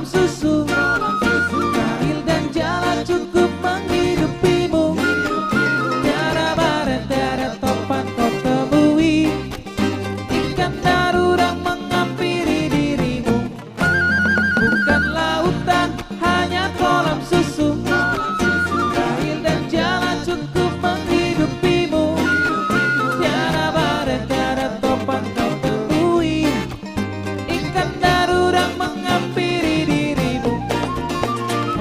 susu, air dan jalan cukup menghidupimu. Tiada baret, tiada topan kau temui, ikan darurat menghampiri dirimu. Bukan lautan, hanya kolam susu, air dan jalan cukup menghidupimu. Tiada baret, tiada topan kau temui, ikan darurat menghampiri dirimu.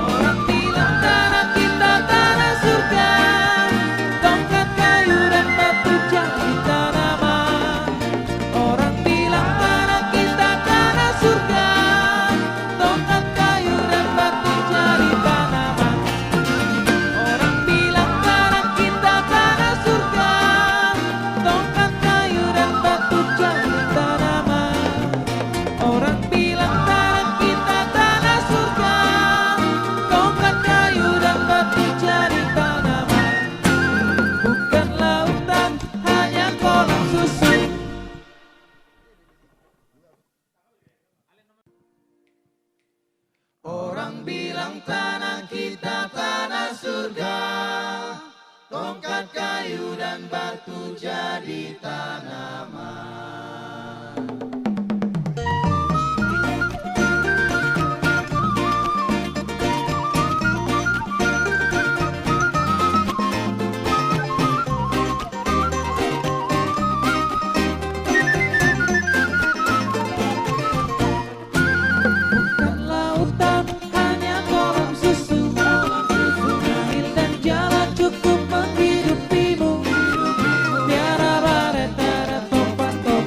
Orang bilang tanah kita tanah surga, tongkat kayu dan batu jadi tanaman. Orang bilang tanah kita tanah surga, tongkat kayu dan batu jadi tanaman. Orang bilang tanah kita tanah surga, tongkat kayu dan batu jadi tanaman. Orang bilang tanah kita tanah surga, tongkat kayu dan batu jadi tanaman. Bukan lautan, hanya kolam susu. Orang bilang tanah kita tanah surga, tongkat kayu dan batu jadi tanaman. Bukan lautan, hanya kolam susu, air dan jalan cukup menghidupimu. Tiada baret, tiada topan kau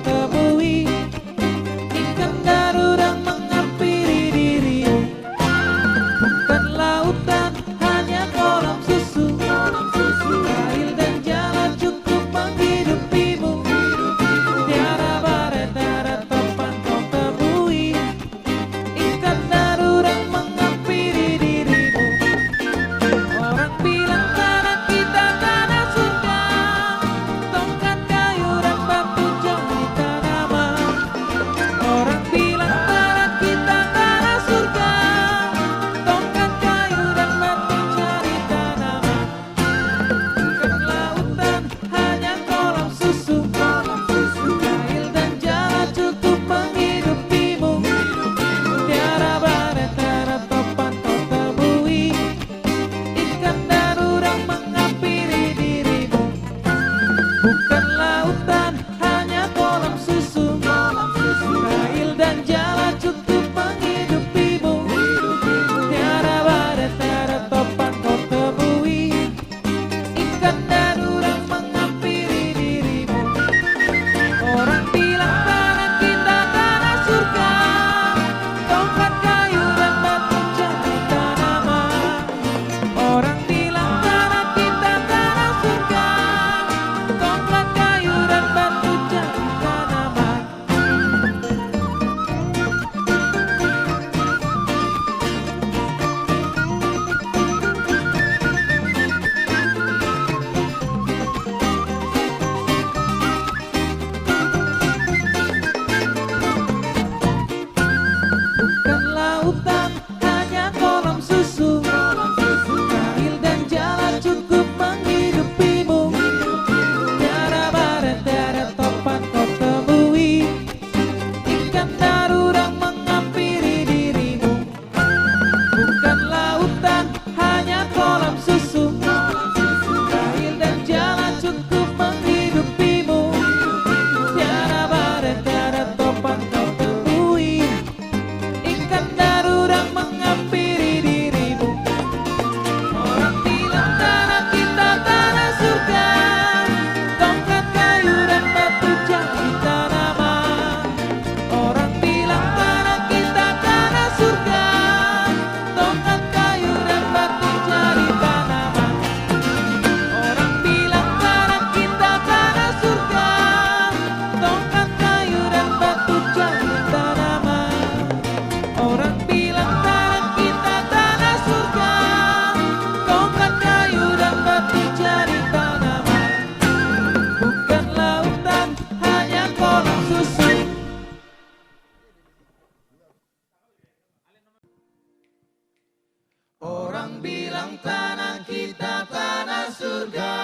bilang tanah kita tanah surga,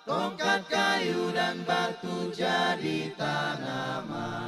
tongkat kayu dan batu jadi tanaman.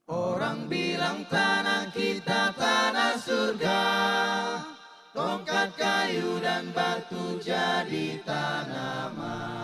Orang bilang tanah kita tanah surga, tongkat kayu dan batu jadi tanaman.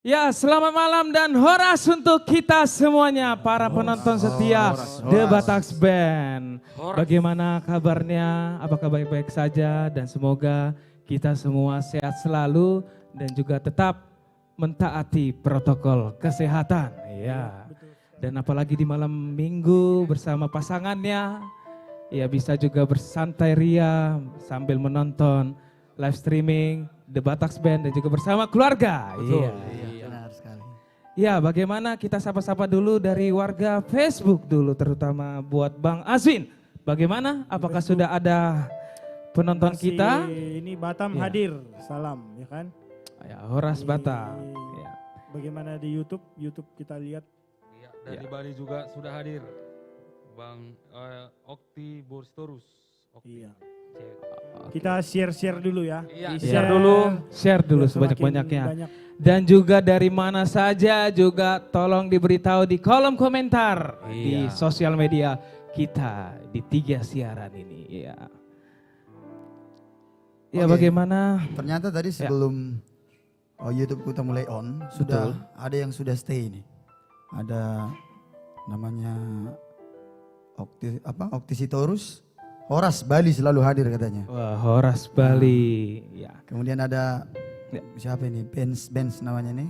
Ya, selamat malam dan horas untuk kita semuanya, para penonton setia The Bataks Band. Bagaimana kabarnya? Apakah baik-baik saja? Dan semoga kita semua sehat selalu dan juga tetap mentaati protokol kesehatan. Ya. Dan apalagi di malam minggu bersama pasangannya, ya bisa juga bersantai ria sambil menonton live streaming The Bataks Band dan juga bersama keluarga. Iya. Benar sekali. Ya, bagaimana kita sapa-sapa dulu dari warga Facebook dulu, terutama buat Bang Azwin. Bagaimana? Apakah sudah ada penonton kita? Ini Batam Ya. hadir, salam ya kan. Ya, Horas Batam. Ya. Bagaimana di YouTube kita lihat. Iya, dari Bali juga sudah hadir. Bang Okti Borstorus. Iya. Cek. Kita share dulu ya. Iya, Share dulu biar sebanyak-banyaknya. semakin banyak. Dan juga dari mana saja juga tolong diberitahu di kolom komentar di Iya. sosial media kita di 3 siaran ini. Ya. Ya, Oke. bagaimana? Ternyata tadi sebelum YouTube kita mulai on, sudah ada yang sudah stay ini. Ada namanya Okti Sitorus, Horas Bali selalu hadir katanya. Wah, Horas Bali. Ya. Kemudian ada siapa ini? Benz namanya nih.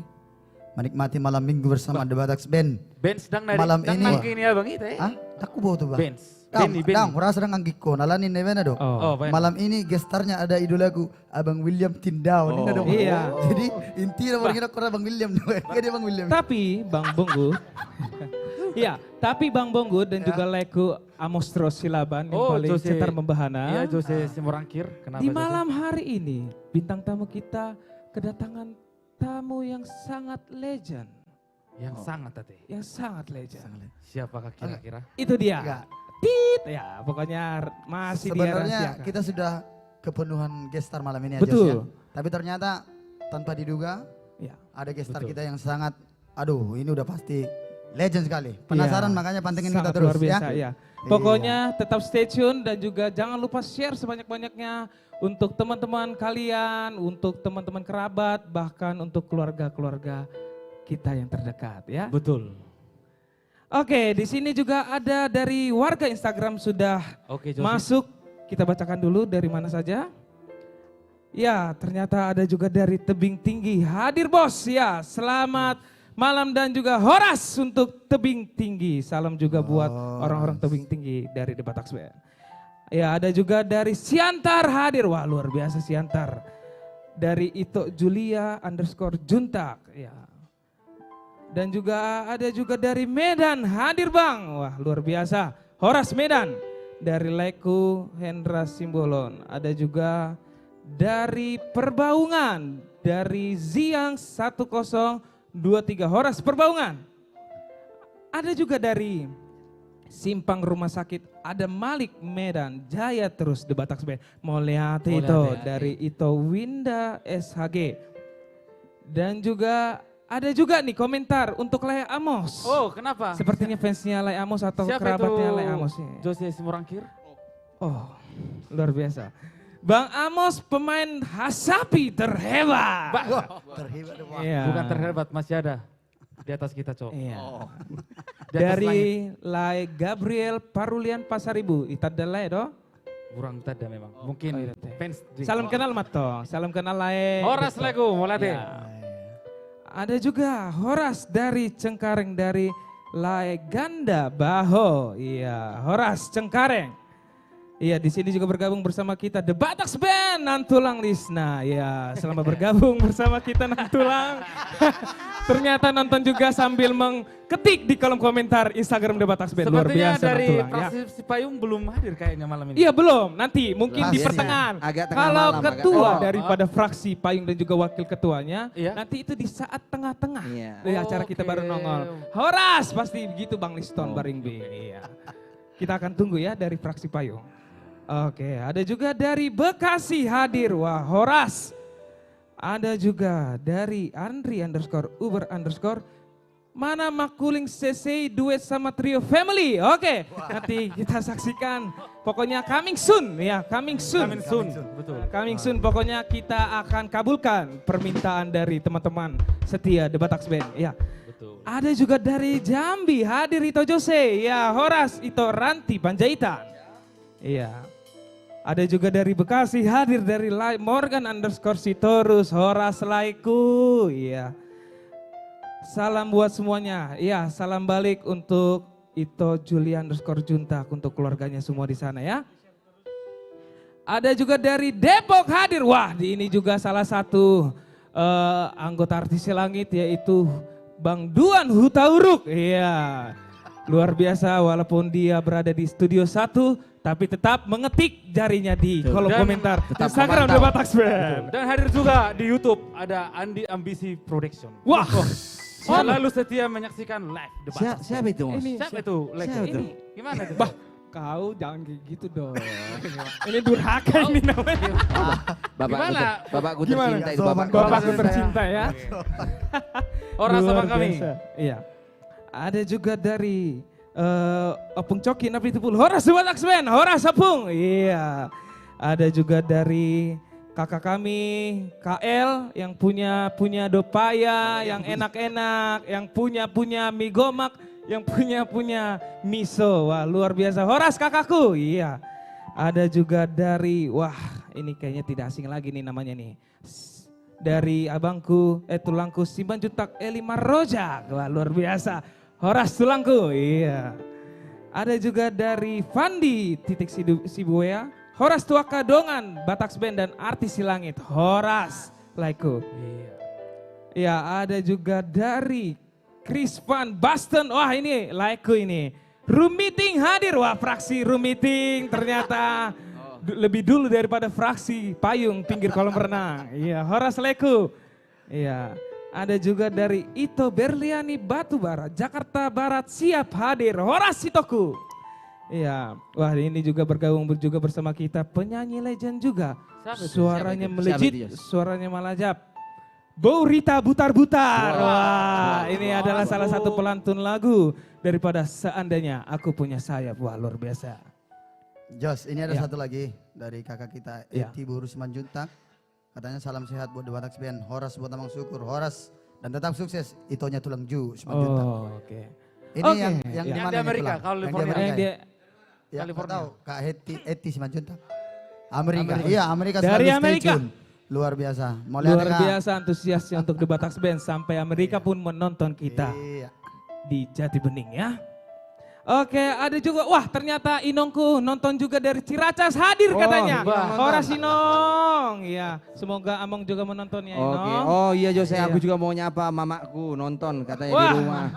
Menikmati malam minggu bersama The Bataks Band. Ben sedang nari. Malam ini. Nangkin ya Bang itu ya. Ah, aku bawa tuh bang. Ben. Ben. Horas sedang anggiko, nalanin nih mana do. Oh. Ben. Malam ini gestarnya ada idolaku Abang William Tindau. Ini ada Bang. Iya. Jadi intinya baru kita kurang Bang William. Dia Bang William. Tapi Bang Bonggu, ya, tapi Bang Bonggu dan juga Leku Amos Terus Silaban yang paling Jose. cetar membahana. Iya, Jose Simorangkir. Kenapa Di Jose? malam hari ini bintang tamu kita kedatangan tamu yang sangat legend, Yang sangat tadi. yang sangat legend. Siapakah kira-kira? Itu dia. Enggak. Tit, ya pokoknya masih dia Sebenarnya rahasiakan. kita sudah kepenuhan gestar malam ini aja. Betul. Tapi ternyata tanpa diduga Ya. ada gestar Betul. kita yang sangat, aduh ini udah pasti legend sekali. Penasaran Iya. makanya pantengin Sangat kita terus luar biasa, ya. ya. Pokoknya tetap stay tune dan juga jangan lupa share sebanyak-banyaknya untuk teman-teman kalian, untuk teman-teman kerabat, bahkan untuk keluarga-keluarga kita yang terdekat ya. Betul. Oke, di sini juga ada dari warga Instagram sudah Oke, Jose. masuk. Kita bacakan dulu dari mana saja. Ya, ternyata ada juga dari Tebing Tinggi. Hadir bos ya, selamat malam dan juga horas untuk Tebing Tinggi. Salam juga buat orang-orang Tebing Tinggi dari The Bataks Band. Ya, ada juga dari Siantar hadir. Wah, luar biasa Siantar. Dari Ito Julia _Juntak. Ya. Dan juga ada juga dari Medan hadir Bang. Wah, luar biasa. Horas Medan. Dari Leku Hendra Simbolon. Ada juga dari Perbaungan. Dari Ziang 1023 Horas Perbaungan. Ada juga dari Simpang Rumah Sakit. Ada Malik Medan. Jaya terus The Bataks Band. Mau lihat itu dari Ito Winda SHG. Dan juga ada juga nih komentar untuk Lea Amos. Oh, kenapa? Sepertinya fansnya Lea Amos atau Siapa kerabatnya itu? Lea Amos. Jose Simorangkir. Oh, luar biasa. Bang Amos pemain hasapi terhebat. Terhebat dong. Iya. Bukan terhebat, masih ada di atas kita, Cok. Iya. Di atas langit. Dari Lai Gabriel Parulian Pasaribu. Itada Lai do. Kurang tada memang. Mungkin Oh, iya, teh. fans. Salam kenal Mato. Salam kenal Lai. Horas Lego, mulai deh. Ya. Ada juga Horas dari Cengkareng dari Lai Ganda Baho. Iya, Horas Cengkareng. Iya, di sini juga bergabung bersama kita The Bataks Band Nantulang Lisna. Ya, selamat bergabung bersama kita Nantulang. Ternyata nonton juga sambil mengketik di kolom komentar Instagram The Bataks Band. Luar Sepertinya biasa dari Nantulang. Ya. praksi Payung belum hadir kayaknya malam ini. Iya belum, nanti mungkin di Biasanya pertengahan. agak tengah Kalau malam, agak ketua tengah. daripada fraksi Payung dan juga wakil ketuanya, Iya. nanti itu di saat tengah-tengah. Iya. Di acara kita Oke. baru nongol. Horas pasti begitu Bang Liston Baringbi. Iya. Kita akan tunggu ya dari fraksi Payung. Oke, ada juga dari Bekasi hadir. Wah, Horas. Ada juga dari Andri _Uber_ Mana Makuling CC duet sama Trio Family. Oke, nanti kita saksikan. Pokoknya coming soon ya, coming soon. Coming soon, betul. Coming soon, pokoknya kita akan kabulkan permintaan dari teman-teman setia The Bataks Band. Ya. Betul. Ada juga dari Jambi, hadir Ito Jose, ya Horas, Ito Ranti Panjaitan. Iya. Ada juga dari Bekasi, hadir dari Morgan _ Sitorus, Horas Laiku. Iya. Salam buat semuanya. Iya, salam balik untuk Ito Julian _ Juntak untuk keluarganya semua di sana ya. Ada juga dari Depok hadir. Wah, ini juga salah satu anggota Artis Langit yaitu Bang Duan Hutauruk. Iya. Luar biasa walaupun dia berada di studio 1 tapi tetap mengetik jarinya di kolom Dan komentar tetap Instagram The memantau. Bataks Band. Dan hadir juga di YouTube ada Andi Ambisi Production. Wah. Selalu setia menyaksikan live The Bataks. Siapa itu Mas? Ini Siapa itu? Lego? Siapa itu? Ini gimana itu? Bah, kau jangan kayak gitu dong. Ini durhaka ini namanya. Gimana? Bapakku Gimana? tercinta itu bapak. Bapakku tercinta ya. Orang sama Luar kami. biasa. Iya. Ada juga dari Opung Coki Nabi Tupul. Horas The Bataks Band, Horas Opung. Iya. Ada juga dari kakak kami KL yang punya dopaya yang enak-enak, yang punya mie gomak, yang punya miso. Wah, luar biasa. Horas kakakku. Iya. Ada juga dari ini kayaknya tidak asing lagi nih namanya nih. Dari abangku tulangku Simban Juntak Elimar Rojak. Wah, luar biasa. Horas tulangku. Iya. Ada juga dari Fandi Sibuya. Horas Tuaka Dongan, Bataks Band dan Artis Silangit. Horas Laiku. Iya, ada juga dari Chris Van Basten. Wah, ini Laiku ini. Room meeting hadir. Wah, fraksi room meeting ternyata lebih dulu daripada fraksi payung pinggir kolam renang. Iya, Horas Laiku. Iya. Ada juga dari Ito Berliani Batubara, Jakarta Barat siap hadir. Horas Sitoku. Iya, wah ini juga bergabung juga bersama kita penyanyi legend juga. Suaranya melejit, suaranya melajap. Bo Rita Butar-Butar. Wah, ini adalah salah satu pelantun lagu daripada Seandainya Aku Punya Sayap. Wah, luar biasa. Jos, ini ada Ya. satu lagi dari kakak kita Ya. Eti Bu Rusman Juntak. Katanya salam sehat buat The Bataks Band. Horas buat Amang Syukur. Horas dan tetap sukses. Itonya tulang ju Rusman Juntak. Oh, oke. Ini Oke, yang ya. di Yang mana di ini Amerika, tulang? California. Yang di Yang Amerika. dia Ya, California. tahu Kak Eti Siman Juntak. Amerika. Iya, Amerika Dari selalu stay Amerika. tune. Luar biasa. Mau lihat luar Kak? biasa antusiasnya untuk The Bataks Band sampai Amerika pun menonton kita Iya. di Jati Bening ya. Oke, ada juga, wah ternyata Inongku nonton juga dari Ciracas hadir katanya. Horas Inong, ya semoga Among juga menontonnya Inong. Oke, oh iya Jose, Iya. aku juga mau nyapa mamaku nonton katanya Wah. di rumah.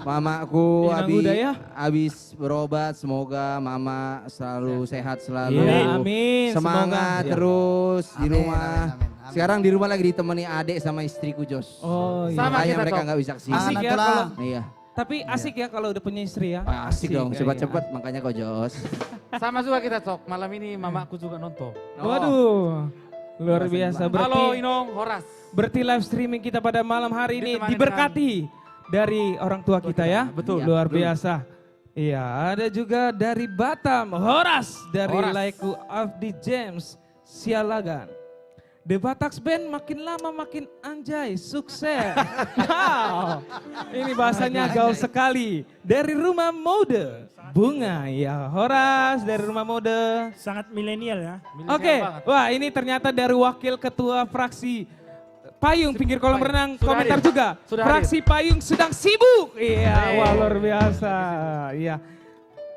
Mamaku Inang udah ya. habis berobat, semoga mama selalu sehat selalu. Iya, amin. Semangat Semoga. terus di Amin, rumah. amin, amin, amin. Sekarang di rumah lagi ditemani adik sama istriku Jos. Oh iya. Sama Makanya kita, mereka Tok. nggak bisa kesini. Asik ya Itulah. kalau, Iya. tapi asik ya kalau udah punya istri ya. Asik dong, ya, cepat-cepat makanya kok Jos. Sama juga kita Cok, malam ini mamaku juga nonton. Iya. Waduh, luar biasa. Halo Berarti, Inong, Horas. berarti live streaming kita pada malam hari ini Ditemani diberkati dari orang tua kita ya. Betul. Luar biasa. Iya, ada juga dari Batam, Horas dari Horas. Laiku Afdi James Sialagan. The Bataks Band makin lama makin anjay, sukses. Wow, ini bahasanya gaul sekali. Dari Rumah Mode, Bunga ya, Horas dari Rumah Mode. Sangat milenial ya. Milenial Oke, banget. wah ini ternyata dari wakil ketua fraksi Payung pinggir kolam Payung. renang Sudah komentar hadir. juga. Sudah Fraksi Payung sedang sibuk. Iya, Hey. wah luar biasa. Iya.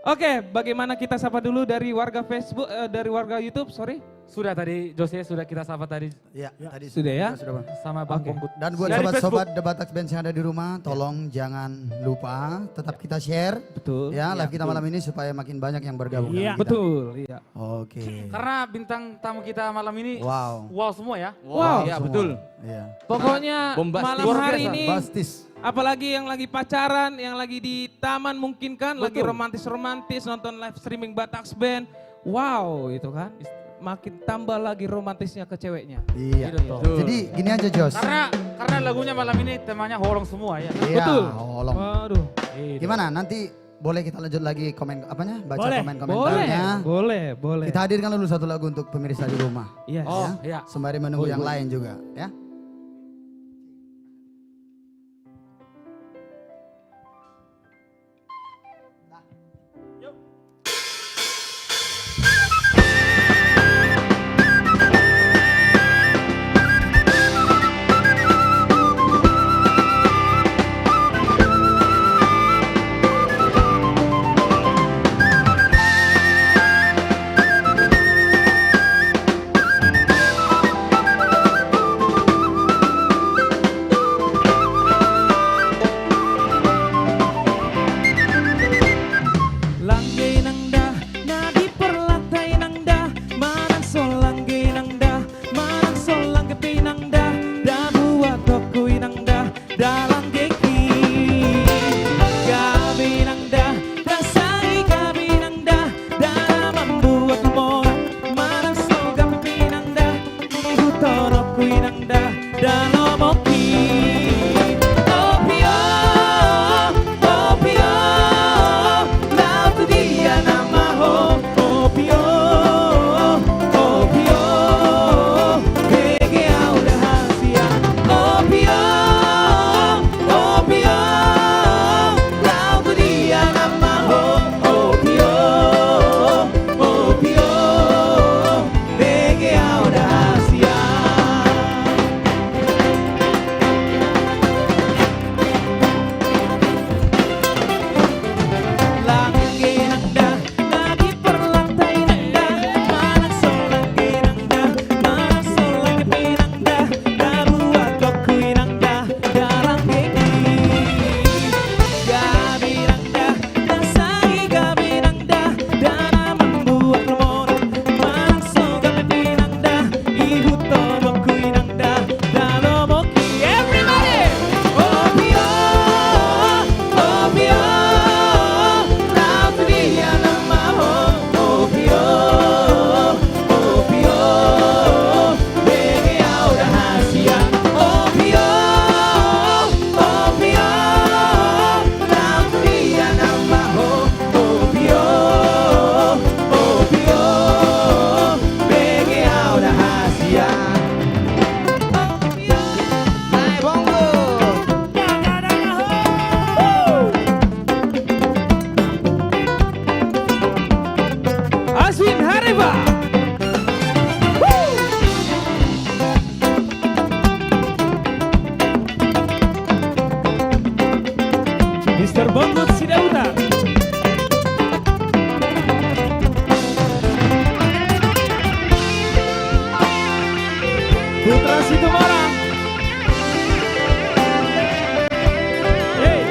Oke, bagaimana kita sapa dulu dari warga Facebook, dari warga YouTube, sorry. Sudah tadi Jose sudah kita sapa tadi Iya, tadi Sudah ya? Sudah, Bang. sama Bang Oke. Pongkut. Dan buat Dari sobat-sobat The Bataks Band yang ada di rumah, tolong jangan lupa tetap kita share Betul. ya live kita malam ini supaya makin banyak yang bergabung. Iya. dengan kita. Betul, iya. Oke. Karena bintang tamu kita malam ini Wow. wow semua ya. Wow. Iya Semua. betul. Iya. Pokoknya Bombastis. malam Luar hari biasa. ini, Bastis. apalagi yang lagi pacaran, yang lagi di taman mungkin kan, lagi Betul. romantis-romantis nonton live streaming Bataks Band. Wow, itu kan. makin tambah lagi romantisnya ke ceweknya. Iya. Gitu toh. Jadi gini aja Jos. Karena lagunya malam ini temanya holong semua ya. Iya, Betul. holong. Waduh. Gimana nanti boleh kita lanjut lagi komen apanya? Baca Boleh. komen-komentarnya. Boleh. Kita hadirkan dulu satu lagu untuk pemirsa di rumah. Yes. Oh, iya. Sembari menunggu yang lain juga, ya. Langge nangda, nadi perlatai nangda, manang solangge nangda, manang solangge pinangda, da buat tokui nangda, dalang geki. Gabi nangda, da sai gabi nangda, da membuat mo, manang solangge pinangda, ibu torokui nangda, da lomoki. Aswin Hariba. Mr. Bongot Sidauta. Putra Situmorang. Hey.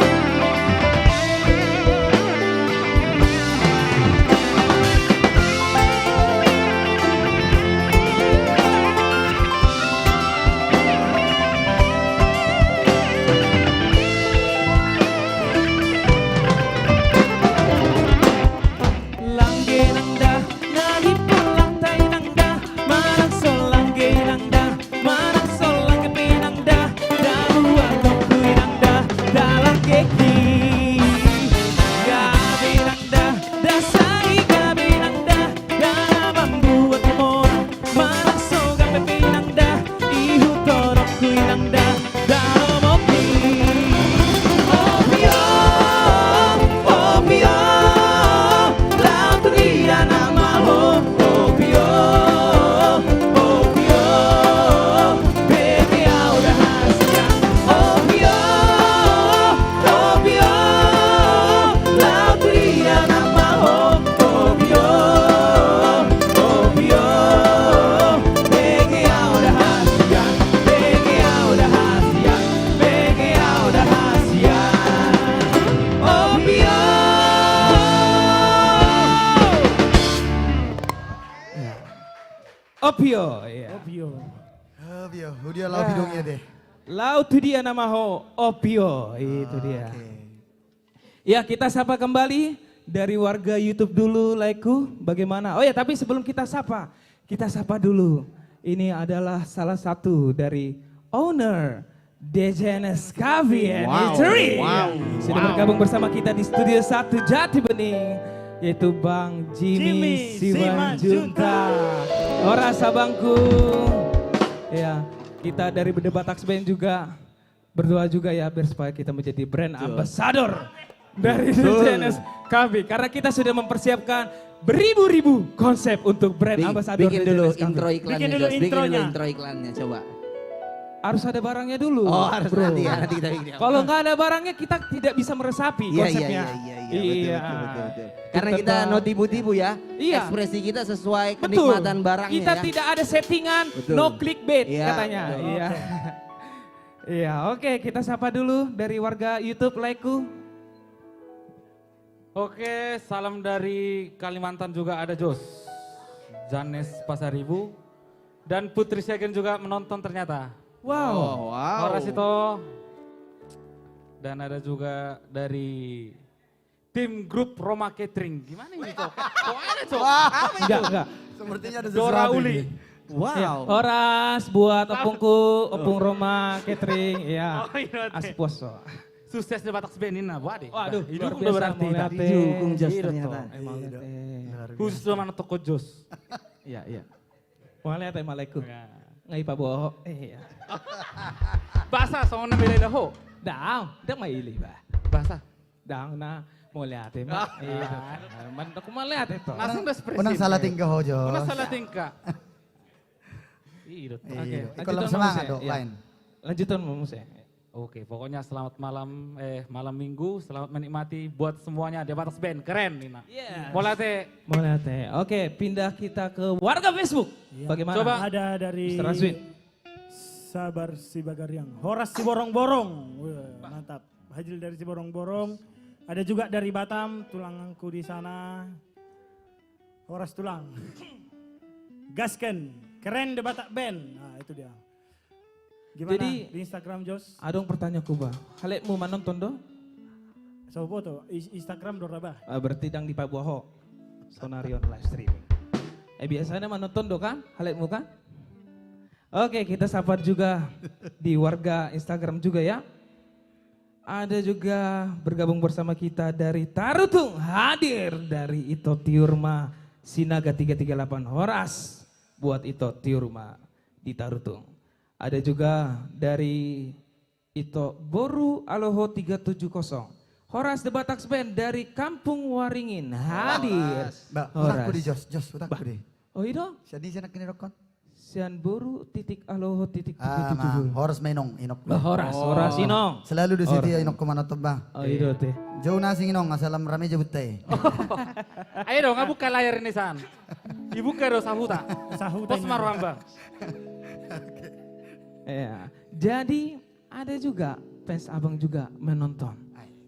Langge nangda, nadi perlatai nangda, manang solangge nangda, manang solangge pinangda, da buat tokui nangda, dalang keki. Gabi nangda, da sai gabi nangda, da membuat mona, manang solangge pinangda, ihu torokui nangda, da lomoki. Opio, opio. Opio, ya. Opio. Udah lau hidungnya deh. Laut itu dia nama Opio, itu dia. Oke. Ya kita sapa kembali dari warga YouTube dulu, Laiku, bagaimana? Oh ya tapi sebelum kita sapa, kita sapa dulu. Ini adalah salah satu dari owner DJNS Coffee and Eatery. Sudah bergabung bersama kita di Studio 1 Jati Bening, yaitu Bang Jimmy Simanjunta. Horas abangku. Ya, kita dari The Batak Band juga berdoa juga ya biar supaya kita menjadi brand ambassador dari DJNS Coffee, karena kita sudah mempersiapkan beribu-ribu konsep untuk brand ambassador. Bikin dulu DJNS Coffee. intro iklannya. Bikin dulu Jos. Bikin dulu intronya. intro iklannya coba. Harus ada barangnya dulu. Oh harus bro. nanti ya, nanti kita bikin. Kalau nggak ada barangnya kita tidak bisa meresapi Iya, konsepnya. iya. Betul. Karena kita no tipu-tipu ya. Iya. Ekspresi kita sesuai Betul. kenikmatan barangnya Kita ya. tidak ada settingan, Betul. no clickbait Iya, katanya. betul. Iya. Iya, oke, kita sapa dulu dari warga YouTube Laiku. Oke, salam dari Kalimantan juga ada Jos. Janes Pasaribu. Dan Putri Segen juga menonton ternyata. Wow. Oh, wow. Horas itu. Dan ada juga dari tim grup Roma Catering. Gimana ini Cok? Kok ada Cok? Enggak. Sepertinya ada Dora sesuatu Uli. ini. Ya, Horas buat opungku, opung Roma Catering, ya. Oh iya, teh. Asposo. Sukses di Batak Benin nah, waduh. Waduh, itu luar udah biasa berarti. mau lihat, tadi. teh. Didukung Jos Iya, ternyata. toh. Emang Iya, teh. luar biasa. Khusus sama mana toko Jos. Iya. Mau lihat Assalamualaikum. Ya. Ngai pa boho. Iya. Bahasa soalnya beda ho. Dang, maili ba. Bahasa. Dang na mau lihat Mak. Iya. Man aku mau lihat itu. Langsung udah ekspresif. Unang salah tingkah hojo. Unang salah tingkah. Iya. Oke, Kalau lanjutan, semangat Mas, dong, ya. lain. Lanjutan Mas. Oke, pokoknya selamat malam minggu, selamat menikmati buat semuanya di Batak Band, keren Nina. Yes. Boleh teh. Mau lihat teh. Oke, pindah kita ke warga Facebook. Bagaimana? Coba. Ada dari Mr. Azwin. Sabar si Bagariang. Horas si Borong-Borong. Wah, mantap. Hajil dari si Borong-Borong. Ada juga dari Batam, tulangku di sana. Horas tulang. Gasken, keren The Batak Band. Nah itu dia. Gimana Jadi- di Instagram Jos? Adong pertanyaanku ba. Halekmu manonton do? Sopo tuh, Instagram Doraba. Berarti dang di Pabuaho. Sonarion live streaming. Biasanya manonton do kan? Halekmu kan? Oke, kita sapa juga di warga Instagram juga ya. Ada juga bergabung bersama kita dari Tarutung, hadir dari Ito Tiurma Sinaga 338 Horas buat Ito Tiurma di Tarutung. Ada juga dari Ito Boru Aloho 370. Horas The Batak Band dari Kampung Waringin hadir. Mbak, Horas. utakku di Jos, utakku di. Oh itu? Jadi saya nak kini rokon. Sian Boru titik Aloho titik Ah, mah, 370. horas mainong inok. Horas Inong. Selalu di situ inok ko manot ba. Oh itu teh. Jauh nasi inong, asalam rame jabut teh. Ayo dong, buka layar ini San. Dibuka dong sahuta. Sahuta Pos ini. marwamba. Ya, jadi ada juga fans abang juga menonton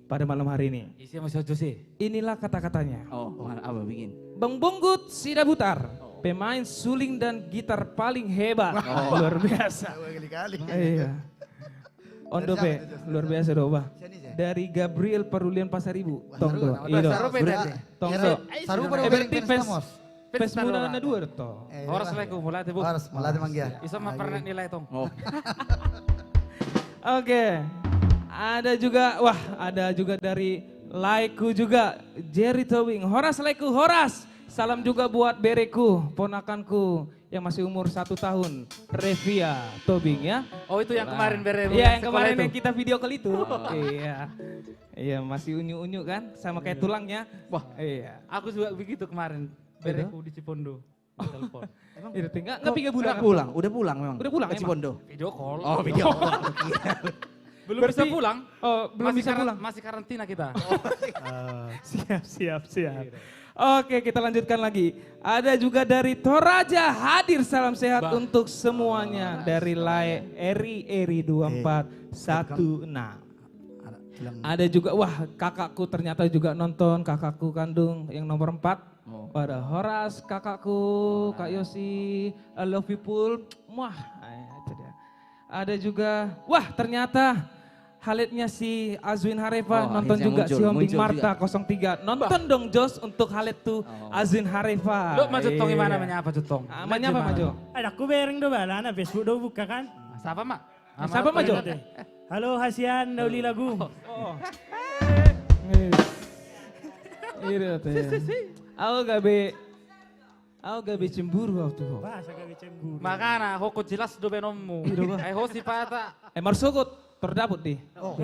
pada malam hari ini. Isi masih sih. Inilah kata-katanya. Oh, apa bikin? Bang Bonggut Sidabutar, pemain suling dan gitar paling hebat. Luar biasa. Kali-kali. Iya. Ondo be, luar biasa doba. Dari Gabriel Perulian Pasaribu. Tongdo. Iya. Saru beda. Tongdo. Saru baru Berarti fans estamos. fans muna na dua to. Horas leku, mulai teh bu. Horas, malah manggia. Isa mah pernah nilai tong. Oh, Oke. Ada juga dari Laiku juga, Jerry Towing. Horas Laiku, Horas. Salam juga buat bereku, ponakanku yang masih umur 1 tahun. Revia Tobing ya. Oh itu yang kemarin bere. Iya yang kemarin yang kita video call itu. Iya. Iya masih unyu-unyu kan, sama kayak tulangnya. Wah, Iya. aku juga begitu kemarin. Bereku di Cipondo. Di telepon. Emang enggak 3 bulan. udah pulang memang. Udah pulang Ke emang? Cipondo. Video call. Oh, video call. Belum Berarti- bisa pulang. Oh, belum bisa pulang. Masih karantina kita. Siap. Oke, kita lanjutkan lagi. Ada juga dari Toraja hadir salam sehat untuk semuanya dari Eri 2416. Ada juga kakakku ternyata juga nonton, kakakku kandung yang nomor 4. Pada Horas, kakakku, Kak Yosi, I love you Pul. Itu dia. Ada juga, ternyata Haletnya si Azwin Harefa, Oh, nonton akhirnya juga muncul, si Hombing muncul Marta 03. Nonton dong Jos untuk Halet tuh Azwin Harefa. Lo Mas Jutong gimana Iya. menyapa Jutong? Menyapa Mas Jo? Ada aku bereng do balana Facebook do buka kan. Siapa mak? Siapa Mas Jo? Halo Hasian Dauli lagu. Oh. Iya teh. Aku gak be cemburu waktu ho. Bahasa kami cemburu. Makana hoko jelas do benommu. Ho sifata. Marsogot terdaput di. Oh.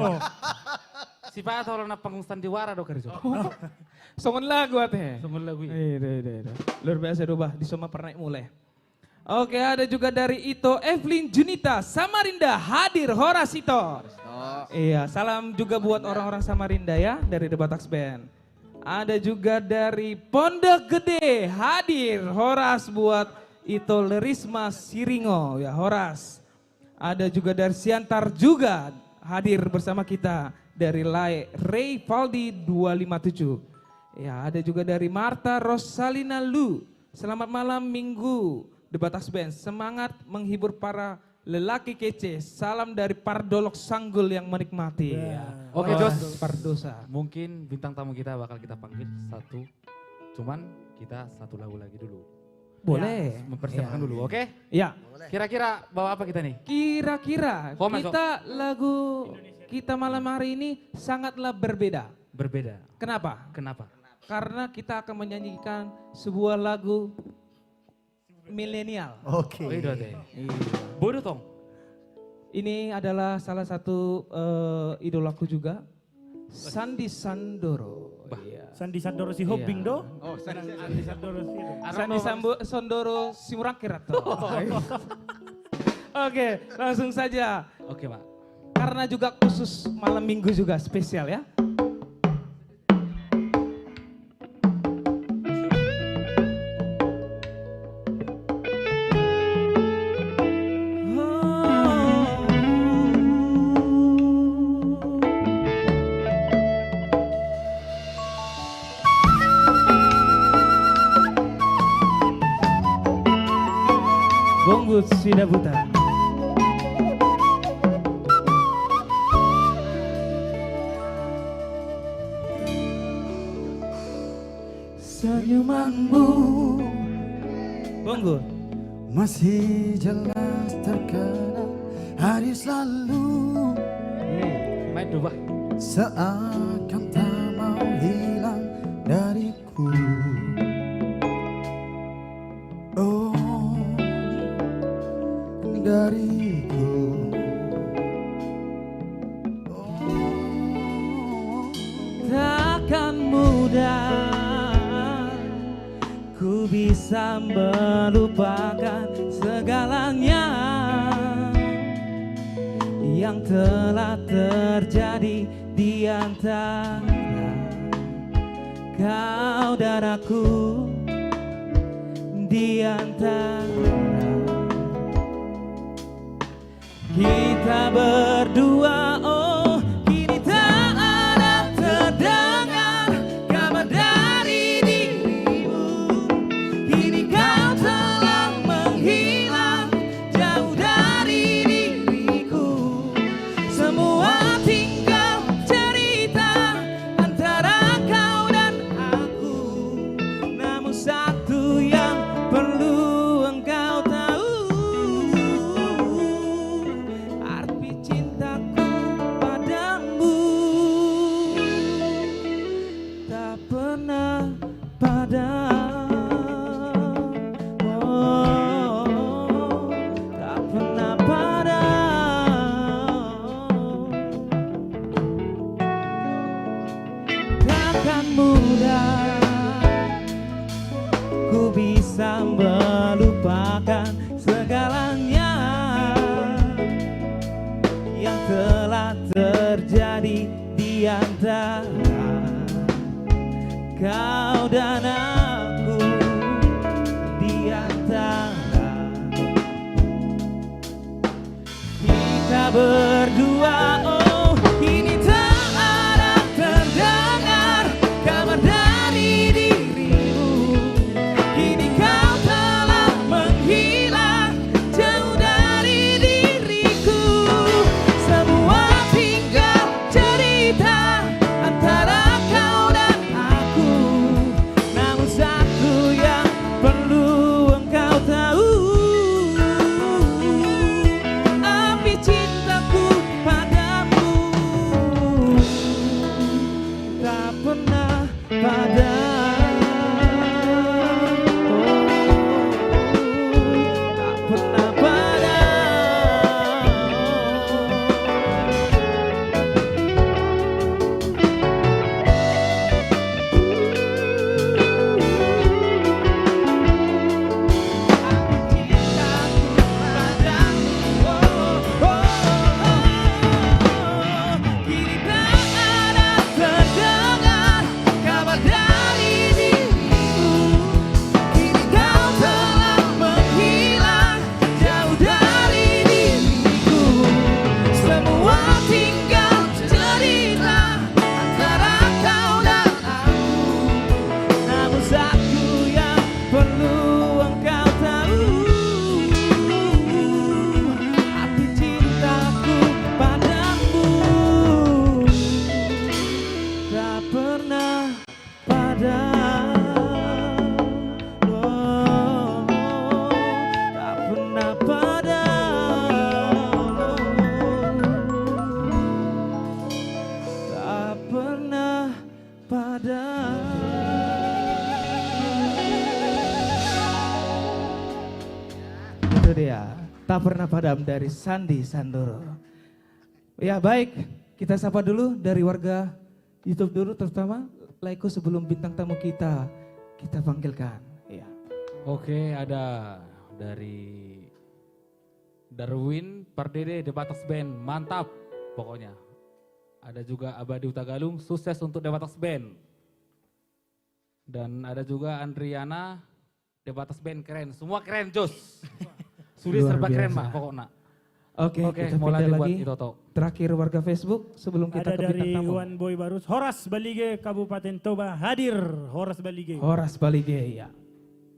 Sifata orang na pangungstan diwara do kerjo. Songon lagu teh. Semua lagu. Iya. Luar biasa dobah di Soma pernah mulai. Oke, ada juga dari Ito Evelyn Junita Samarinda hadir Horas Ito. Iya, salam juga buat orang-orang Samarinda ya dari The Batax Band. Ada juga dari Pondok Gede hadir Horas buat Ito Lerisma Siringo ya Horas. Ada juga dari Siantar juga hadir bersama kita dari Ray Valdi 257. Ya, ada juga dari Marta Rosalina Lu. Selamat malam Minggu The Batax Band. Semangat menghibur para lelaki kece. Salam dari Pardolok Sanggul yang menikmati. Ya. Oke Jos. Pardosa. Mungkin bintang tamu kita bakal kita panggil satu. Cuman kita satu lagu lagi dulu. Boleh. Mempersiapkan dulu, oke? Ya. Kira-kira bawa apa kita nih? Kira-kira Komen, kita lagu kita malam hari ini sangatlah berbeda. Berbeda. Kenapa? Kenapa? Karena kita akan menyanyikan sebuah lagu milenial. Oke. Oh itu deh. Iya. Bodoh tong. Ini adalah salah satu idolaku juga, Sandi Sandoro. Iya. Sandi Sandoro si Hobbing Iya. do. Oh, Sandi Sandoro si. Sandi Sandoro Simurangkirat. Oke, langsung saja. Oke Pak. Karena juga khusus malam minggu juga spesial ya. Bonggut Sidabuta. Senyumanmu Bonggut. masih jelas terkenang hari selalu Main dulu Pak. seakan tak mau hilang dariku. Oh, dariku. Takkan mudah ku bisa melupakan segalanya yang telah terjadi di antara kau dan aku, di antara kita berdua. Oh, kini tak ada terdengar kabar dari dirimu. Kini kau telah menghilang jauh dari diriku. Semua tinggal cerita antara kau dan aku. Namun satu yang perlu engkau tahu, arti cintaku padamu tak pernah padam. Oh, tak pernah padam. Takkan mudah ku bisa melupakan segalanya yang telah terjadi di antara kau dan aku, di antara kita berdua. Oh, kini tak ada terdengar kabar dari dirimu. Kini kau telah menghilang jauh dari diriku. Semua tinggal pernah padam. Tak pernah padam. Kini tak ada terdengar kabar dari dirimu. Kini kau telah menghilang jauh dari diriku. Semua tinggal cerita antara kau dan aku. Namun satu yang perlu engkau tahu, arti cintaku padamu tak pernah padam. Oh, tak pernah padam. Tak pernah padam. Itu dia, tak pernah padam dari Sandi Sandoro. Ya baik, kita sapa dulu dari warga YouTube dulu, terutama Laiko sebelum bintang tamu kita panggilkan. Ya. Oke, ada dari Darwin Pardede The Batas Band, mantap pokoknya. Ada juga Abadi Utagalung, sukses untuk The Batas Band. Dan ada juga Andriana The Batas Band, keren, semua keren Jos. Sudah Luar serba keren biasa. mah pokoknya. Oke, kita mau pindah lanjut buat lagi. Itoto. Terakhir warga Facebook sebelum kita Ada ke dari bintang tamu. One Boy Barus, Horas Balige, Kabupaten Toba hadir. Horas Balige. Horas Balige ya.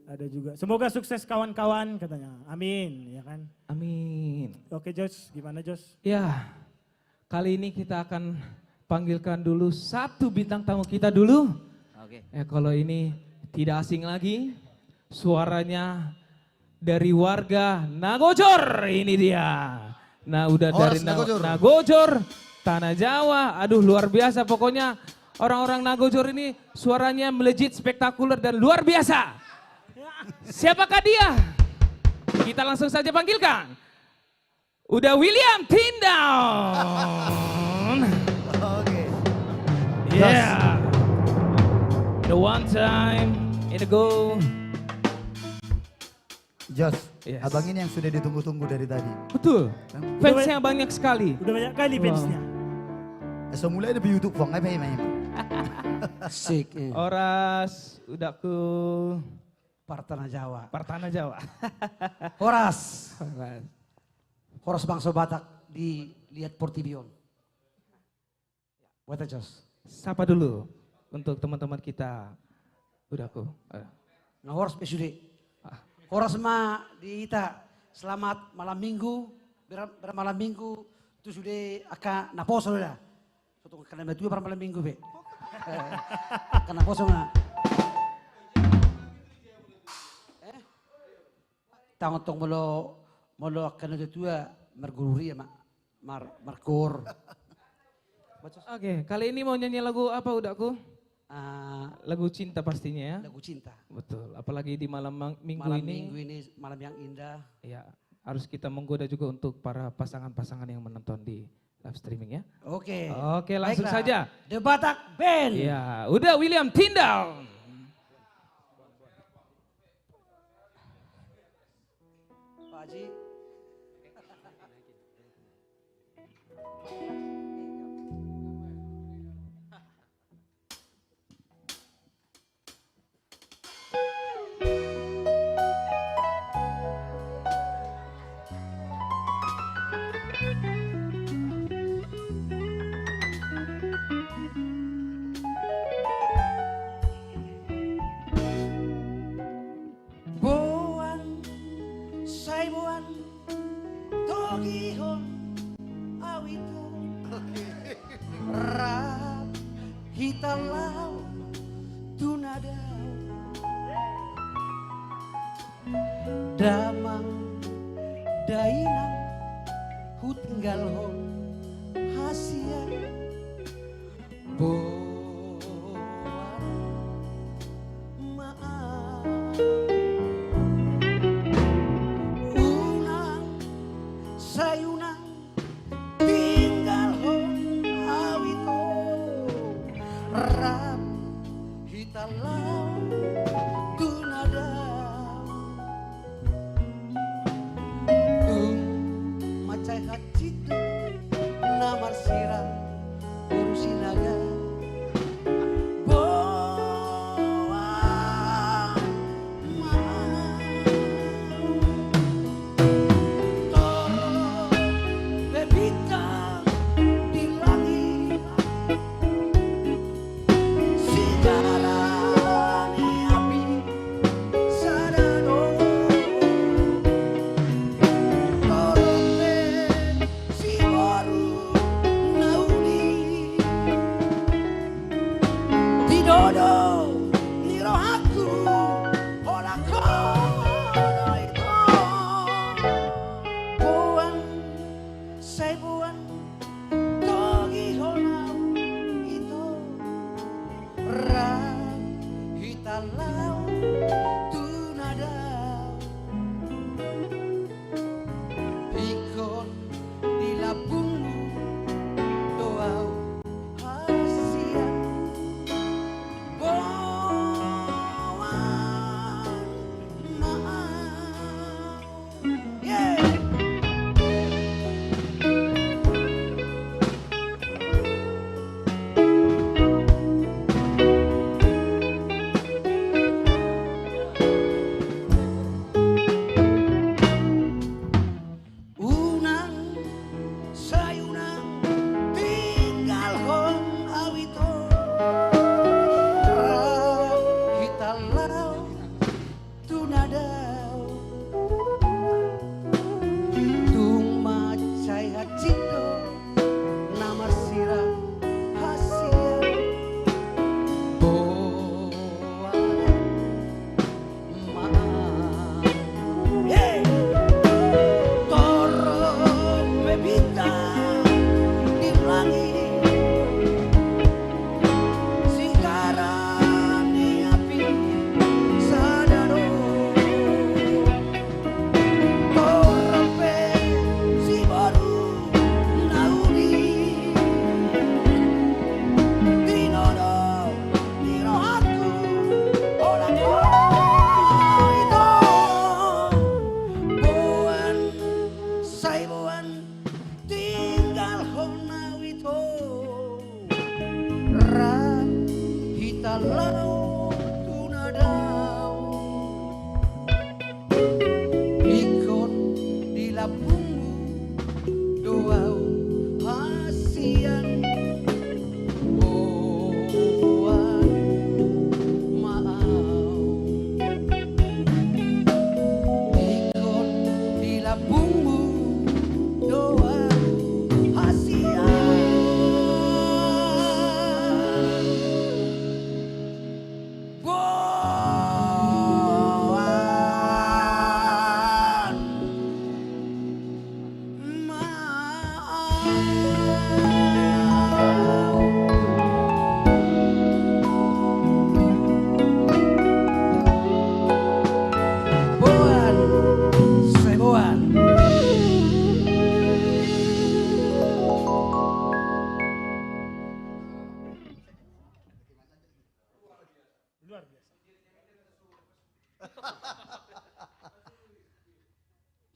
Ada juga. Semoga sukses kawan-kawan katanya. Amin, ya kan? Amin. Oke Jos, gimana Jos? Ya, kali ini kita akan panggilkan dulu satu bintang tamu kita dulu. Oke. Kalau ini tidak asing lagi, suaranya dari warga Nagojor, ini dia. Nah udah Horas dari Nagojor. Nagojor, Tanah Jawa, aduh luar biasa pokoknya. Orang-orang Nagojor ini suaranya melejit, spektakuler dan luar biasa. Siapakah dia? Kita langsung saja panggilkan. Udah William Tindown. Oke. Yeah. The one time in a go. Jos, Yes. abang ini yang sudah ditunggu-tunggu dari tadi. Betul. Fansnya banyak sekali. Udah banyak kali Wow. fansnya. So mulai ada di YouTube Fong, apa yang main? Sik, Horas, udah ku Partana Jawa. Partana Jawa. Horas, Horas. Horas Bangsa Batak dilihat Portibion. Buat Jos. Sapa dulu untuk teman-teman kita. Udah ku. Nah Horas besude. Horas ma di ita selamat malam minggu, bermalam minggu, tu sudah akan naposo dah. Suatu karena itu malam minggu be. Karena poso na. Tangotong molo akan itu mergururi ya markor. Oke, kali ini mau nyanyi lagu apa udahku? Lagu cinta pastinya ya. Lagu cinta. Betul, apalagi di malam minggu Malam ini. minggu ini malam yang indah. Ya, harus kita menggoda juga untuk para pasangan-pasangan yang menonton di live streaming ya. Oke. Oke, langsung Baiklah. saja. The Batak Band. Ya, udah William Tindown. Pak Haji. Boan, saiboan, togihon, awito, rap, hitalau, tunadau, damang, dainang, hutinggalhon, hasian, boan, Rap hitalau tunadau tung macai hacitu namar sirang urusinaga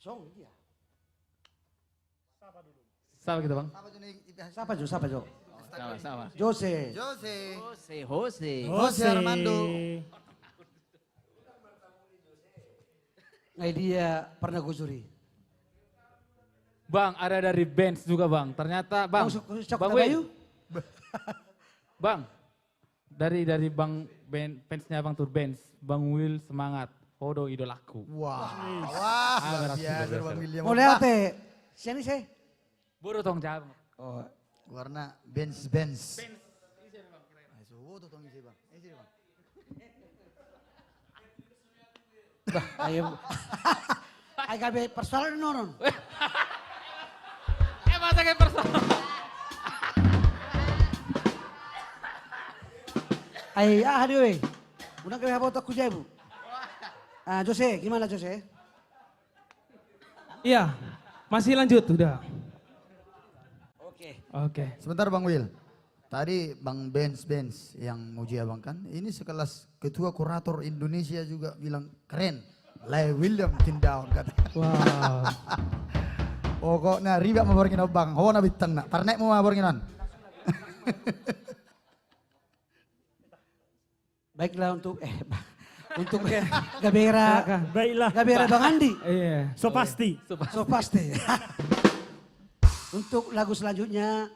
Song dia. Siapa kita bang? Siapa Jo? Siapa Jo? Sama-sama. Jose. Jose Armando. Nah dia pernah gue curi. Bang, ada dari Benz juga bang. Ternyata bang, Bang Bayu? Will. Bang, dari fansnya Bang Tur Benz, Bang Will semangat. Hodo idolaku. Wah, luar biasa Bang William. Mau lihat teh? Sini sih. Buru tong jawab. Oh, warna Benz. Ayo, tuh tong isi Bang. Isi Bang. Ayo. Agak be persoalan nonon. Masa kayak personal. Ayo, hadir weh. Udah kaya foto aku jaya bu. Jose, gimana Jose? Iya, masih lanjut udah. Oke. Oke. Sebentar Bang Will. Tadi Bang Benz yang muji abang kan, ini sekelas ketua kurator Indonesia juga bilang keren. Lai William Tindaun kata. Wow. Pokoknya riba maborgin abang, hawa na bitang na, parnek mo maborginan. Baiklah untuk Gabera Baiklah. Bang Andi. Iya. So pasti. So pasti. Untuk lagu selanjutnya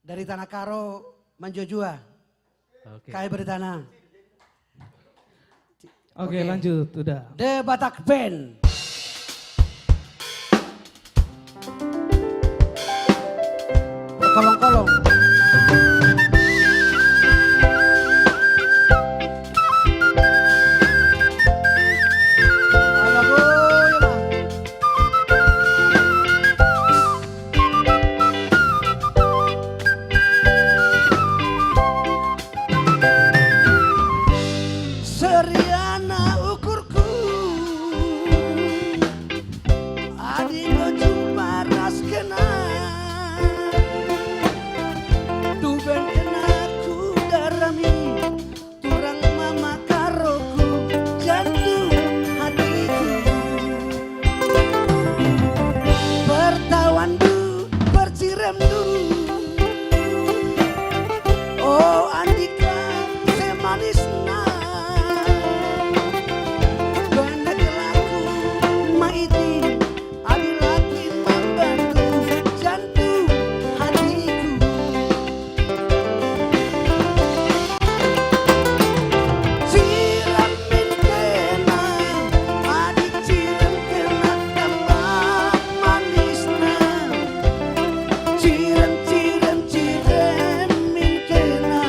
dari Tanah Karo Manjojua. Oke. Kai Bertanah. Oke, lanjut, udah. The Batak Band. Kolong-kolong. Ayo, boy, Bang. Seriana ukurku Adi no jumpa ras kena Tuben kena ku darami Turang mama karoku Jantung hatiku Pertawan du Percirem du Oh Andika semanisna Banyak laku maiti Adilaki membantu jantung hatiku Ciram min kena Adi ciram kena tambah manisna Ciram min kena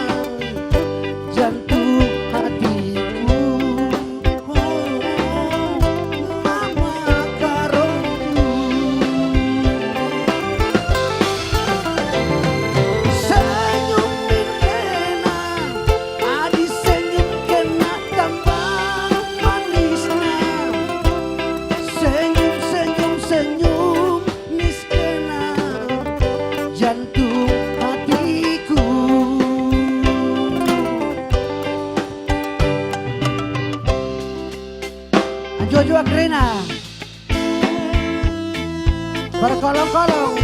jantung hatiku Oh mama karoku Senyum min kena Adi senyum kena tambah manisna Senyum mis kena jantung hatiku Jojo Agrena berkolong-kolong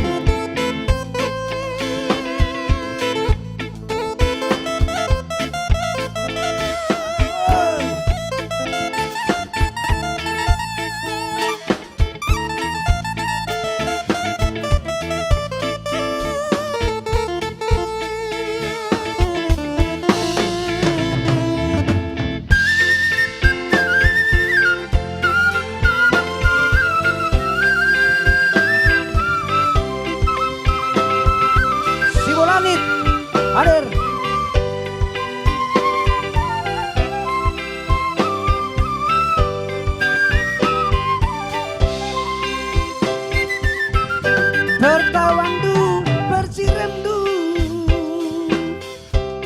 Sibolanit hadir Pertawan du Percirem du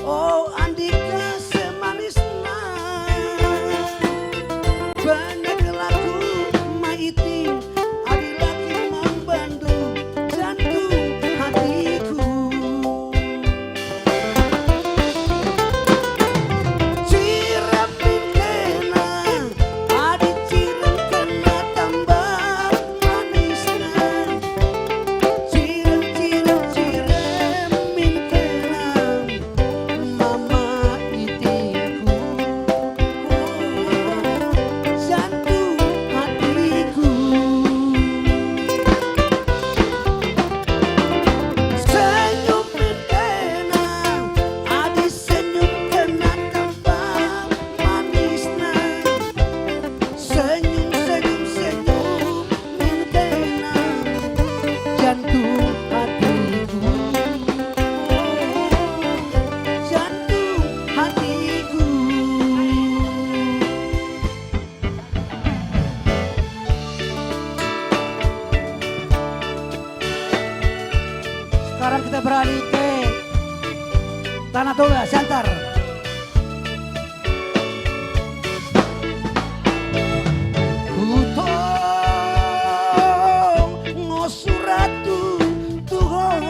Oh Andika semanisna Banyak laku maiti Adilaki membantu jantung hatiku Ciram min kena Adi ciram kena tambah manisna Ciram min kena mama itiku jantung hatiku Senyum min kena Adi senyum kena tambah manisna Senyum min kena jantung hatiku Jantung hatiku Sekarang kita beralih ke Tanah Toba, Siantar. Kutong ngosuratu Tuhan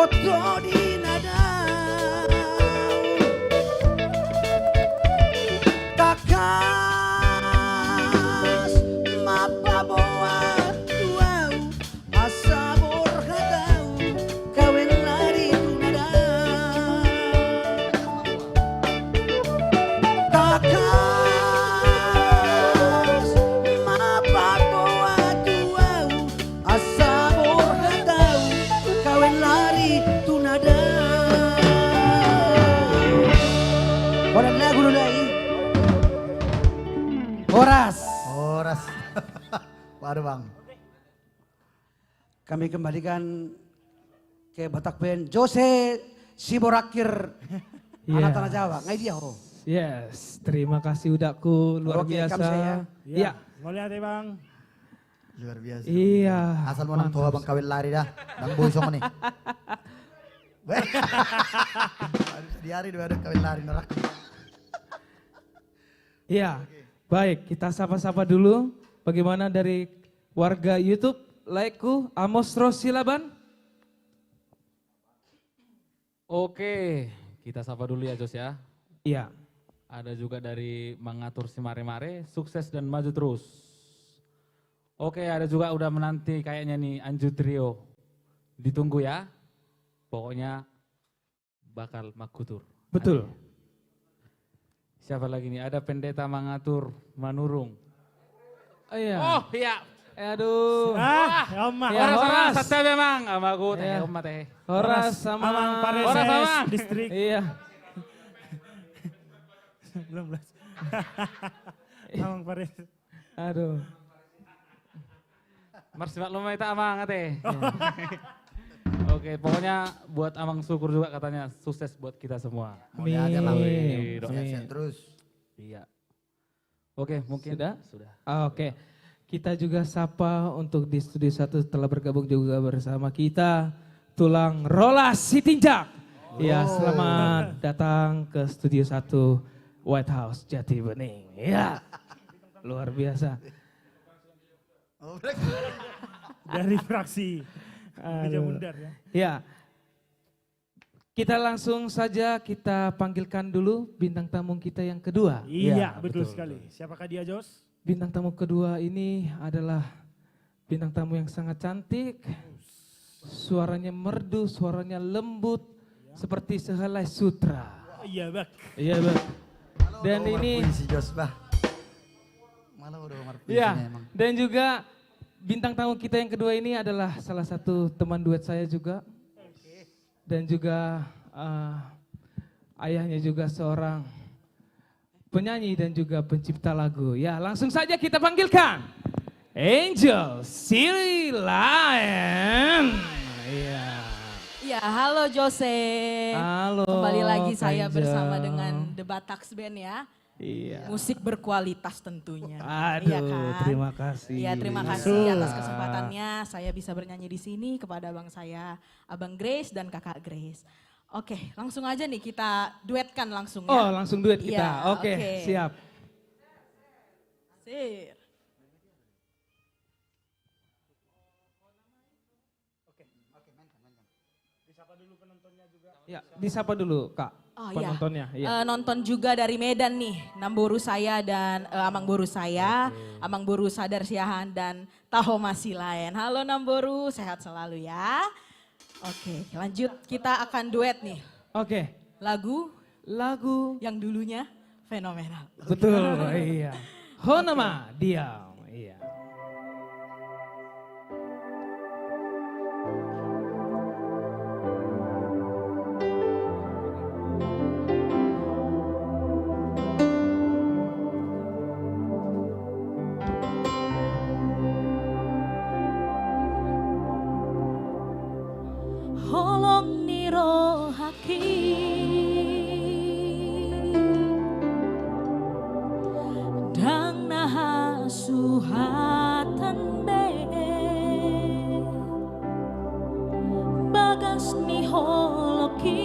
foto di nadau takas mapabawa tuau asabor hadau kawin lari tunadau takas mapabawa tuau asabor hadau kawin lari tunadau. Orang lagu dulu lagi. Horas. Horas. Baru bang. Kami kembalikan ke Batak Band Jose Siborakir anak tanah Jawa. Ngai dia ho. Yes, terima kasih udakku luar Oke, biasa. kamsa ya. Iya. Mau lihat ya bang? Luar biasa. Iya. Asal mau nang toha bang kawin lari dah. Bang boy song nih. Harus diari dua ada kawin lari norak. Iya. Baik, kita sapa-sapa dulu. Bagaimana dari warga YouTube? Like-ku Amos Rosilaban. Oke, kita sapa dulu ya Jos ya. Iya. Ada juga dari Mengatur si Mare-Mare, sukses dan maju terus. Oke, ada juga udah menanti kayaknya nih Anju Trio. Ditunggu ya. Pokoknya bakal makutur. Betul. Siapa lagi nih? Ada Pendeta Mengatur Manurung. Iya. Oh iya. Aduh. Oma. Ya, Horas sama Horas. Satya memang. Sama aku teh, Iya. Oma teh. Horas sama Amang Pareses Horas sama. distrik. Iya. Belum. Amang Pareses. Aduh. Mars maklum itu Amang teh. Oke, pokoknya buat Amang syukur juga katanya sukses buat kita semua. Mulia aja lah. Amin. Sehat-sehat terus. Iya. Oke, mungkin Sudah? Oke. Kita juga sapa untuk di studio 1 telah bergabung juga bersama kita Tulang Rolas Sitinjak. Ya, selamat datang ke studio 1 White House Jati Bening. Ya. Luar biasa. Dari fraksi Meja Bundar ya. Ya. Kita langsung saja kita panggilkan dulu bintang tamu kita yang kedua. Iya, betul sekali. Siapakah dia Jos? Bintang tamu kedua ini adalah bintang tamu yang sangat cantik. Suaranya merdu, suaranya lembut seperti sehelai sutra. Iya bak. Iya, Bang. Dan ini si Jos bah. Malah udah Omar puisi ya, emang. dan juga bintang tamu kita yang kedua ini adalah salah satu teman duet saya juga. Dan juga ayahnya juga seorang penyanyi dan juga pencipta lagu. Ya, langsung saja kita panggilkan Angel Siri Lion. Iya. Ya, halo Jose. Halo. Kembali lagi saya Angel. bersama dengan The Batax Band ya. Iya. Musik berkualitas tentunya. Aduh, Iya kan? terima kasih. Iya, terima kasih atas kesempatannya saya bisa bernyanyi di sini kepada abang saya, Abang Grace dan Kakak Grace. Oke, langsung aja nih kita duetkan langsung ya. Oh, langsung duet kita. Iya, Oke, oke. siap. Sir. Ya, disapa dulu, Kak. Oh iya. Penontonnya. Iya. Nonton juga dari Medan nih, Namboru saya dan Amang Boru saya, Amang Boru Sadar Siahan dan Taho Masih Lain. Halo Namboru, sehat selalu ya. Oke, lanjut kita akan duet nih. Oke. Lagu Lagu yang dulunya fenomenal. betul, iya. Honama diam. Iya. Holong niro haki dang naha suhatan be bagas ni holoki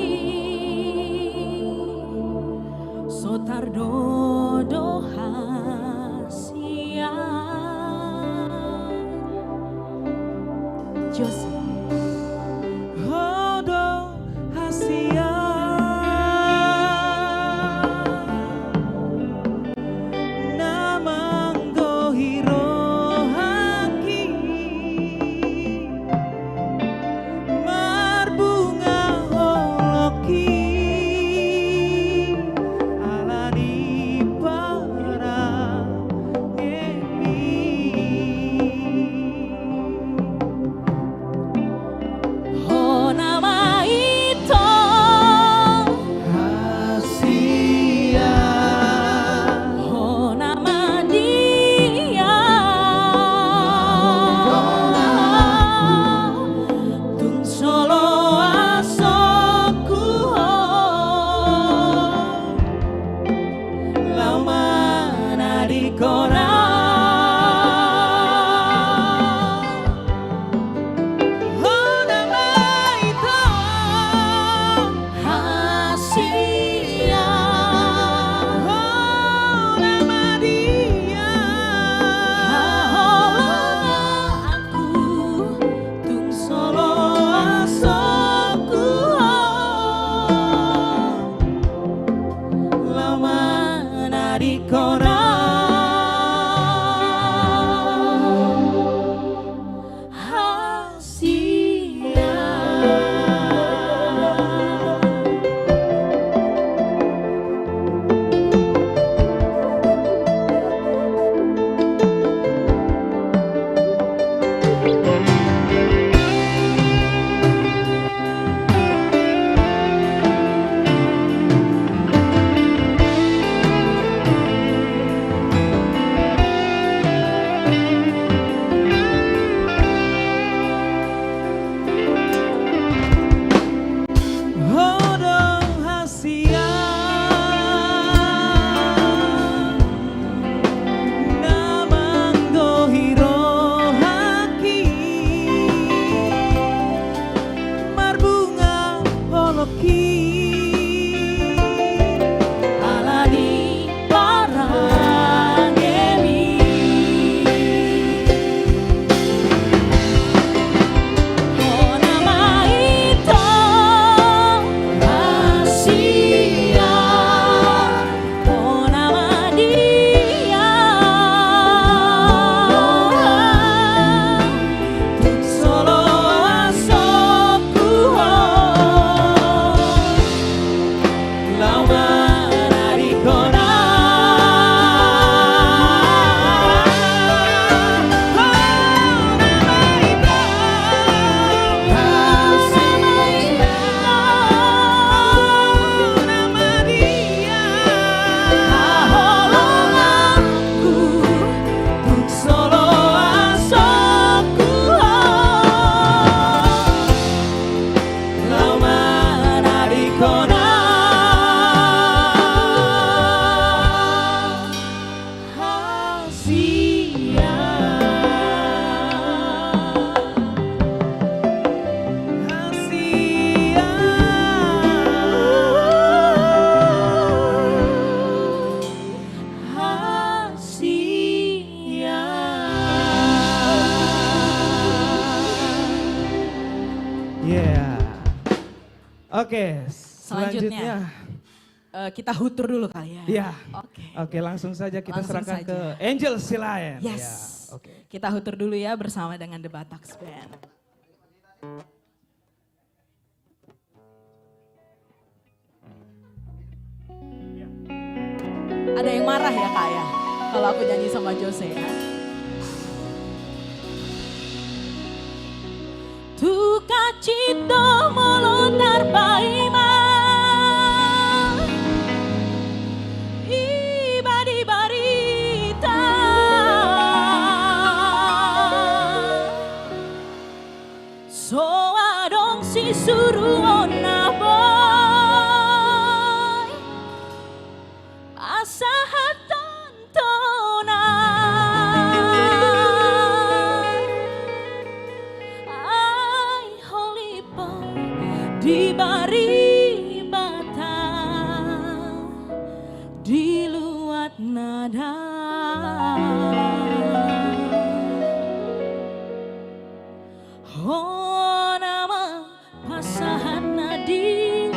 sotar dodo hasia Jose. Hodo rahasia namang dohiro haki marbunga holoki alani para ngemi Oh nama itu Rahasia Oh nama dia Tung solo asoku Lama nadi kora Oh nama itu Rahasia Oh nama dia aku tung solo asoku lama nadi kora Hodong hasia namang dohiro haki marbunga holoki alani parangemi Oh nama itu rahasia Oh nama dia Tung solo asoku lama nadi kora Yeah. Oke, Selanjutnya. selanjutnya. Kita hutur dulu kali ya. Iya. Oke. Oke, langsung saja kita Langsung serahkan saja. ke Angel Silayan. Yes. Ya, oke. Kita hutur dulu ya bersama dengan The Bataks Band. Ada yang marah ya kak ya? Kalau aku nyanyi sama Jose ya. Tuka cito melontar paima Ibadi barita Soa dong si suruh boy Asahat tontonan Ai holy boy di bari bata di luat nada Oh nama pasahan nadi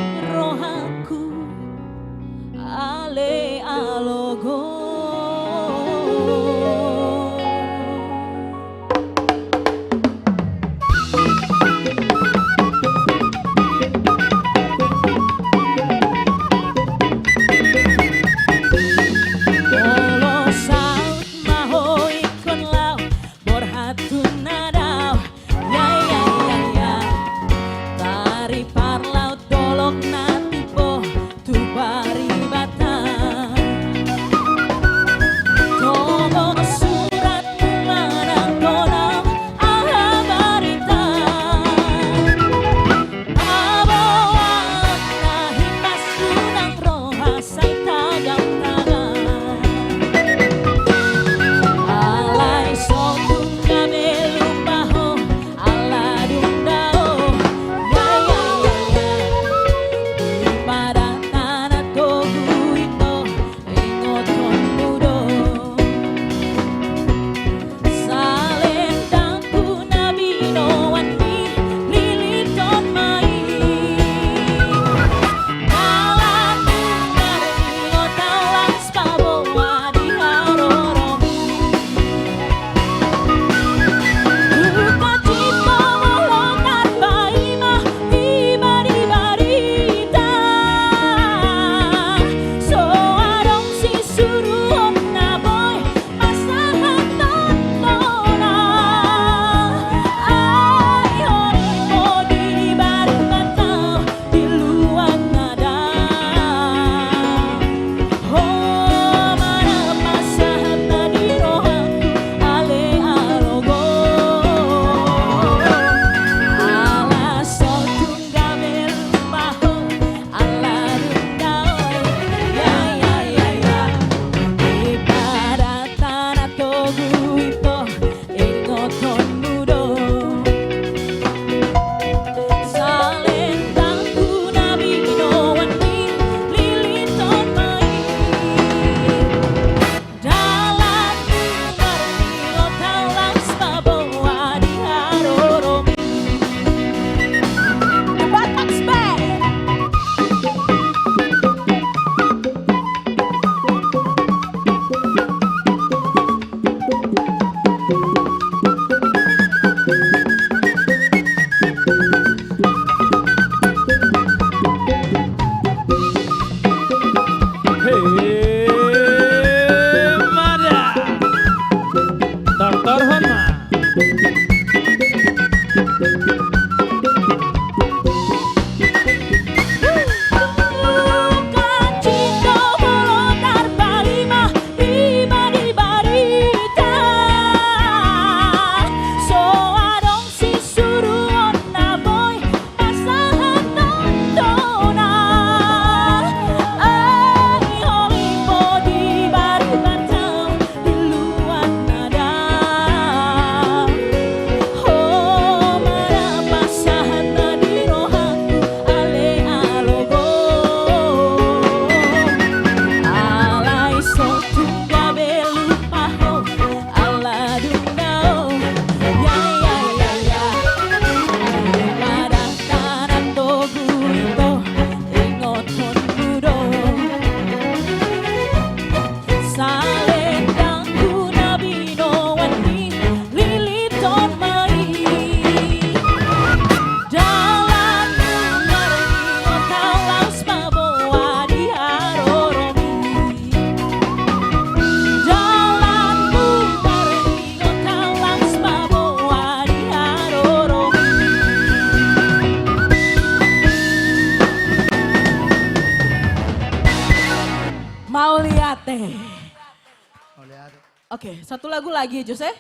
Oke, satu lagu lagi Jose.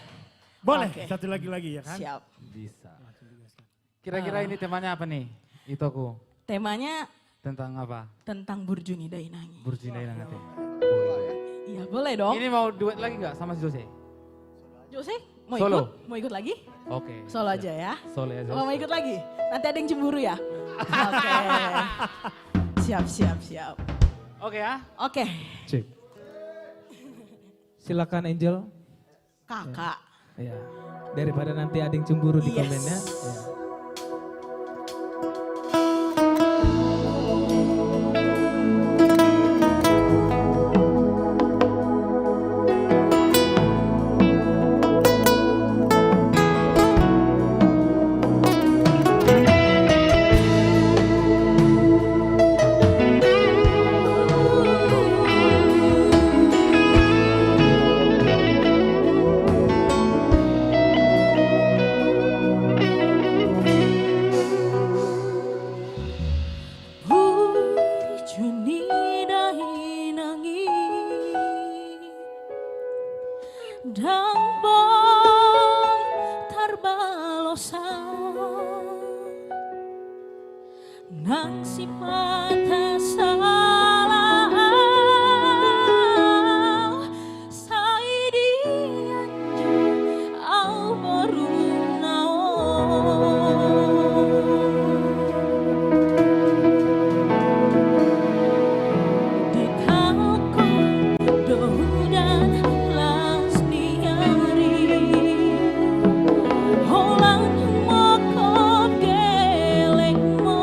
Boleh, Oke. satu lagi ya kan? Siap. Bisa. Kira-kira ini temanya apa nih? Itoku. Temanya Tentang apa? tentang Burjuni Dainangi. Burjina yang nanti. Iya boleh dong. Ini mau duet lagi nggak sama si Jose? Jose mau Solo. ikut? Mau ikut lagi? Oke. Solo aja ya. Solo aja. Oh, mau ikut lagi? Nanti ada yang cemburu ya? Oke. Siap. Oke ya. Oke, Cek. Silakan Angel. kakak. Ya. Daripada nanti ada yang cemburu di Yes. komennya. Ya. Burjuni Dainangi dan bom tarbalosa nang si mata salah sai dianju au baru di kalko dodan las niari holang mokop geleng mo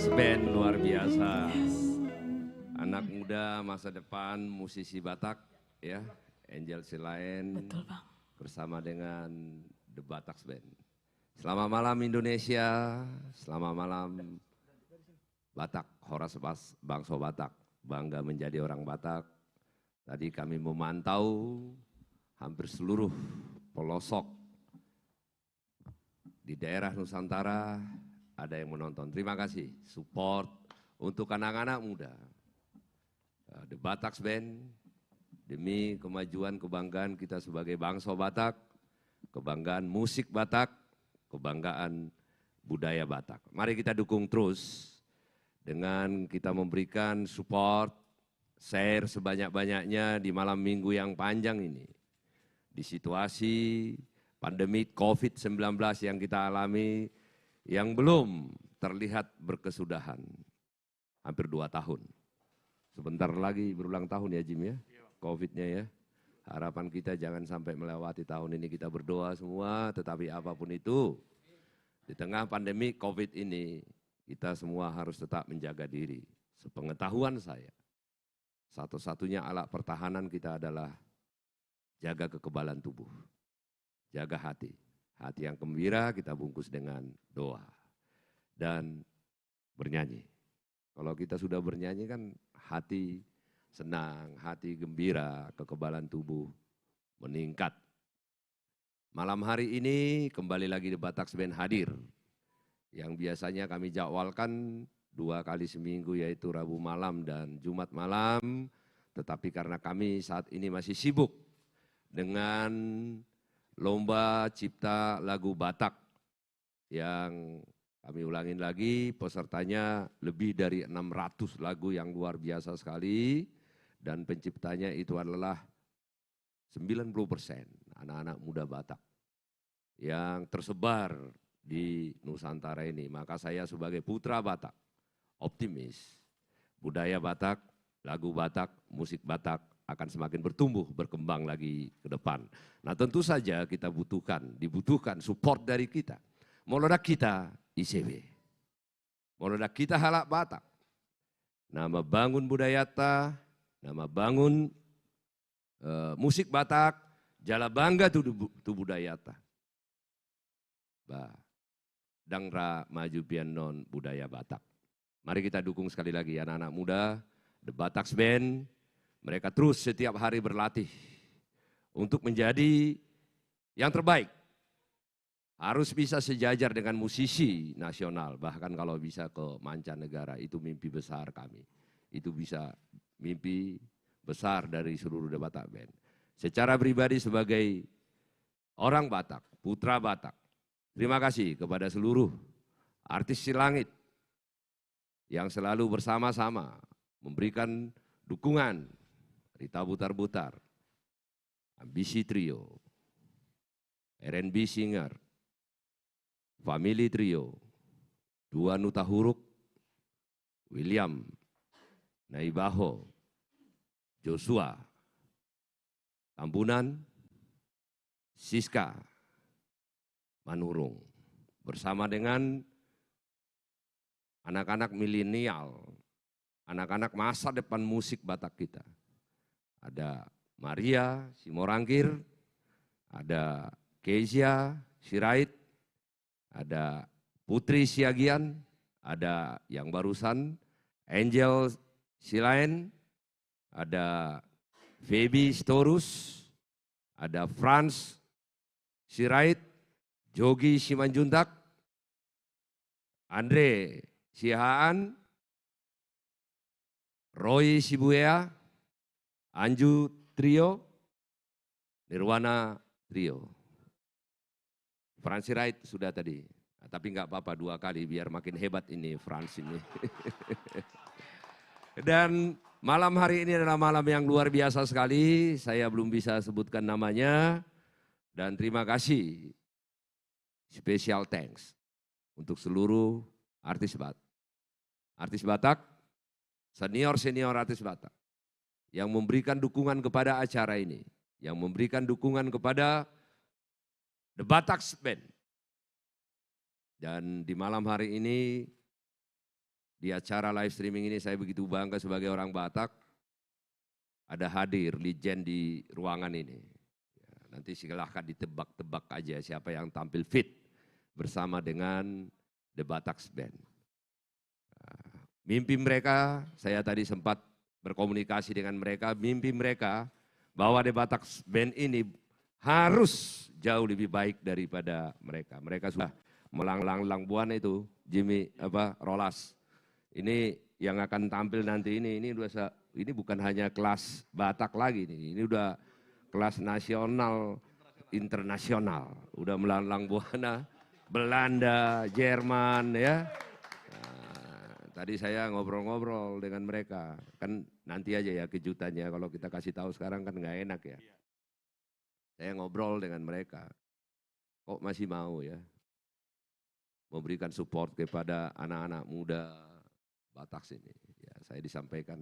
Batak Band luar biasa. Anak muda masa depan musisi Batak ya, Angel Silaen bersama dengan The Batak Band. Selamat malam Indonesia, selamat malam Batak, Horas Bangsa Batak, bangga menjadi orang Batak. Tadi kami memantau hampir seluruh pelosok di daerah Nusantara ada yang menonton. Terima kasih support untuk anak-anak muda. The Batak Band demi kemajuan kebanggaan kita sebagai bangsa Batak, kebanggaan musik Batak, kebanggaan budaya Batak. Mari kita dukung terus dengan kita memberikan support, share sebanyak-banyaknya di malam minggu yang panjang ini. Di situasi pandemi COVID-19 yang kita alami, yang belum terlihat berkesudahan. Hampir 2 tahun. Sebentar lagi berulang tahun ya Jim ya, COVID-nya ya. Harapan kita jangan sampai melewati tahun ini, kita berdoa semua, tetapi apapun itu, di tengah pandemi COVID ini, kita semua harus tetap menjaga diri. Sepengetahuan saya, satu-satunya alat pertahanan kita adalah jaga kekebalan tubuh, jaga hati. Hati yang gembira kita bungkus dengan doa dan bernyanyi. Kalau kita sudah bernyanyi kan hati senang, hati gembira, kekebalan tubuh meningkat. Malam hari ini kembali lagi The Batak Band hadir. Yang biasanya kami jadwalkan 2 kali seminggu yaitu Rabu malam dan Jumat malam. Tetapi karena kami saat ini masih sibuk dengan lomba cipta lagu Batak yang kami ulangin lagi, pesertanya lebih dari 600 lagu yang luar biasa sekali dan penciptanya itu adalah 90% anak-anak muda Batak yang tersebar di Nusantara ini. Maka saya sebagai putra Batak optimis budaya Batak, lagu Batak, musik Batak akan semakin bertumbuh, berkembang lagi ke depan. Nah tentu saja kita dibutuhkan support dari kita. Molodak kita ICB, molodak kita halak Batak. Nama bangun budayata, nama bangun musik Batak, jala bangga tu budayata. Dangra maju pianon budaya Batak. Mari kita dukung sekali lagi anak-anak muda, The Batak Band. Mereka terus setiap hari berlatih untuk menjadi yang terbaik. Harus bisa sejajar dengan musisi nasional, bahkan kalau bisa ke mancanegara, itu mimpi besar kami. Itu bisa mimpi besar dari seluruh The Batak Band. Secara pribadi sebagai orang Batak, putra Batak, terima kasih kepada seluruh artis Silangit yang selalu bersama-sama memberikan dukungan. Rita Butar-Butar, Ambisi Trio, R&B Singer, Family Trio, Dua Nuta Huruk, William, Naibaho, Joshua, Tambunan, Siska, Manurung, bersama dengan anak-anak milenial, anak-anak masa depan musik Batak kita. Ada Maria Simorangkir, ada Kezia Sirait, ada Putri Siagian, ada yang barusan Angel Silaen, ada Feby Storus, ada Franz Sirait, Jogi Simanjuntak, Andre Sihaan, Roy Sibuea, Anju Trio, Nirwana Trio. Franz Sirait sudah tadi, tapi nggak apa-apa 2 kali biar makin hebat ini Franz ini. Dan malam hari ini adalah malam yang luar biasa sekali, saya belum bisa sebutkan namanya. Dan terima kasih, special thanks untuk seluruh artis Batak, senior artis Batak, yang memberikan dukungan kepada acara ini, yang memberikan dukungan kepada The Batak Band. Dan di malam hari ini di acara live streaming ini saya begitu bangga sebagai orang Batak, ada hadir legend di ruangan ini. Ya, nanti silahkan ditebak-tebak aja siapa yang tampil fit bersama dengan The Bataks Band. Mimpi mereka, saya tadi sempat berkomunikasi dengan mereka, mimpi mereka bahwa The Bataks Band ini harus jauh lebih baik daripada mereka. Mereka sudah melanglang buana itu, Jimmy Rolas. Ini yang akan tampil nanti ini bukan hanya kelas Batak lagi nih, ini udah kelas nasional, internasional, udah melanglang buana Belanda, Jerman ya. Nah, tadi saya ngobrol-ngobrol dengan mereka, kan nanti aja ya kejutannya kalau kita kasih tahu sekarang kan nggak enak ya. Saya ngobrol dengan mereka, kok masih mau ya memberikan support kepada anak-anak muda Batak sini. Ya, saya disampaikan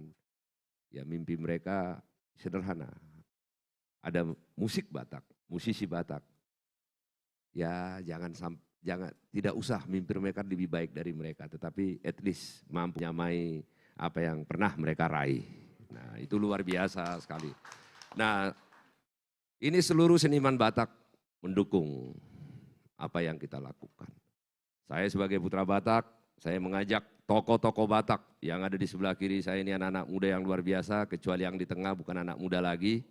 ya mimpi mereka sederhana. Ada musik Batak, musisi Batak. Ya tidak usah mimpi mereka lebih baik dari mereka, tetapi at least mampu nyamai apa yang pernah mereka raih. Nah, itu luar biasa sekali. Nah, ini seluruh seniman Batak mendukung apa yang kita lakukan. Saya sebagai putra Batak, saya mengajak tokoh-tokoh Batak yang ada di sebelah kiri saya ini anak-anak muda yang luar biasa, kecuali yang di tengah bukan anak muda lagi.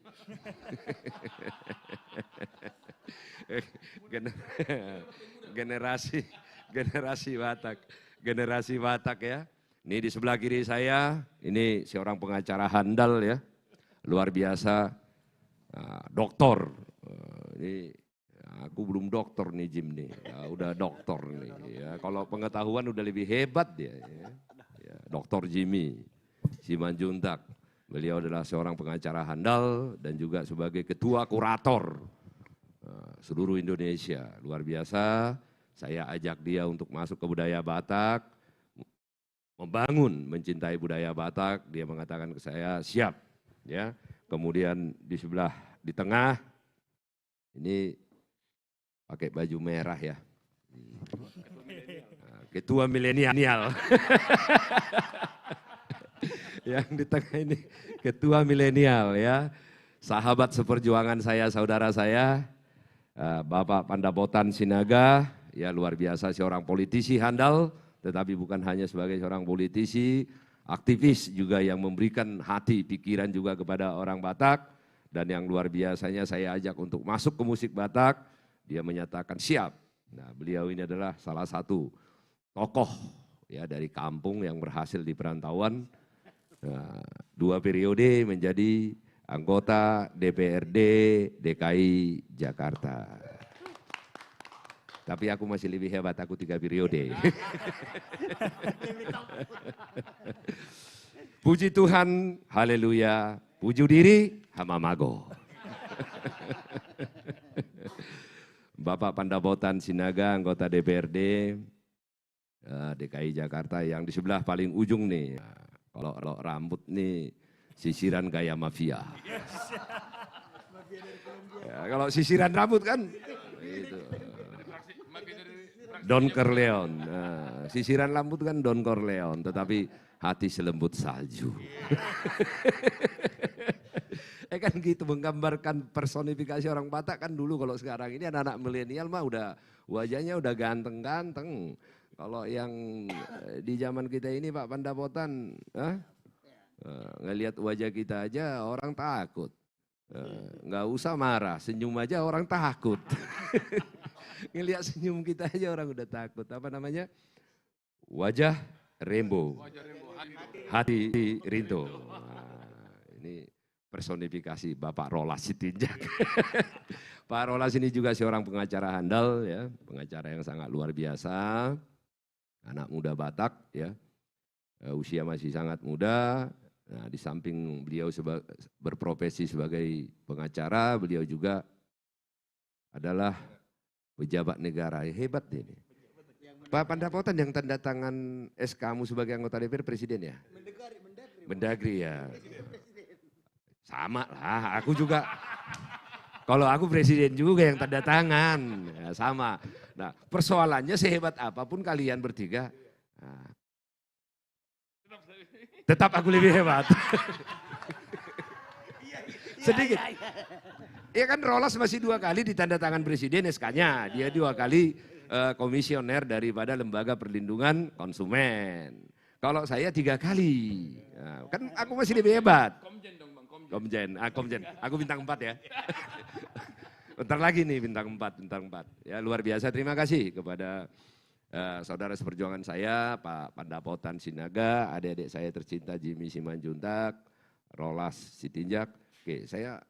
Generasi Batak ya. Ini di sebelah kiri saya, ini seorang pengacara handal ya, luar biasa, doktor. Ini aku belum dokter nih Jim nih, ya, udah dokter nih. Ya, kalau pengetahuan udah lebih hebat dia. Ya, Dokter Jimmy Simanjuntak, beliau adalah seorang pengacara handal dan juga sebagai ketua kurator seluruh Indonesia. Luar biasa, saya ajak dia untuk masuk ke budaya Batak, membangun, mencintai budaya Batak. Dia mengatakan ke saya siap. Ya, kemudian di tengah ini pakai baju merah ya. Ketua milenial. Yang di tengah ini ketua milenial ya. Sahabat seperjuangan saya, saudara saya, Bapak Pandapotan Sinaga, ya luar biasa seorang politisi handal, tetapi bukan hanya sebagai seorang politisi, aktivis juga yang memberikan hati, pikiran juga kepada orang Batak. Dan yang luar biasanya saya ajak untuk masuk ke musik Batak, dia menyatakan siap. Nah, beliau ini adalah salah satu tokoh ya dari kampung yang berhasil di perantauan. Nah, 2 periode menjadi anggota DPRD DKI Jakarta. Tapi aku masih lebih hebat, aku 3 periode. Puji Tuhan, haleluya, puji diri, hamamago. Bapak Pandapotan Sinaga, anggota DPRD DKI Jakarta yang di sebelah paling ujung nih. Kalau rambut nih sisiran gaya mafia. Ya, kalau sisiran rambut kan itu. Don Corleone. Nah, sisiran rambut kan Don Corleone, tetapi hati selembut salju. Kan gitu menggambarkan personifikasi orang Batak kan dulu. Kalau sekarang ini anak-anak milenial mah udah wajahnya udah ganteng-ganteng. Kalau yang di zaman kita ini Pak Pandapotan, ngelihat wajah kita aja orang takut. Nggak usah marah, senyum aja orang takut. Ngelihat senyum kita aja orang udah takut. Apa namanya? Wajah rainbow, hati rinto. Nah, ini personifikasi Bapak Rolas Sitinjak. Pak Rolas ini juga seorang pengacara handal ya, pengacara yang sangat luar biasa. Anak muda Batak ya, usia masih sangat muda. Nah, di samping beliau berprofesi sebagai pengacara, beliau juga adalah pejabat negara. Hebat ini. Pak Pandapotan yang tanda tangan SK-mu sebagai anggota DPR presiden ya? Mendagri ya. Sama lah, aku juga. Kalau aku presiden juga yang tanda tangan, ya, sama. Nah, persoalannya sehebat apapun kalian bertiga, nah, Tetap aku lebih hebat. Sedikit. Ya kan Rolas masih 2 kali ditanda tangan presiden SK-nya. Dia 2 kali komisioner daripada Lembaga Perlindungan Konsumen. Kalau saya 3 kali. Nah, kan aku masih lebih hebat. Komjen dong Bang, Komjen. Komjen. Aku bintang 4 ya. Bentar lagi nih bintang 4. Ya luar biasa, terima kasih kepada saudara seperjuangan saya, Pak Pandapotan Sinaga, adik-adik saya tercinta Jimmy Simanjuntak, Rolas Sitinjak. Oke, saya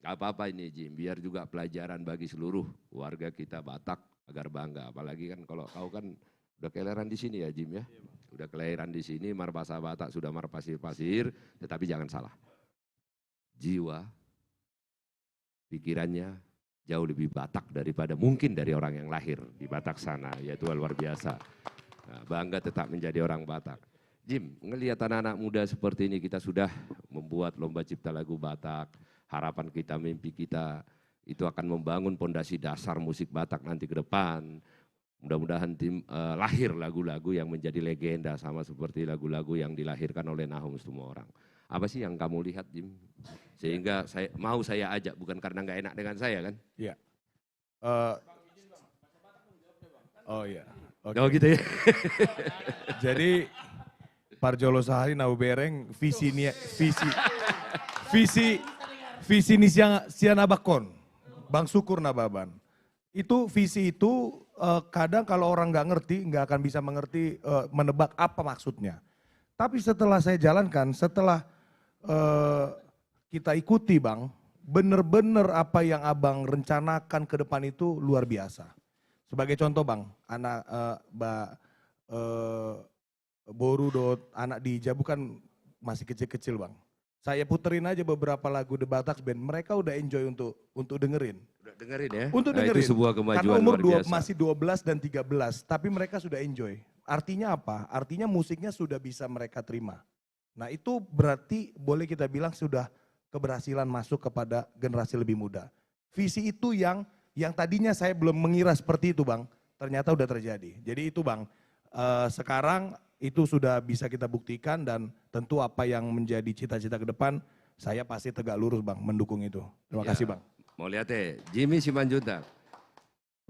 gak apa-apa ini Jim, biar juga pelajaran bagi seluruh warga kita Batak agar bangga. Apalagi kan kalau kau kan udah kelahiran di sini ya Jim ya. Udah kelahiran di sini, marpasa Batak sudah marpasir-pasir, tetapi jangan salah. Jiwa, pikirannya jauh lebih Batak daripada mungkin dari orang yang lahir di Batak sana, yaitu luar biasa. Nah, bangga tetap menjadi orang Batak. Jim, ngelihat anak-anak muda seperti ini, kita sudah membuat lomba cipta lagu Batak. Harapan kita, mimpi kita, itu akan membangun pondasi dasar musik Batak nanti ke depan. Mudah-mudahan lahir lagu-lagu yang menjadi legenda sama seperti lagu-lagu yang dilahirkan oleh Nahum semua orang. Apa sih yang kamu lihat Jim? Sehingga saya ajak, bukan karena nggak enak dengan saya kan? Iya. Oh iya. Okay. Oh gitu ya. Jadi Parjolo Sahari Nabu Bereng visi ni siana bakon, Bang Syukur Nababan. Itu visi itu kadang kalau orang nggak ngerti, nggak akan bisa mengerti menebak apa maksudnya. Tapi setelah saya jalankan, setelah kita ikuti Bang, bener-bener apa yang Abang rencanakan ke depan itu luar biasa. Sebagai contoh Bang, anak Borudot, anak Dija bukan masih kecil-kecil Bang. Saya puterin aja beberapa lagu The Batak Band, mereka udah enjoy untuk dengerin. Udah dengerin ya? Untuk nah, dengerin. Itu sebuah kemajuan karena umur luar biasa. masih 12 dan 13, tapi mereka sudah enjoy. Artinya apa? Artinya musiknya sudah bisa mereka terima. Nah itu berarti boleh kita bilang sudah keberhasilan masuk kepada generasi lebih muda. Visi itu yang tadinya saya belum mengira seperti itu Bang, ternyata udah terjadi. Jadi itu Bang, sekarang itu sudah bisa kita buktikan dan tentu apa yang menjadi cita-cita ke depan, saya pasti tegak lurus Bang mendukung itu. Terima kasih Bang. Mau lihat Jimmy Simanjuntak.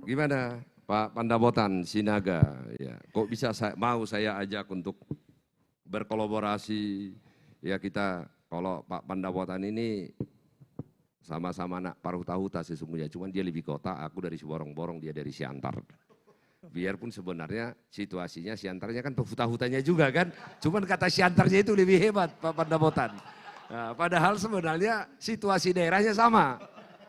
Gimana Pak Pandapotan Sinaga? Ya, kok bisa mau saya ajak untuk berkolaborasi? Ya kita kalau Pak Pandapotan ini sama-sama anak Parutahuta sesungguhnya, cuman dia lebih kota, aku dari Siborong-Borong, dia dari Siantar. Biarpun sebenarnya situasinya Siantarnya kan Huta-Hutanya juga kan, cuman kata Siantarnya itu lebih hebat Pak Pandapotan. Nah, padahal sebenarnya situasi daerahnya sama,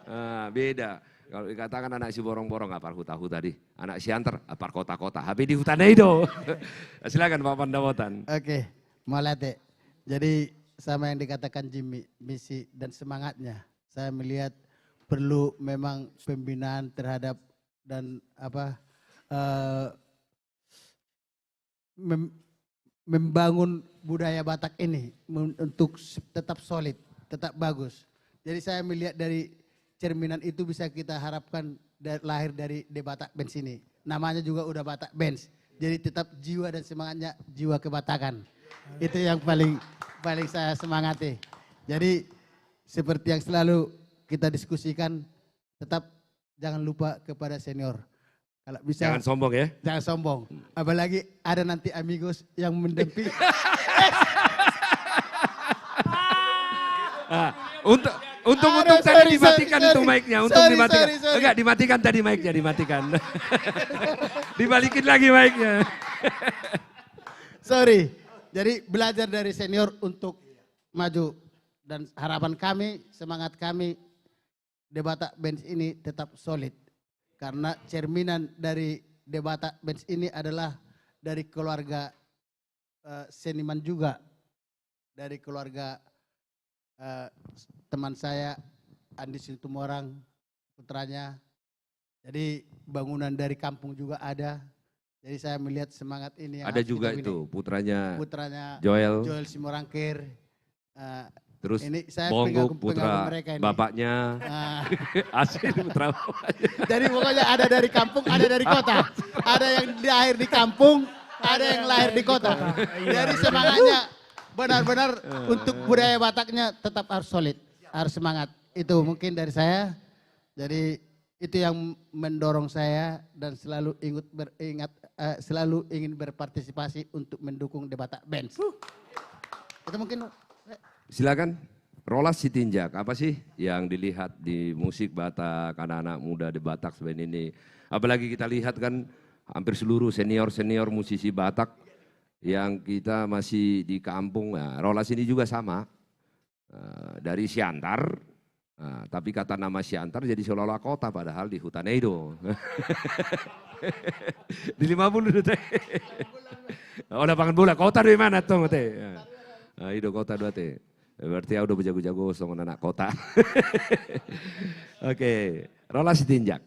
nah, beda. Kalau dikatakan anak Siborong-Borong apar Huta-Huta tadi, anak Siantar apar kota-kota, habis di hutannya itu. Silakan Pak Pandapotan. Oke, Malate. Jadi sama yang dikatakan Jimmy, misi dan semangatnya. Saya melihat perlu memang pembinaan terhadap dan membangun budaya Batak ini untuk tetap solid, tetap bagus. Jadi saya melihat dari cerminan itu bisa kita harapkan lahir dari The Batak Bands ini. Namanya juga udah Batak Bands. Jadi tetap jiwa dan semangatnya jiwa kebatakan. Itu yang paling saya semangati. Jadi seperti yang selalu kita diskusikan, tetap jangan lupa kepada senior. Kalau bisa, jangan sombong ya. Jangan sombong. Apalagi ada nanti amigos yang mendampingi. Untuk tadi dimatikan itu mic-nya, untuk dimatikan. Enggak, dimatikan tadi mic-nya, dimatikan. Dibalikin lagi mic-nya. Sorry. Jadi belajar dari senior untuk maju. Dan harapan kami, semangat kami, The Batak Bands ini tetap solid. Karena cerminan dari The Batak Bands ini adalah dari keluarga seniman juga. Dari keluarga teman saya, Andi Situmorang, putranya. Jadi bangunan dari kampung juga ada. Jadi saya melihat semangat ini. Ada juga itu putranya Joel Simorangkir. Terus ini saya Bongguk putra mereka ini. bapaknya, Asli putra bapaknya. Jadi pokoknya ada dari kampung, ada dari kota. Ada yang lahir di kampung, ada yang lahir di kota. Jadi semangatnya benar-benar untuk budaya Bataknya tetap harus solid, harus semangat. Itu mungkin dari saya. Jadi itu yang mendorong saya dan selalu ingin berpartisipasi untuk mendukung The Batak Bands. Itu mungkin. Silakan, Rolas Sitinjak, apa sih yang dilihat di musik Batak, anak-anak muda The Batak Band ini? Apalagi kita lihat kan hampir seluruh senior-senior musisi Batak yang kita masih di kampung. Nah, Rolas ini juga sama, dari Siantar, tapi kata nama Siantar jadi seolah-olah kota padahal di hutan Edo. Di 50 teh. Oh, lapangan bola, kota dari mana tuh teh? Nah, itu kota dua teh. Berarti udah berjago-jago sama anak kota. Oke, Rolas Sitinjak.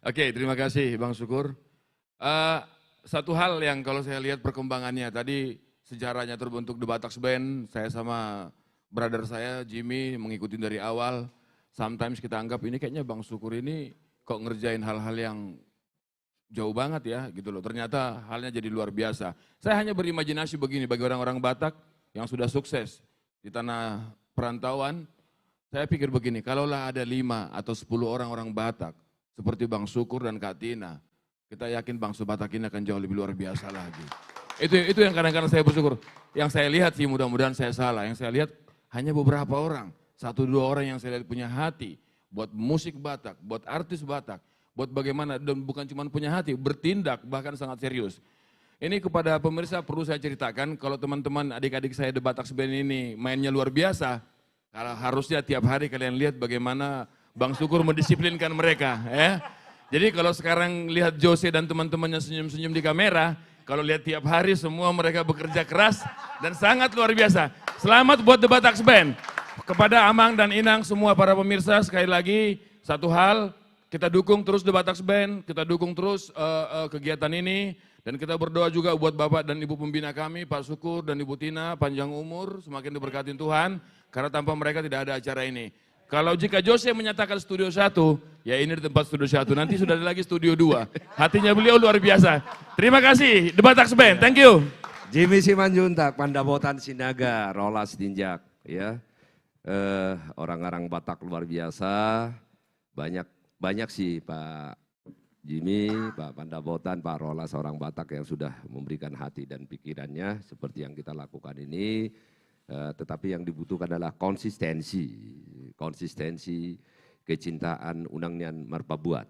Oke, terima kasih Bang Syukur. Satu hal yang kalau saya lihat perkembangannya tadi sejarahnya terbentuk The Batak Band, saya sama brother saya Jimmy mengikuti dari awal. Sometimes kita anggap ini kayaknya Bang Syukur ini kok ngerjain hal-hal yang jauh banget ya gitu loh. Ternyata halnya jadi luar biasa. Saya hanya berimajinasi begini bagi orang-orang Batak yang sudah sukses di tanah perantauan. Saya pikir begini, kalaulah ada 5 atau 10 orang-orang Batak seperti Bang Syukur dan Kak Tina, kita yakin bangsa Batak ini akan jauh lebih luar biasa lagi. Itu yang kadang-kadang saya bersyukur. Yang saya lihat sih mudah-mudahan saya salah. Yang saya lihat hanya beberapa orang, 1-2 orang yang saya lihat punya hati buat musik Batak, buat artis Batak, buat bagaimana dan bukan cuma punya hati, bertindak bahkan sangat serius. Ini kepada pemirsa perlu saya ceritakan kalau teman-teman adik-adik saya The Batak Band ini mainnya luar biasa. Kalau harusnya tiap hari kalian lihat bagaimana Bang Syukur mendisiplinkan mereka ya. Jadi kalau sekarang lihat Jose dan teman-temannya senyum-senyum di kamera, kalau lihat tiap hari semua mereka bekerja keras dan sangat luar biasa. Selamat buat The Batak Band. Kepada Amang dan Inang semua para pemirsa sekali lagi satu hal, kita dukung terus The Batak Band, kita dukung terus kegiatan ini dan kita berdoa juga buat Bapak dan Ibu pembina kami, Pak Syukur dan Ibu Tina, panjang umur, semakin diberkatin Tuhan karena tanpa mereka tidak ada acara ini. Kalau jika Jose menyatakan studio 1, ya ini di tempat studio 1, nanti sudah ada lagi studio 2. Hatinya beliau luar biasa. Terima kasih, The Batak Band, thank you. Jimmy Simanjuntak, Pandabotan Sinaga, Rolas Sitinjak, ya. Orang-orang Batak luar biasa, banyak sih Pak Jimmy, Pak Pandabotan, Pak Rolas, orang Batak yang sudah memberikan hati dan pikirannya seperti yang kita lakukan ini. Tetapi yang dibutuhkan adalah konsistensi, kecintaan unang nian marpabuat.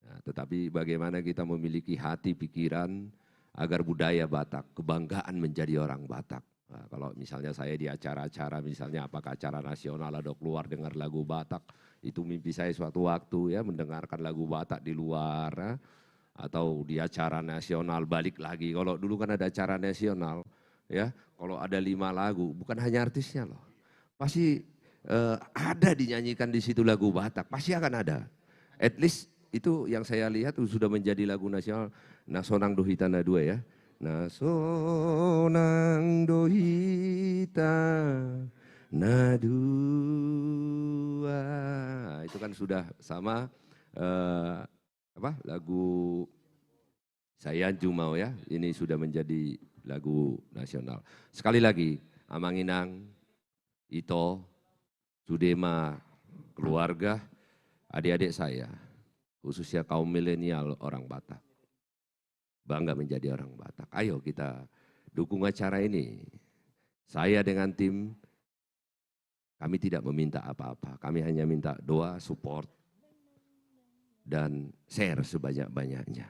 Nah, tetapi bagaimana kita memiliki hati pikiran agar budaya Batak, kebanggaan menjadi orang Batak. Nah, kalau misalnya saya di acara-acara, misalnya apakah acara nasional atau keluar dengar lagu Batak, itu mimpi saya suatu waktu ya mendengarkan lagu Batak di luar, atau di acara nasional balik lagi. Kalau dulu kan ada acara nasional, ya kalau ada 5 lagu, bukan hanya artisnya loh, pasti ada dinyanyikan di situ lagu Batak, pasti akan ada. At least itu yang saya lihat sudah menjadi lagu nasional. Nasonang Dohita na dua ya, Nasonang Dohita na dua, itu kan sudah sama lagu Saya Jumau ya, ini sudah menjadi lagu nasional. Sekali lagi, Amang Inang, Ito, Sudema, keluarga, adik-adik saya, khususnya kaum milenial orang Batak. Bangga menjadi orang Batak. Ayo kita dukung acara ini. Saya dengan tim, kami tidak meminta apa-apa. Kami hanya minta doa, support, dan share sebanyak-banyaknya.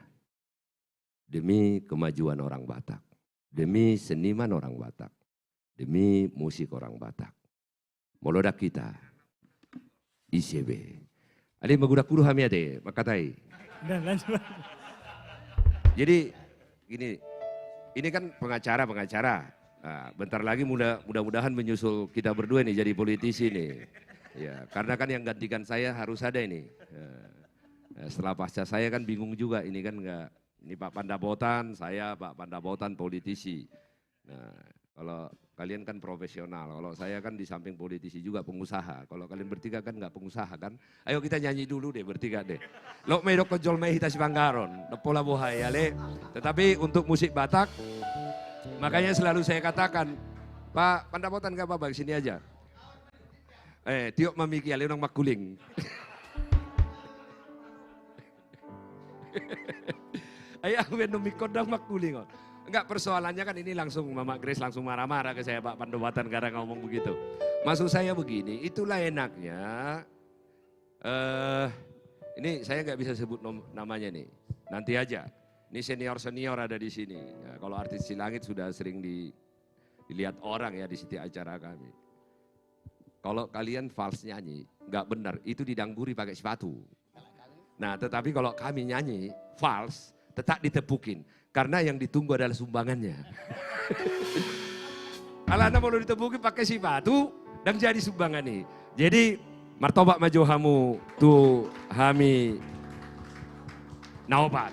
Demi kemajuan orang Batak. Demi seniman orang Batak, demi musik orang Batak. Molodak kita, ICB. Ada yang magudak puluh hamia deh, makatai. Jadi ini kan pengacara. Nah, bentar lagi mudah-mudahan menyusul kita berdua nih jadi politisi nih. Ya, karena kan yang gantikan saya harus ada ini. Setelah pasca saya kan bingung juga, ini kan enggak. Ini Pak Pandabotan, saya Pak Pandabotan politisi. Nah, kalau kalian kan profesional, kalau saya kan di samping politisi juga pengusaha. Kalau kalian bertiga kan nggak pengusaha kan? Ayo kita nyanyi dulu deh bertiga deh. Lok medok kejol meh hita sipanggaron, lepola bohaya le. Tetapi untuk musik Batak, makanya selalu saya katakan Pak Pandapotan gak apa-apa, sini aja. Tiok mamiki ali orang makuling. Ayah menemui kodang makuling. Enggak, persoalannya kan ini langsung Mama Grace langsung marah-marah ke saya Pak Pandapotan karena ngomong begitu. Maksud saya begini, itulah enaknya. Ini saya nggak bisa sebut namanya nih, nanti aja. Ini senior-senior ada di sini. Ya, kalau artis Silangit sudah sering dilihat orang ya di setiap acara kami. Kalau kalian fals nyanyi, nggak benar, itu didangguri pakai sepatu. Nah tetapi kalau kami nyanyi fals, tetap ditepukin. Karena yang ditunggu adalah sumbangannya. Kalau Anda mau ditepukin pakai sepatu, dan jadi sumbangan nih. Jadi martobat maju hamu tu hami naobat.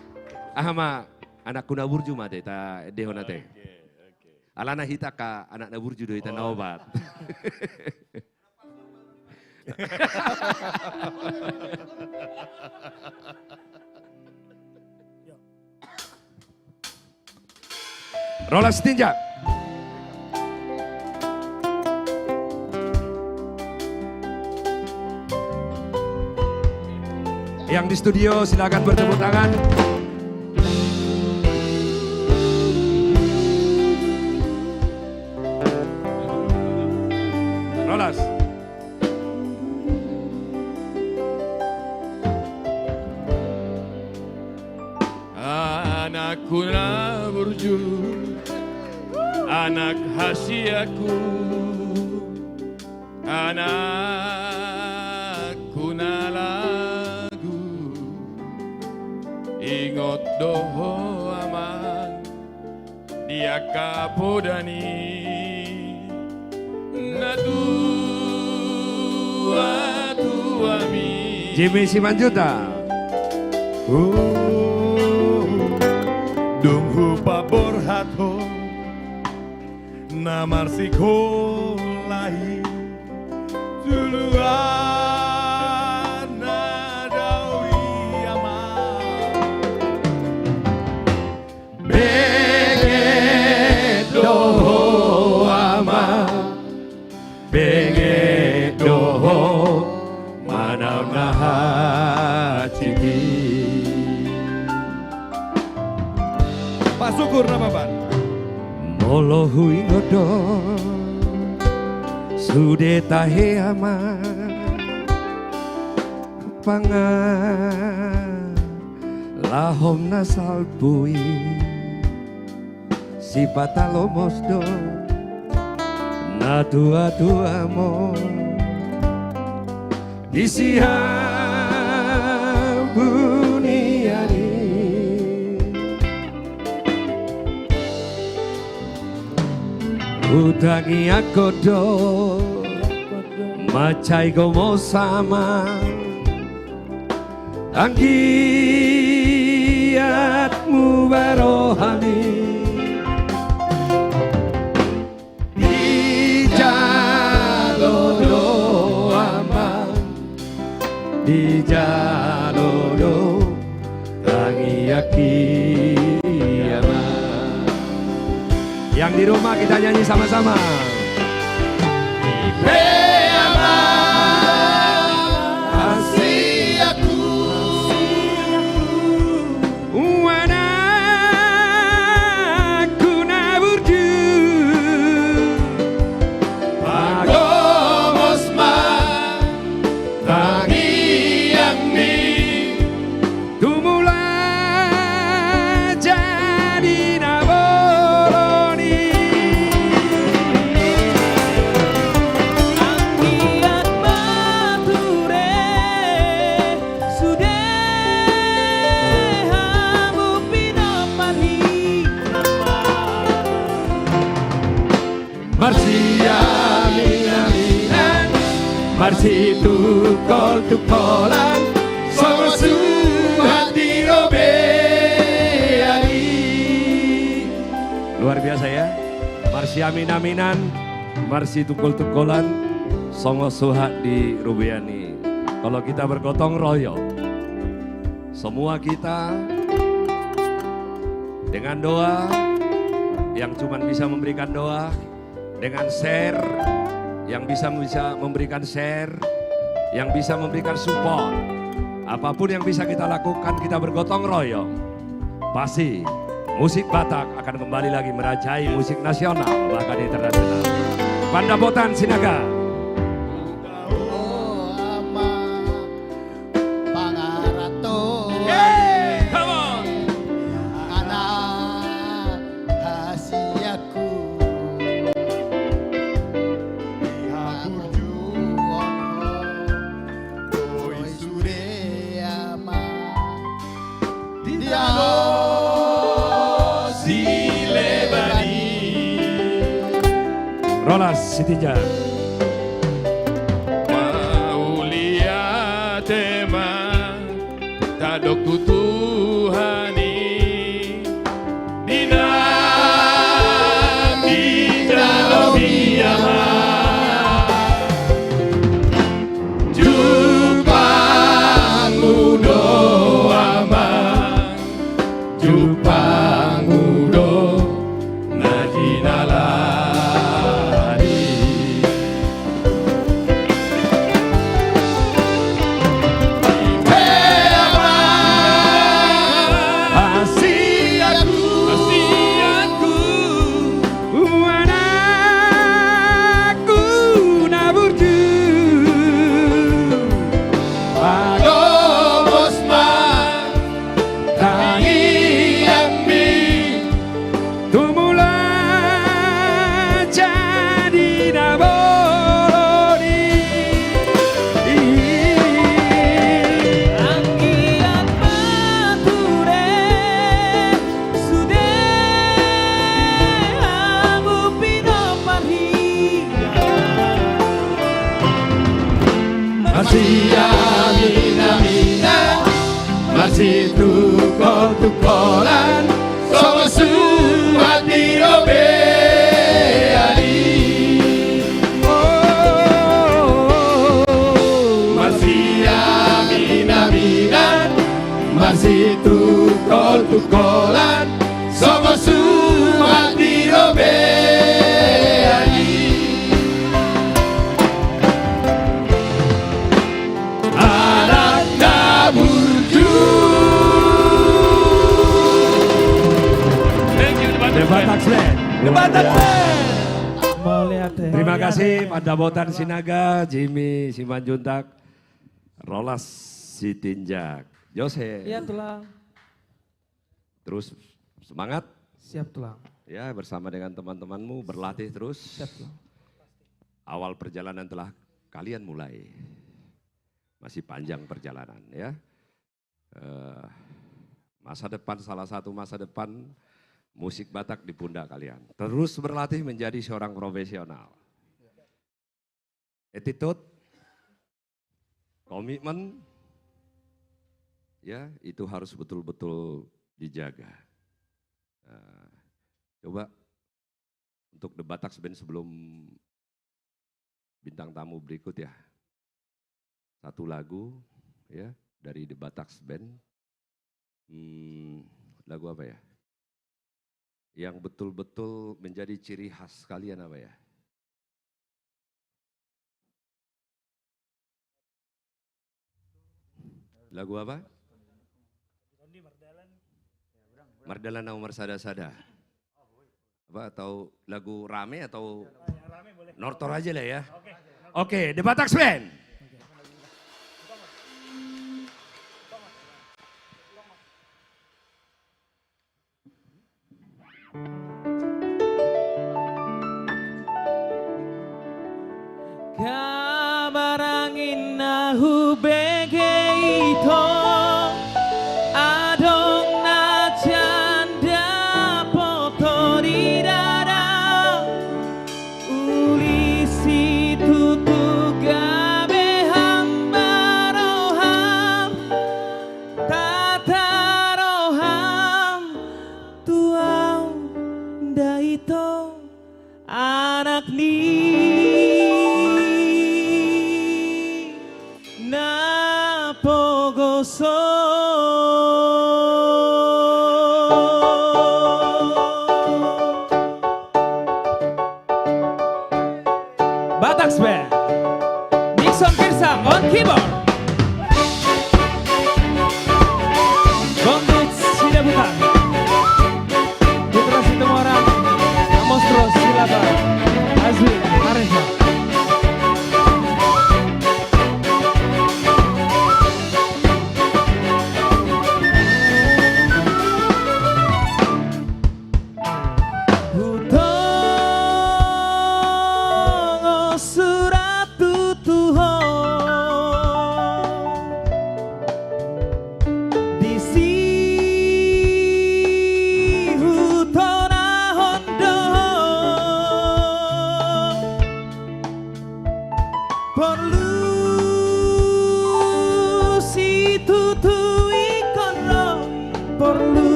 Ahama anak kuna burju mate ta dehonate. Alana hitaka anak na burju do ita naobat. Rolas tinjak. Yang di studio silakan bertepuk tangan. Rolas. Anakku na burju, anak hasiaku, anakku na lagu, ingot doho aman, dia kapodani, na tua mi. Jimmy Simanjuta. Dunghu pabor hatho namar sikho lahi duluan nadawi ama Benget doho ama Benget doho manau nahati. Pak Syukur nama Ban. Molo hui ngodo sude tahe ama pangan lahom nasal bui si patalo mosdo na tua mo disiha buniani. Utangi aku do macai gomo sama anggiatmu barohani di jalodo aman di jalodo tangi akiaman. Yang di rumah kita nyanyi sama-sama. Ipe ama asiaku anakku na burju pagomosma tangi yang ni tumula jadi nabo. Marsi tukolan sama suhati robeani. Luar biasa ya. Marsi amin-aminan, marsi tukol-tukolan songo suhat di robeani. Kalau kita bergotong royong, semua kita dengan doa yang cuman bisa memberikan doa, dengan share, yang bisa memberikan share, yang bisa memberikan support. Apapun yang bisa kita lakukan, kita bergotong royong. Pasti musik Batak akan kembali lagi merajai musik nasional bahkan internasional. Pandabotan Sinaga. Rolas Sitinjak. Maulia tema tadok tutuhani dina bijalobiyaha jupangudo aman jupangudo najinala. Masih tukol-tukolan sama suat dirobeani. Masih amin-aminan, masih tukol-tukolan sama suat dirobeani. Anak naburju The Batak Band. The Batak Band. Terima kasih Pandabotan Sinaga, Jimmy Simanjuntak, Rolas Sitinjak, Jose. Iya Tulang. Terus semangat. Siap Tulang. Ya bersama dengan teman-temanmu berlatih terus. Siap Tulang. Awal perjalanan telah kalian mulai. Masih panjang perjalanan ya. Masa depan, salah satu masa depan musik Batak di pundak kalian. Terus berlatih menjadi seorang profesional. Attitude, komitmen, ya itu harus betul-betul dijaga. Coba untuk The Batak Band sebelum bintang tamu berikut ya. Satu lagu ya dari The Batak Band. Lagu apa ya? Yang betul-betul menjadi ciri khas kalian apa ya? Lagu apa? Mardalan Umar Sada-Sada. Apa atau lagu rame atau Nortor aja lah ya. Oke, The Batak Band. Kabarangin nahu bege ito adong na janda poto di dada ulisi tutu gabe hamba roham tata roham tuau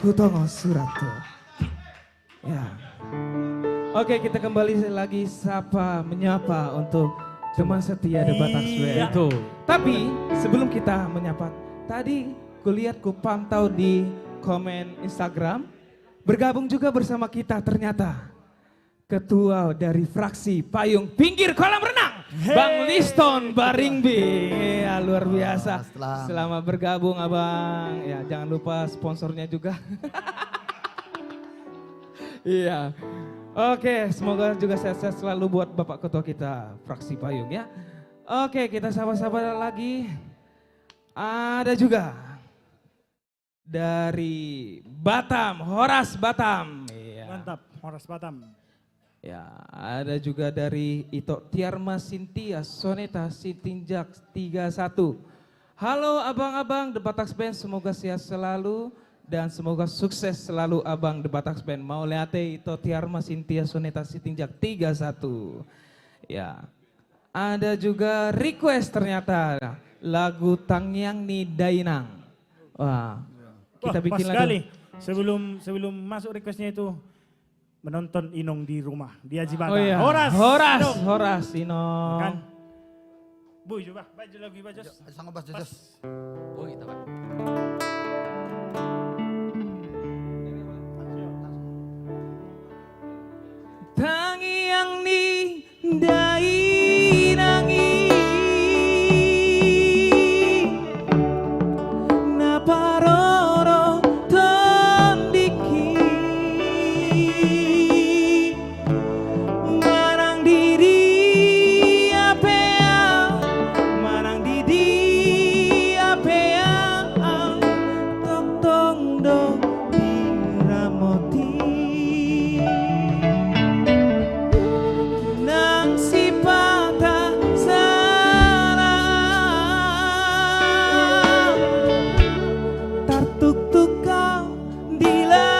Hutomo Surato. Ya. Oke, kita kembali lagi menyapa untuk teman setia The Batak Band. Itu. Tapi sebelum kita menyapa, tadi kulihat ku pantau di komen Instagram, bergabung juga bersama kita ternyata ketua dari fraksi Payung Pinggir Kolam Renang, Bang Liston Baringbi. Ya, luar biasa. Selamat bergabung Abang. Ya, jangan lupa sponsornya juga. Iya. Oke, semoga juga sehat-sehat selalu buat Bapak Ketua kita, fraksi Payung ya. Oke, kita sapa-sapa lagi. Ada juga dari Batam, Horas Batam. Iya. Mantap, Horas Batam. Ya, ada juga dari Ito Tiarma Sintia Soneta Sitinjak 31. Halo abang-abang The Batak Band, semoga sehat selalu dan semoga sukses selalu abang The Batak Band. Mau liate Ito Tiarma Sintia Soneta Sitinjak 31. Ya, ada juga request ternyata lagu Tangyang Ni Dainang. Wah, kita bikin pas lagu. sekali. Sebelum masuk requestnya itu menonton Inong di rumah di Haji Bata. Oh iya, Horas Inong. Kan? Bu, coba baju lagi baju. Sanggup bas jos. Oh, itu kan. Tangyang Ni Dainangi Naparoro Tondiki Marang diri apea Marang didi apea Tong do diramoti Nang sipata salah Tartuk-tuk kau dilakaki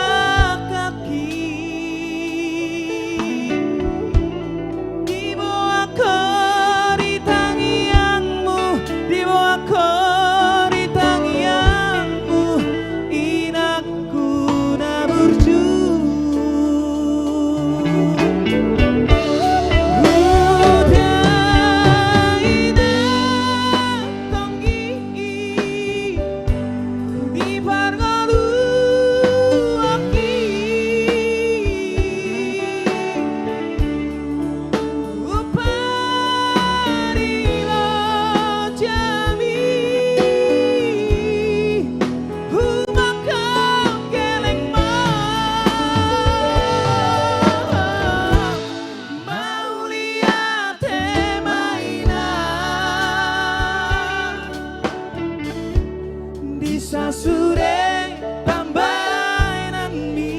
Dibawa kori tangianmu Dibawa kori tangianmu Inakku naburju Sasure tambahan mi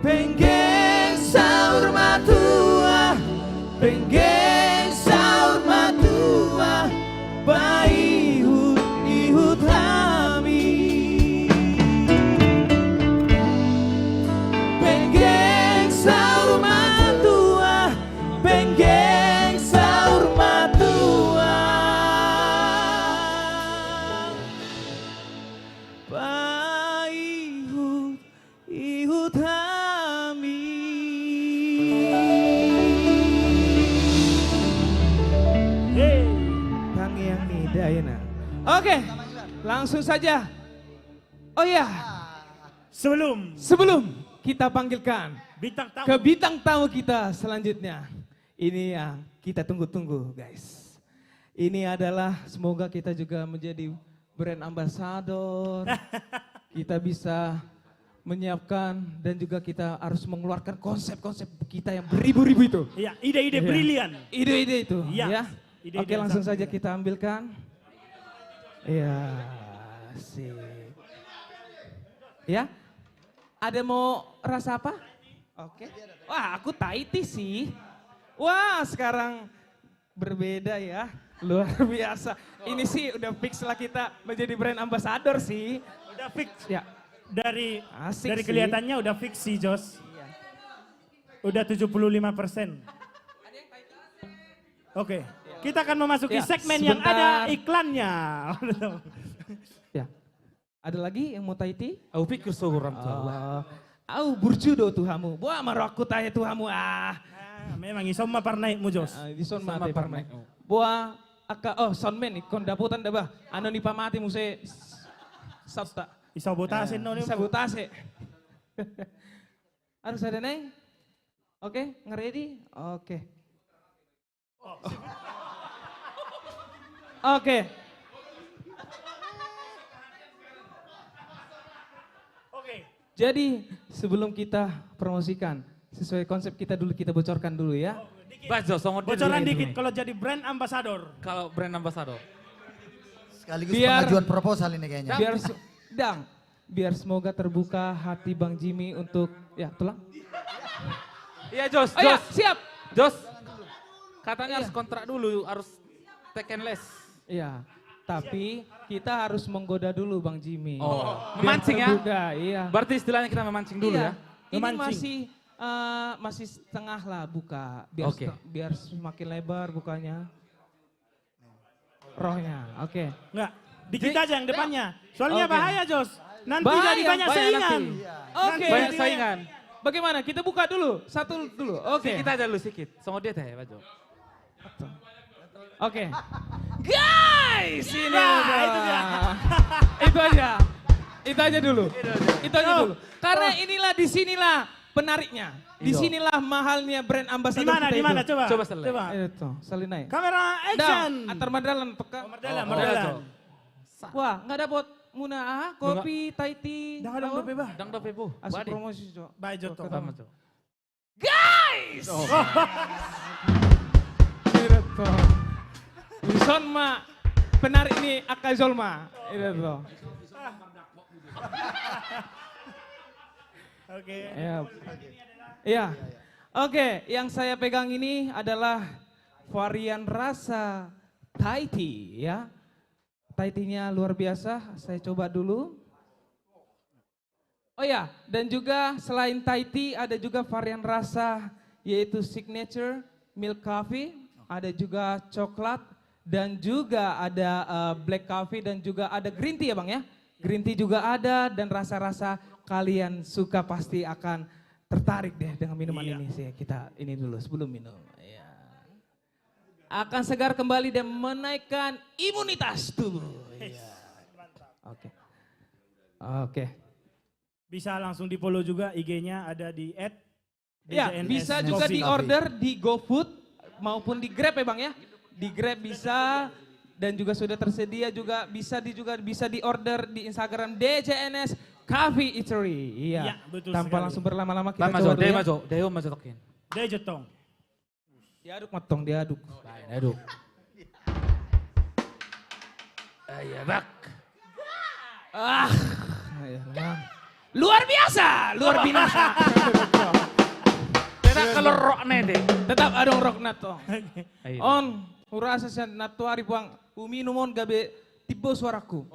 pengen sahur matua bayi ihut kami pengen sahur matua pengen sahur matua ihut kami. Tangyang Ni Dainang. Oke, langsung saja. Oh ya, sebelum kita panggilkan bintang tamu. ke bintang tamu kita selanjutnya. Ini yang kita tunggu-tunggu guys. Ini adalah semoga kita juga menjadi brand ambassador. Kita bisa menyiapkan dan juga kita harus mengeluarkan konsep-konsep kita yang beribu-ribu itu. Iya, ide-ide Iya. brilian. Ide-ide itu, Iya. ya. Ide-ide Oke, yang langsung sangat saja kita ambilkan. Iya, sih. Ya, ada mau rasa apa? Oke. Wah, aku Tahiti sih. Wah, sekarang berbeda ya. Luar biasa. Ini sih udah fix lah kita menjadi brand ambassador sih. Udah fix. Ya. Dari Asik sih. kelihatannya udah fix sih Jos. Udah 75%. Oke, kita akan memasuki Ya, segmen yang sebentar. ada iklannya. Ya. Ada lagi yang mau Tahiti? Aku pikir seorang Au burjudo tuhamu. Buah marokku tanya tuhamu Memang isom mah parnaik mu Jos. Di son mate parmai. Buah sonmen ikon daputan dah bah. Ano ni pamati muse sabta. Isabotase no ni. Sabotase. Harus ada nih? Oke, nge-ready? Oke. Oke. Jadi sebelum kita promosikan, sesuai konsep kita dulu, kita bocorkan dulu ya. Bocoran dikit kalau jadi brand ambassador. Kalau brand ambassador. Sekaligus pengajuan proposal ini kayaknya. Biar semoga terbuka hati Bang Jimmy untuk, ya tulang. Iya Jos, Ya, siap. Jos. Katanya harus kontrak dulu, harus take and less. Iya, tapi kita harus menggoda dulu Bang Jimmy. Oh, Biar memancing ya? terbuka, iya. Berarti istilahnya kita memancing dulu Iya, ya? ini masih setengah lah buka, biar semakin lebar bukanya. Rohnya, oke. Enggak, dikit aja yang depannya. Soalnya Oke. bahaya Jos. Nanti Bahaya, jadi banyak bahaya saingan. nanti. Oke. Banyak saingan. Bagaimana? Kita buka dulu, satu dulu. Oke. Sedikit aja dulu, sedikit. Sama dia teh, Pak Jo. Oke. Guys, ini Nah, udah. itu dia. Itu aja. Itu aja dulu. Itu aja dulu. Karena inilah disinilah penariknya. Disinilah mahalnya brand ambassador kita Di mana? itu. Coba. Coba selesai. Coba. Itu, salinai. Kamera action. Antar madalan peka. Mardalan. Wah, nggak dapat muna kopi Tahiti. Dah ada dope bah. Dang dope bu. Asal Badi. promosi, Cok. Baik Joto. Sama Jo. Guys! Itu. Wison ma penarik ini Akazolma. Itu. Oke. Iya. Oke, yang saya pegang ini adalah varian rasa Tahiti ya. Tahitinya luar biasa, saya coba dulu. Oh ya, dan juga selain Tahiti ada juga varian rasa yaitu signature milk coffee, ada juga coklat dan juga ada black coffee dan juga ada green tea ya Bang ya. Green tea juga ada dan rasa-rasa kalian suka pasti akan tertarik deh dengan minuman ini sih. Kita ini dulu sebelum minum. Ya. Akan segar kembali dan menaikkan imunitas tubuh. Ya. Oke. Oke. Bisa langsung di follow juga IG-nya ada di Ya, @DJNS bisa juga Coffee. di order di GoFood maupun di Grab ya Bang ya. Di Grab bisa dan juga sudah tersedia juga bisa di order di Instagram DJNS Coffee Eatery. Iya. Iya, betul Tanpa sekali. langsung berlama-lama kita Pak coba Jo, dulu dia ya. Majo, dia Majo tokin. Dia jetong. Diaduk matong, diaduk. Baik, aduk. Iya, bak. Ayolah. Luar biasa, luar binasa. Kita kalau rock deh. Tetap adong rock nato. Ayo. On, urasa siya natuari buang uminumon gabe tibo suaraku.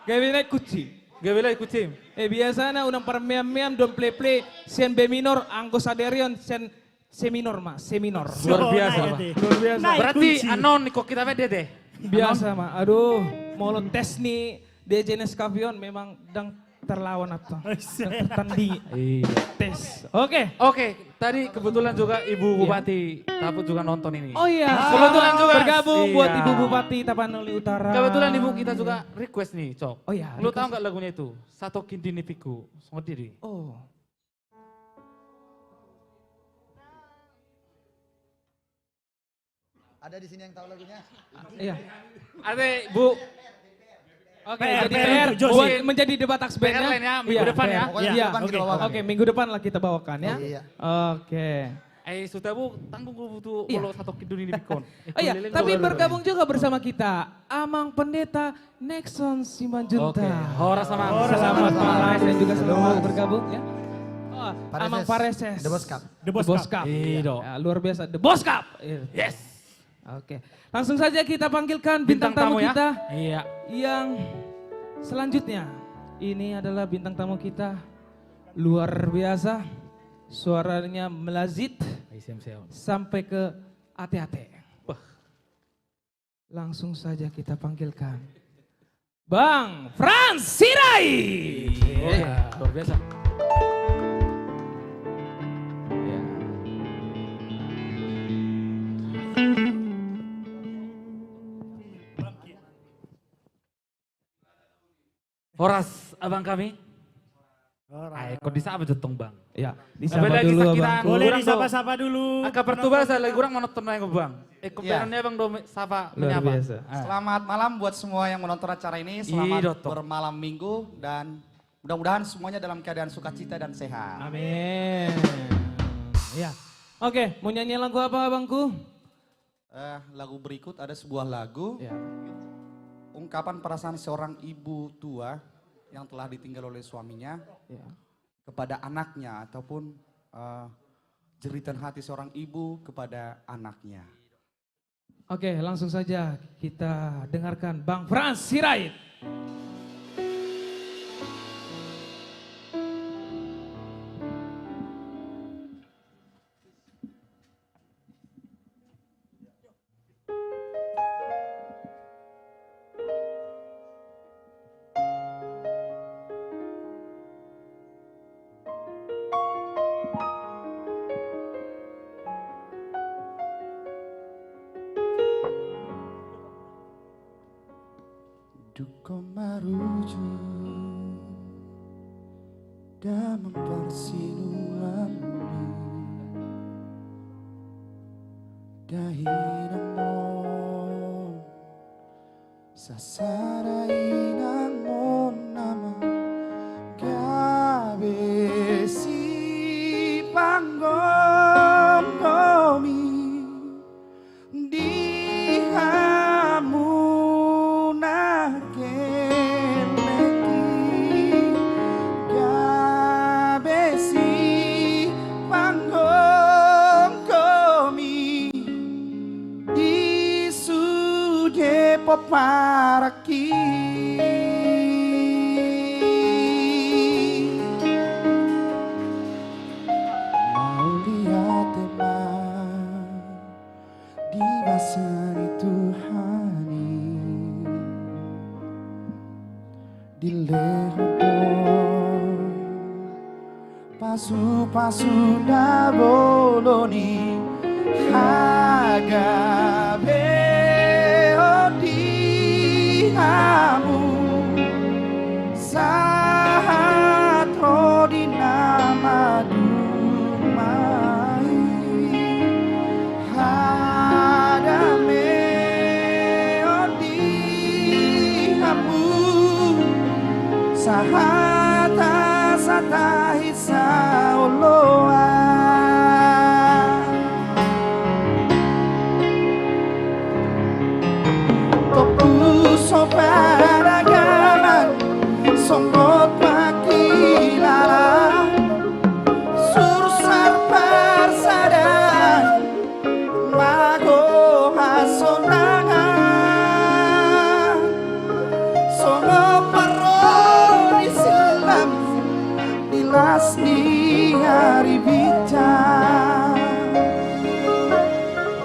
Gabe naik kuci. Gak boleh kucing. Biasa na unang parmeam-meam don play-play sen B minor anggo saderion sen C minor ma, C minor. Luar biasa, naik Pak. deh. Luar biasa. Naik Berarti kunci. anon kok kita beda deh. Biasa ma. Aduh, mau lo tes nih DJNS Cavion memang dang terlawan atau tertanding Iya. tes. Oke. Oke, tadi kebetulan juga Ibu Bupati Taput juga nonton ini. Oh iya, Kebetulan juga. bergabung Iya. buat Ibu Bupati Tapanuli Utara. Kebetulan Ibu kita juga request nih, Cok. Oh iya, Lu request. tahu nggak lagunya itu? Satu Kindini Piku. Sama diri. Oh. Ada di sini yang tahu lagunya? Iya. Ada Bu. Oke, PR, jadi PR PR untuk Josie. buat menjadi debat Aksben PR ya. lain ya, minggu depan ya. Pokoknya Iya, depan kita oke. bawakan. Oke, minggu depan lah kita bawakan ya. Iya. Oke. Sudah Bu, tanggung gue butuh Iya. kalau satu Kindini Pikon. Oh iya, tapi bergabung juga bersama kita Amang Pendeta Nexon Simanjunta. Oke, Horas sama Selamat malam dan juga selamat bergabung ya. Oh, Amang Pareses. The Boss Cup. The Boss Cup. Iya. Ya, luar biasa, The Boss Cup. Yes. Oke, langsung saja kita panggilkan bintang tamu ya. kita Iya. yang selanjutnya. Ini adalah bintang tamu kita luar biasa, suaranya melazit sampai ke ate-ate. Langsung saja kita panggilkan Bang Frans Sirait. Luar biasa. Ya. Horas abang kami. Ay, kok disapa jetong bang? Ya, Disapa disapa dulu abang. Boleh disapa-sapa dulu. Agak pertubasa lagi kurang monoton aja bang. Kebenarannya bang do sapa Luar menyapa. biasa. Selamat malam buat semua yang menonton acara ini. Selamat bermalam minggu dan mudah-mudahan semuanya dalam keadaan sukacita dan sehat. Amin. Ya. Oke, mau nyanyi lagu apa abangku? Lagu berikut ada sebuah lagu. Ya. Ungkapan perasaan seorang ibu tua yang telah ditinggal oleh suaminya kepada anaknya ataupun jeritan hati seorang ibu kepada anaknya. Oke, langsung saja kita dengarkan Bang Frans Sirait. Duka maruju dalam persinuanmu dahinamo sasarainamo nama gabe si panggom-gomi Paraki mau lihat teman di basari Tuhani di lehopo pasu-pasu da boloni agabe kamu saat rodi nama dumai hadame odi kamu saat asatahi saoloa soparagaman songot makilala sursar parsadan mago hasonangan songo paroni silam dilas di hari bicara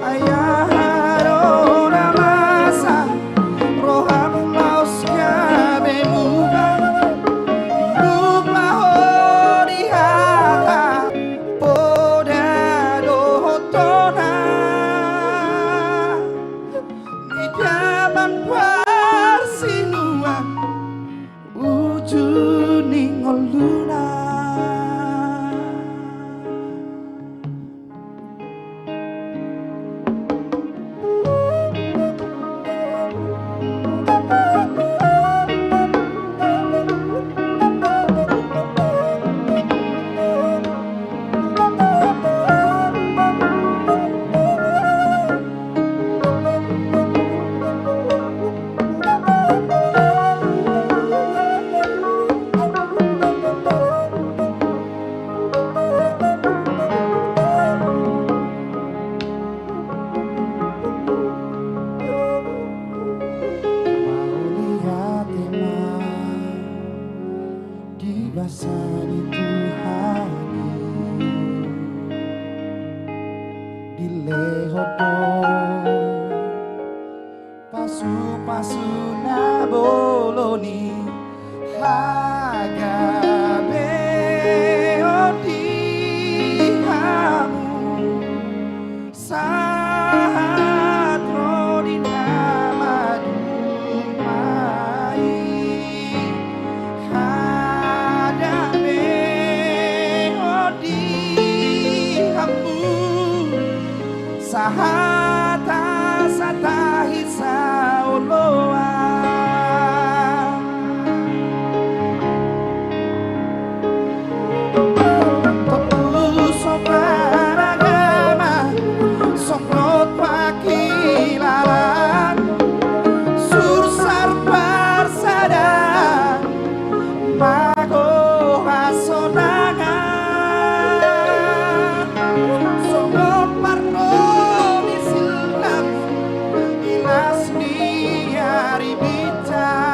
ayah harona masa Basari Tuhani di lehopo pasu-pasuna boloni magabe odihamu saat rodina madumai hadabe odihamu sahata satahi saoloa Tolu sobaragama Somnot pakilalan Sursar parsada Mago hasonangan Somnot parno misilam Ilas niari bicara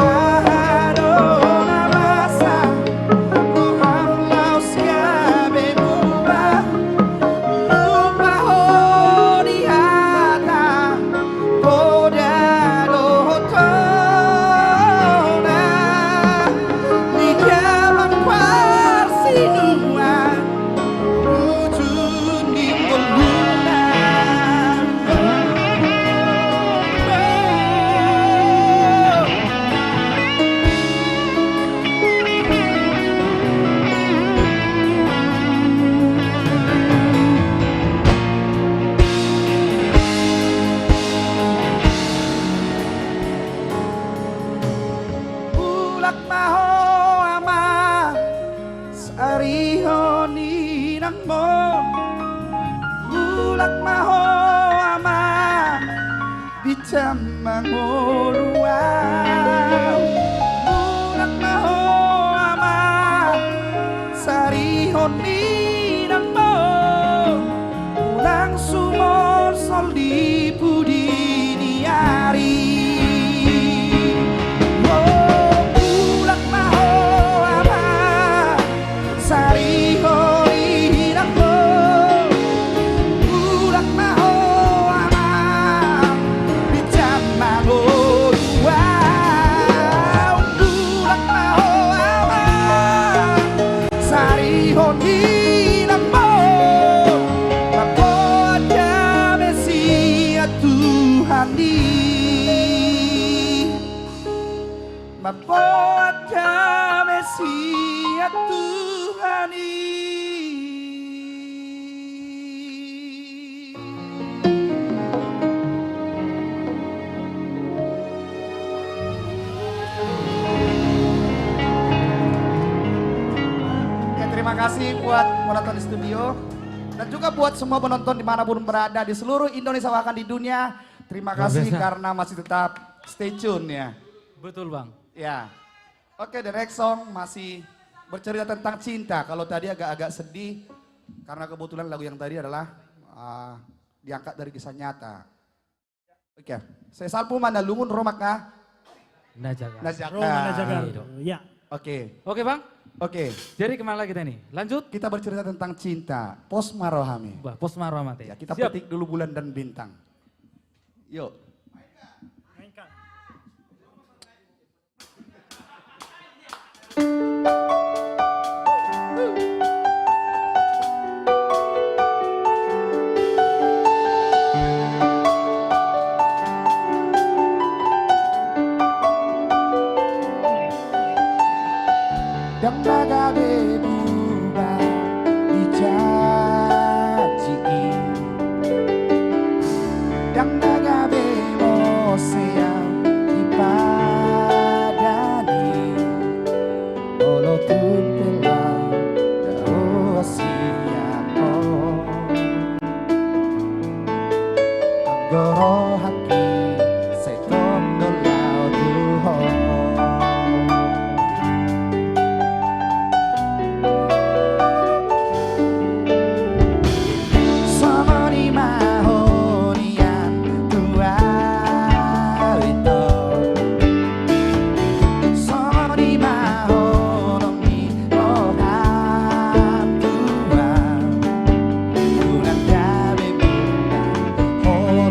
Adona masa Amlaus gabe mubah Lupa honi hata Koda lohotona Ligaman parsinuan Ujung nimbulunan Bulak maho ama Sariho ninang mo Bulak maho ama Bicam mangoluan Bulak maho ama Sariho ninang mo Ulang sumor sol di budi diari Bulak maho ama Sariho ninang mo Bulak maho ama Bicam mangoluan Bulak maho ama Sariho ninang mo Mapoda Mesia Tuhani Mapoda Mesia Tuhani Ya, terima kasih buat penonton di studio dan juga buat semua penonton dimanapun berada di seluruh Indonesia bahkan di dunia. Terima Luar kasih biasa. karena masih tetap stay tune ya. Betul bang. Ya. Oke, the next song masih bercerita tentang cinta. Kalau tadi agak-agak sedih karena kebetulan lagu yang tadi adalah diangkat dari kisah nyata. Oke, saya salpu manalungun romaka Najaga. najaka. Roma Najagar. Ya. Oke. Oke bang. Oke. Jadi kemana kita nih? Lanjut. Kita bercerita tentang cinta. Pos marohami. Wah, pos marwamate. Ya, kita Siap. petik dulu bulan dan bintang. Yuk. Mainkan. Dan magabe buba dijanji Dan magabe moseang dipadani Olo tumpelang dao siapo Anggoro haki setong dolau duho Oh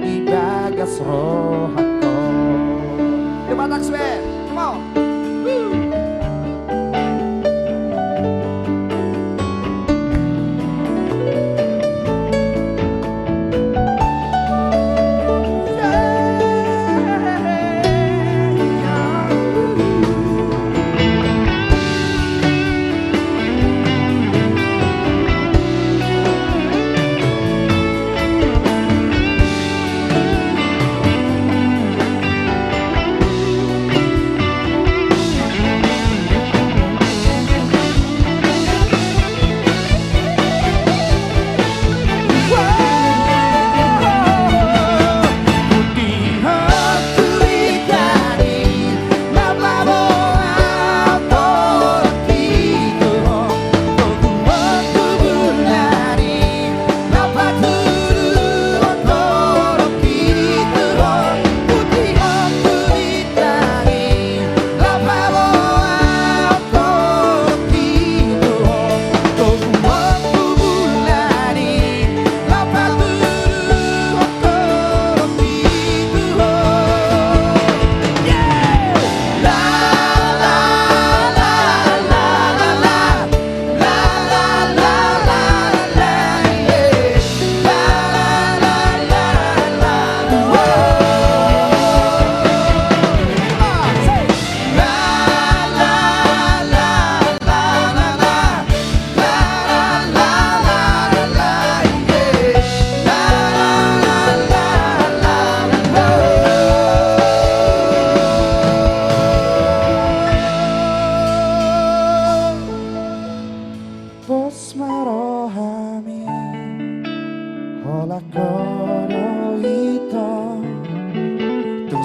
Nadi Bagas Rohako. The Batak Band, come on.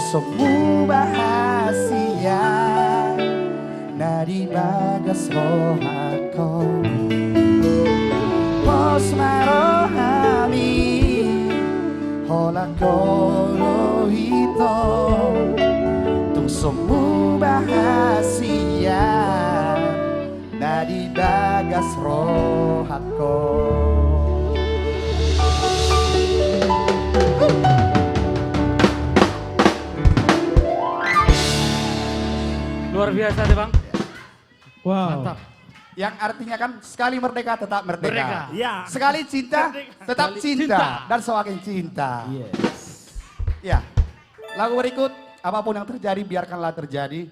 Sokmu bahasia Nadi Bagas Rohako Pos marohami Holako rohito Tung sokmu bahasia Nadi Bagas Rohako. Luar biasa deh Bang. Wow. Mantap. Yang artinya kan sekali merdeka tetap merdeka. Merdeka. Ya. Sekali cinta tetap cinta. Dan semakin cinta. Ya. Lagu berikut, apapun yang terjadi biarkanlah terjadi.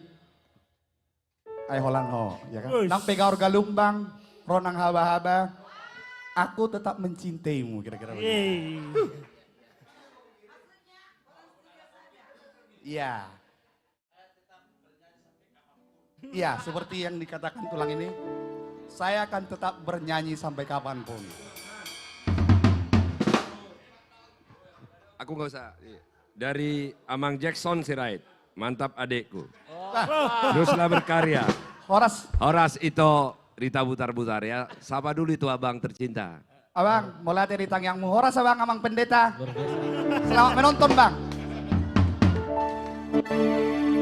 Ay holan ho, ya kan? Uish. Nang pegaur galumbang, ronang haba-haba. Aku tetap mencintaimu kira-kira begitu. Yeay. Iya. Iya, seperti yang dikatakan tulang ini, saya akan tetap bernyanyi sampai kapanpun. Aku nggak usah. Dari Amang Jackson Sirait, mantap adekku. Teruslah berkarya. Horas itu Rita Butar-Butar ya. Sapa dulu itu abang tercinta. Abang, mulai dari tangyangmu. Horas abang, Amang Pendeta. Selamat menonton bang.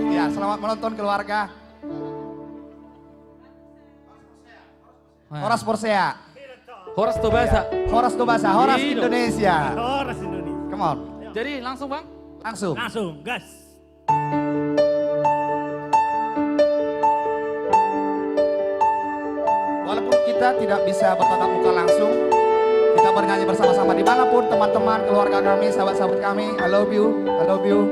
Ya, selamat menonton keluarga. Horas Porsea. Horas Tobasa. Horas Tobasa, Horas Hidup. Indonesia. Horas Indonesia. Come on. Jadi langsung Bang. Langsung. Langsung, gas. Walaupun kita tidak bisa bertatap muka langsung, kita bernyanyi bersama-sama dimanapun teman-teman, keluarga kami, sahabat-sahabat kami. I love you, I love you.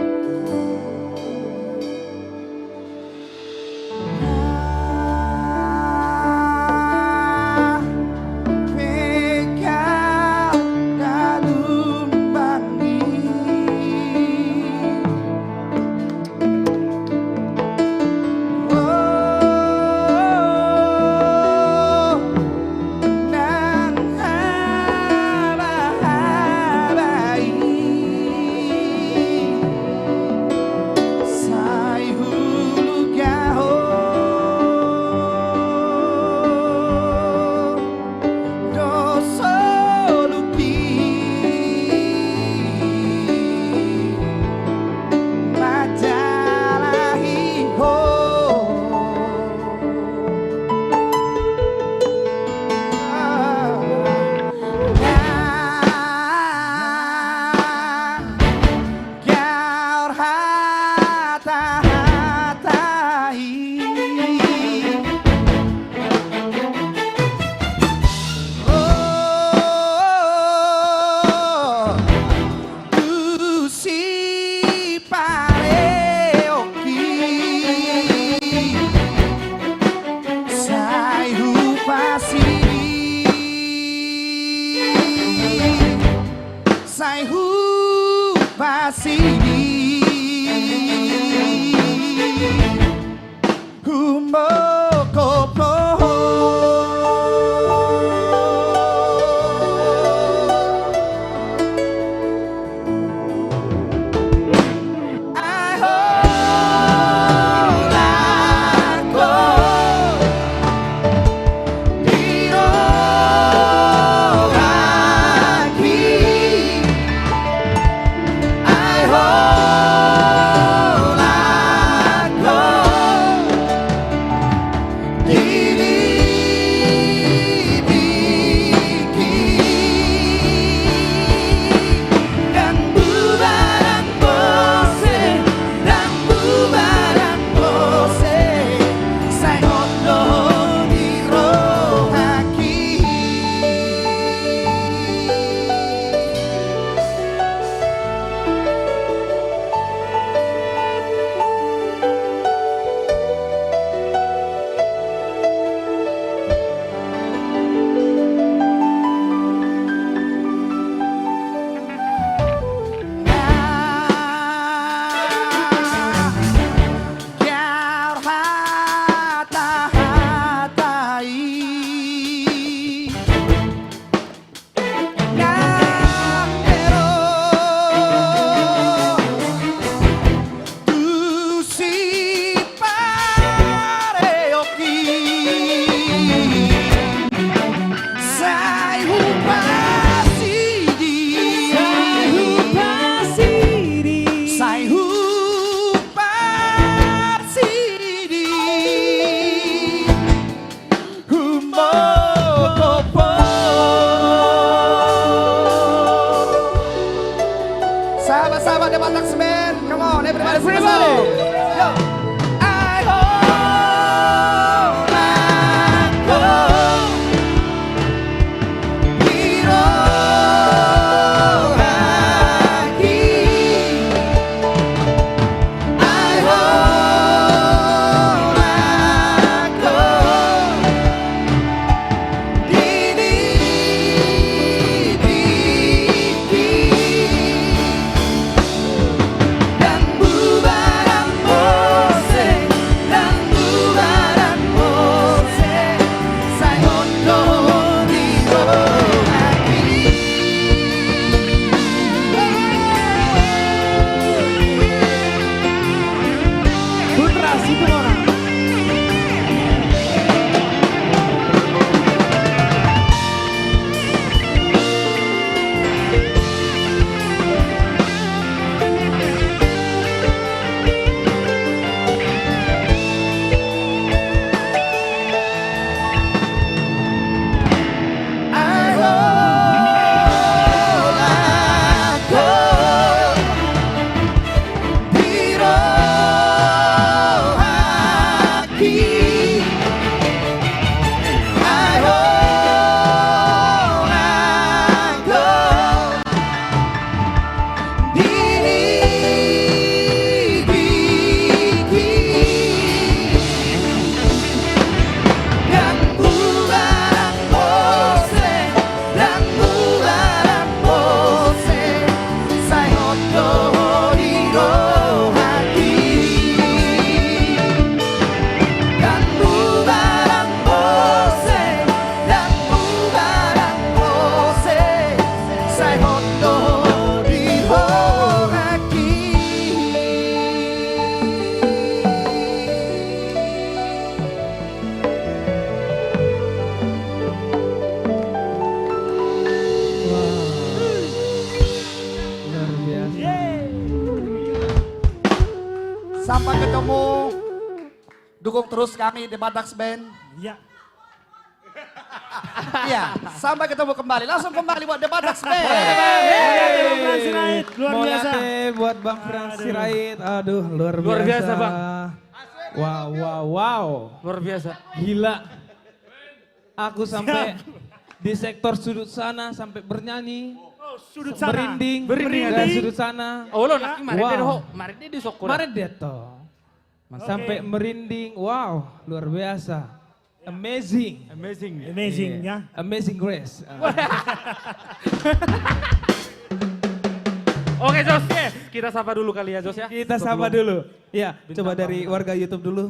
Sai hupa sini Humbo kopo Sahabat-sahabat The Batax Band, come on, everybody. Yo. I hold my goal. Hiro haki. I hold my goal. Dini dan bubaran Mose dan bubaran Mose sayono hiro haki. Putra Situmorang. I hold my goal. Hiro haki. I hold my goal. Dini dan bubaran Mose dan bubaran Mose sayono hiro haki. Dan bubaran Mose dan bubaran Mose sayono hiro haki. Luar biasa. Sampai ketemu, dukung terus kami The Batax Band. Ya. Iya, sampai ketemu kembali. Langsung kembali buat The Batax Band. Bang Sirait, luar biasa. Molate buat Bang Frans Sirait. Aduh, luar biasa. Luar biasa, Bang. Wow, wow, wow. Luar biasa. Gila. Aku sampai di sektor sudut sana sampai bernyanyi. Oh, sudut sana. Merinding. Merinding. Dari sudut sana. Oh lo nak kemarin Wow. dia ho, kemarin dia di Sokura. Kemarin dia toh. Sampai merinding. Wow, luar biasa. Amazing. Amazing. Amazing ya. Amazing Grace. Jos, kita sapa dulu kali ya Jos ya. Kita sapa dulu. Ya, coba dari warga YouTube dulu.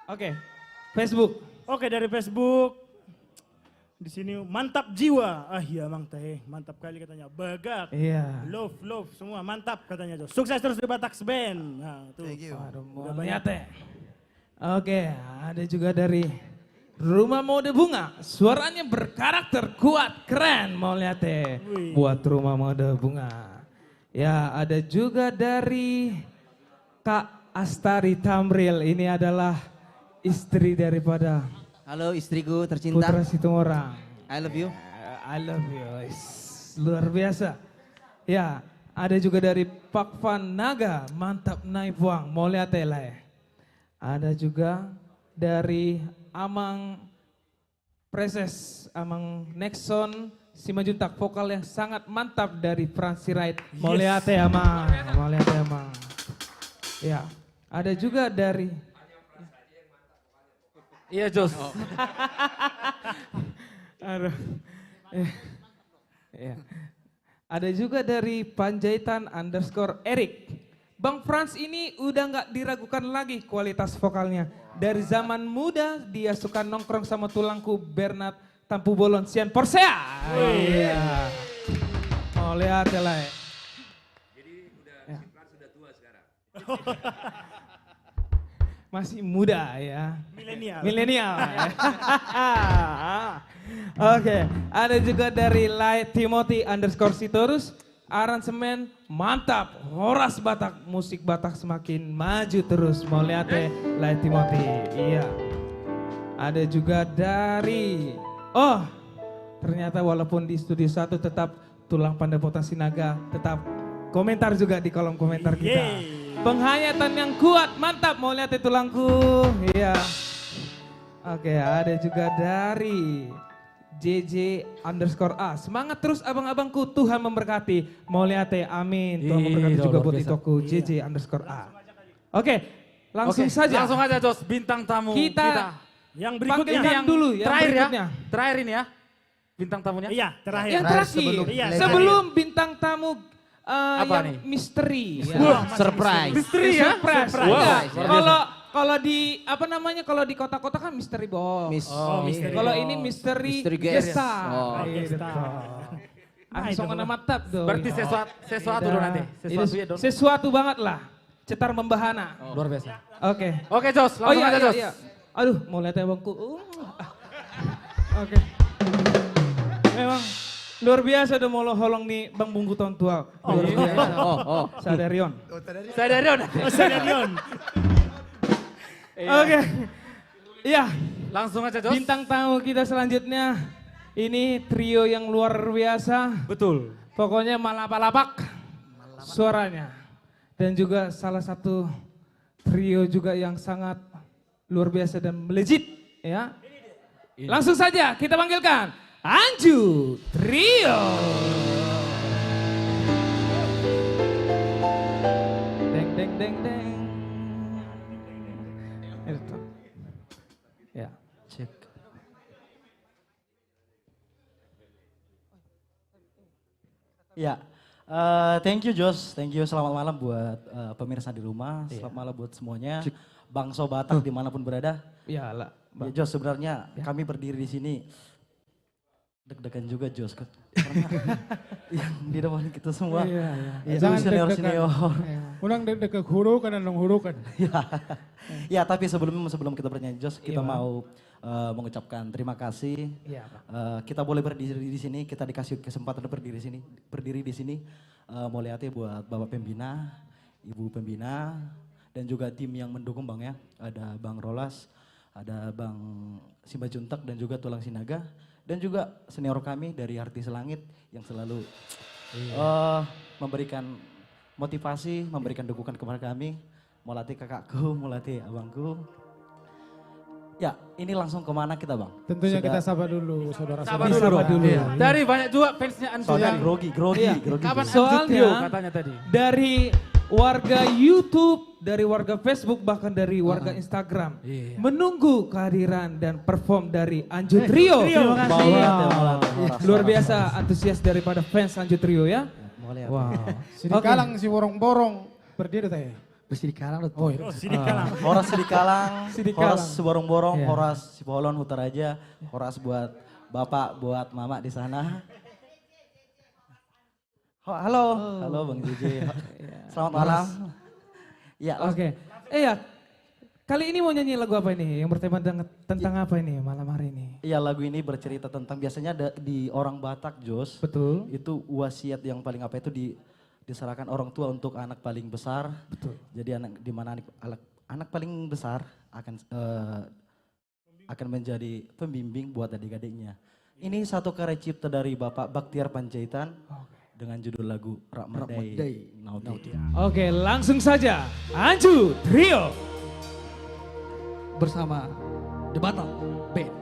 Oke, Facebook. Oke, dari Facebook. Di sini mantap jiwa. Ah iya Mang Teh, mantap kali katanya. Bagak. Iya. Love semua mantap katanya Jos. Sukses terus di Batax Band. Nah, tuh. Thank you. Udah banyak teh. Oke, ada juga dari Rumah Mode Bunga. Suaranya berkarakter, kuat, keren. Mau lihat teh. Wih. Buat Rumah Mode Bunga. Ya, ada juga dari Kak Astari Tamril. Ini adalah istri daripada Halo istriku tercinta. Putra Situmorang. I love you. I love you. Luar biasa. Ya, ada juga dari Pak Van Naga, mantap naik buang, mau lihat ya. Ada juga dari Amang Preses, Amang Nexon, Simajuntak, vokal yang sangat mantap dari Fransi Wright. Mau lihat ya Amang, mau lihat ya Amang. Ya, ada juga dari Iya Jos. Aduh. Ya. Ada juga dari Panjaitan _Erik. Bang Frans ini udah nggak diragukan lagi kualitas vokalnya. Dari zaman muda dia suka nongkrong sama tulangku Bernard Tampu Bolon Sian Porsea. Iya. Oh lihat ya lah. Jadi udah si Frans sudah tua sekarang. Masih muda ya. Milenial. Milenial. Oke, ada juga dari Light Timothy _Sitorus. Aransemen mantap, Horas Batak, musik Batak semakin maju terus. Mau lihat ya, Light Timothy. Iya. Ada juga dari, oh ternyata walaupun di studio 1 tetap tulang Pandapotan Sinaga, tetap komentar juga di kolom komentar kita. Yeay. Penghayatan yang kuat, mantap, mau lihat itu tulangku. Iya. Oke, ada juga dari JJ_A. Semangat terus abang-abangku, Tuhan memberkati. Mau lihat ya, amin. Tuhan memberkati juga buat itoku, JJ_A. Oke, langsung saja. Langsung aja Jos, bintang tamu Kita Yang berikutnya. panggilkan yang dulu yang terakhir berikutnya. ya. Terakhir ini ya. Bintang tamunya. Iya, terakhir. Yang terakhir, sebelum Iya, sebelum bintang tamu Apa yang nih? misteri. Ya. Wah, surprise. Misteri ya. Surprise. Surprise. Enggak, Wow. kalau di apa namanya, kalau di kota-kota kan misteri box. misteri. Kalau ini misteri Misteri guest. gesta. Oh. Gitu. Nah, Langsung itu. kena matap dong. Berarti sesuatu dulu nanti. Sesuatu ya Don. Sesuatu banget lah. Cetar membahana. Luar biasa. Oke. Oke Jos, langsung aja Jos. Aduh, mau lihat ya bangku. Oke. Memang luar biasa udah mau holong nih Bang Bungku tahun tua. Luar biasa. Sadarion. Sadarion. Sadarion. Oke. Iya. Langsung aja Jos. Bintang tamu kita selanjutnya. Ini trio yang luar biasa. Betul. Pokoknya malapalapak suaranya. Dan juga salah satu trio juga yang sangat luar biasa dan melejit ya. Langsung saja kita panggilkan Anju Trio. Deng deng deng deng. Itu. Ya. Cek. Ya, thank you Jos, thank you, selamat malam buat pemirsa di rumah, selamat malam buat semuanya, bangsa Batak dimanapun berada. Ya lah. Ya Jos, sebenarnya kami berdiri di sini deg-degan juga Jos, karena yang di depan kita semua itu senior-senior. Unang deg-deg huru kan nang huru kan. Ya, tapi sebelum kita bernyanyi Jos, kita mau mengucapkan terima kasih. Kita boleh berdiri di sini, kita dikasih kesempatan berdiri di sini. Mau lihat ya buat Bapak Pembina, Ibu Pembina, dan juga tim yang mendukung Bang ya. Ada Bang Rolas, ada Bang Simajuntak dan juga Tulang Sinaga. Dan juga senior kami dari Artis Langit yang selalu memberikan motivasi, memberikan dukungan kepada kami. Mau latih kakakku, mau latih abangku. Ya, ini langsung kemana kita Bang? Tentunya kita sabar dulu, saudara-saudara. Sabar dulu. Dari banyak juga fansnya Anju. Soalnya grogi. Kapan Soalnya Anju Trio katanya tadi? dari warga YouTube, dari warga Facebook, bahkan dari warga Instagram menunggu kehadiran dan perform dari Anju Trio. Terima kasih. Luar biasa antusias daripada fans Anju Trio ya. Boleh. Wow. Sidikalang si borong-borong berdiri teh. Sidikalang. Oh, iya. Sidikalang. Horas Sidikalang, Sidikalang. Horas Siborong-borong, Iya. Horas Sipolon Hutaraja, Horas buat bapak, buat mama di sana. Halo, halo Bang JJ. Selamat malam. Ya, Oke. Ya, kali ini mau nyanyi lagu apa ini? Yang bertema tentang apa ini malam hari ini? Iya, lagu ini bercerita tentang biasanya di orang Batak, Jos. Betul. Itu wasiat yang paling apa itu diserahkan orang tua untuk anak paling besar. Betul. Jadi di mana anak paling besar akan menjadi pembimbing buat adik-adiknya. Ini satu karya cipta dari Bapak Baktiar Panjaitan dengan judul lagu Rakmadai Nauti. Oke, langsung saja. Anju Trio. Bersama The Batak Band.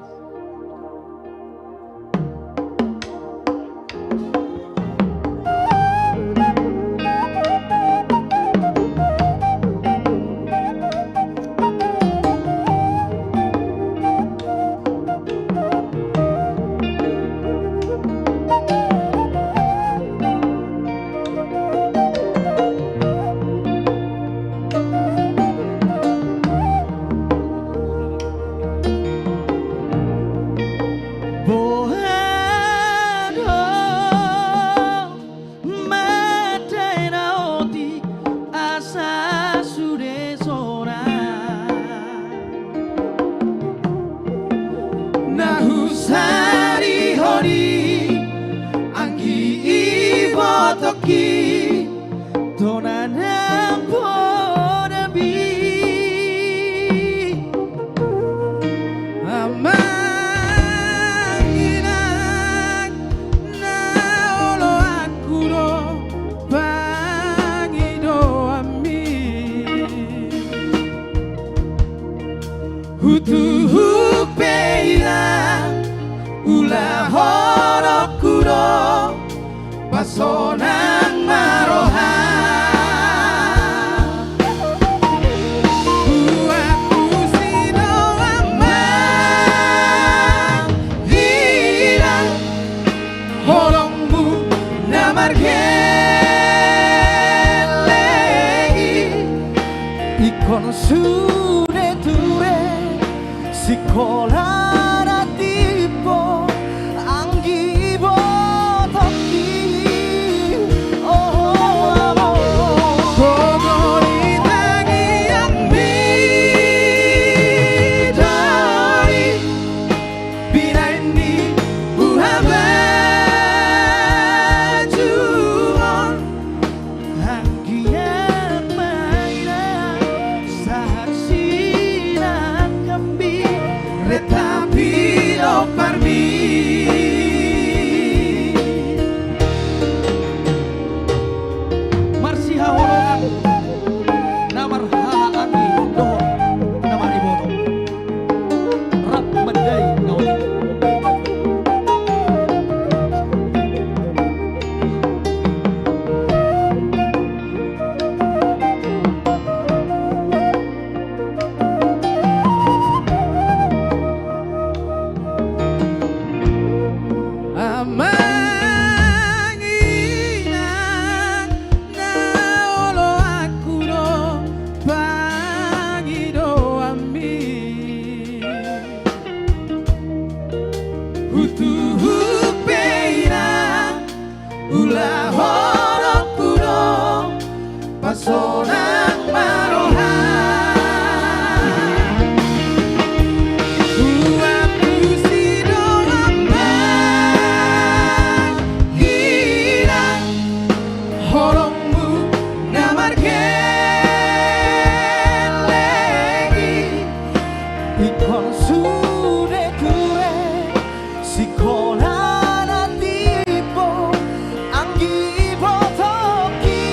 Sonang maroha Buatku sino amang Hilang Holongmu namar gelegi Ikon sude ture Sikola ratipo Anggi botoki Sonang maroha Buatku sino amang Hilang Holongmu namar gelegi Ikon sude ture Sikola natipo Anggi botoki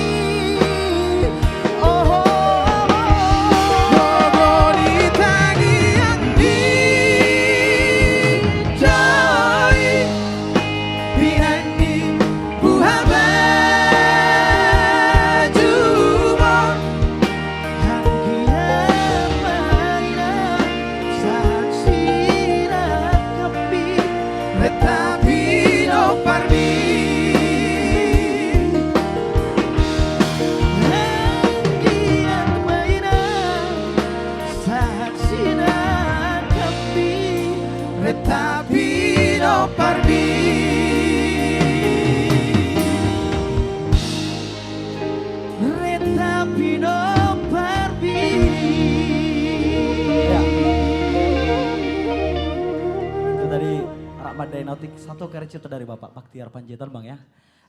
Nautik satu karya cipta dari Bapak Baktiar Panjaitan Bang ya.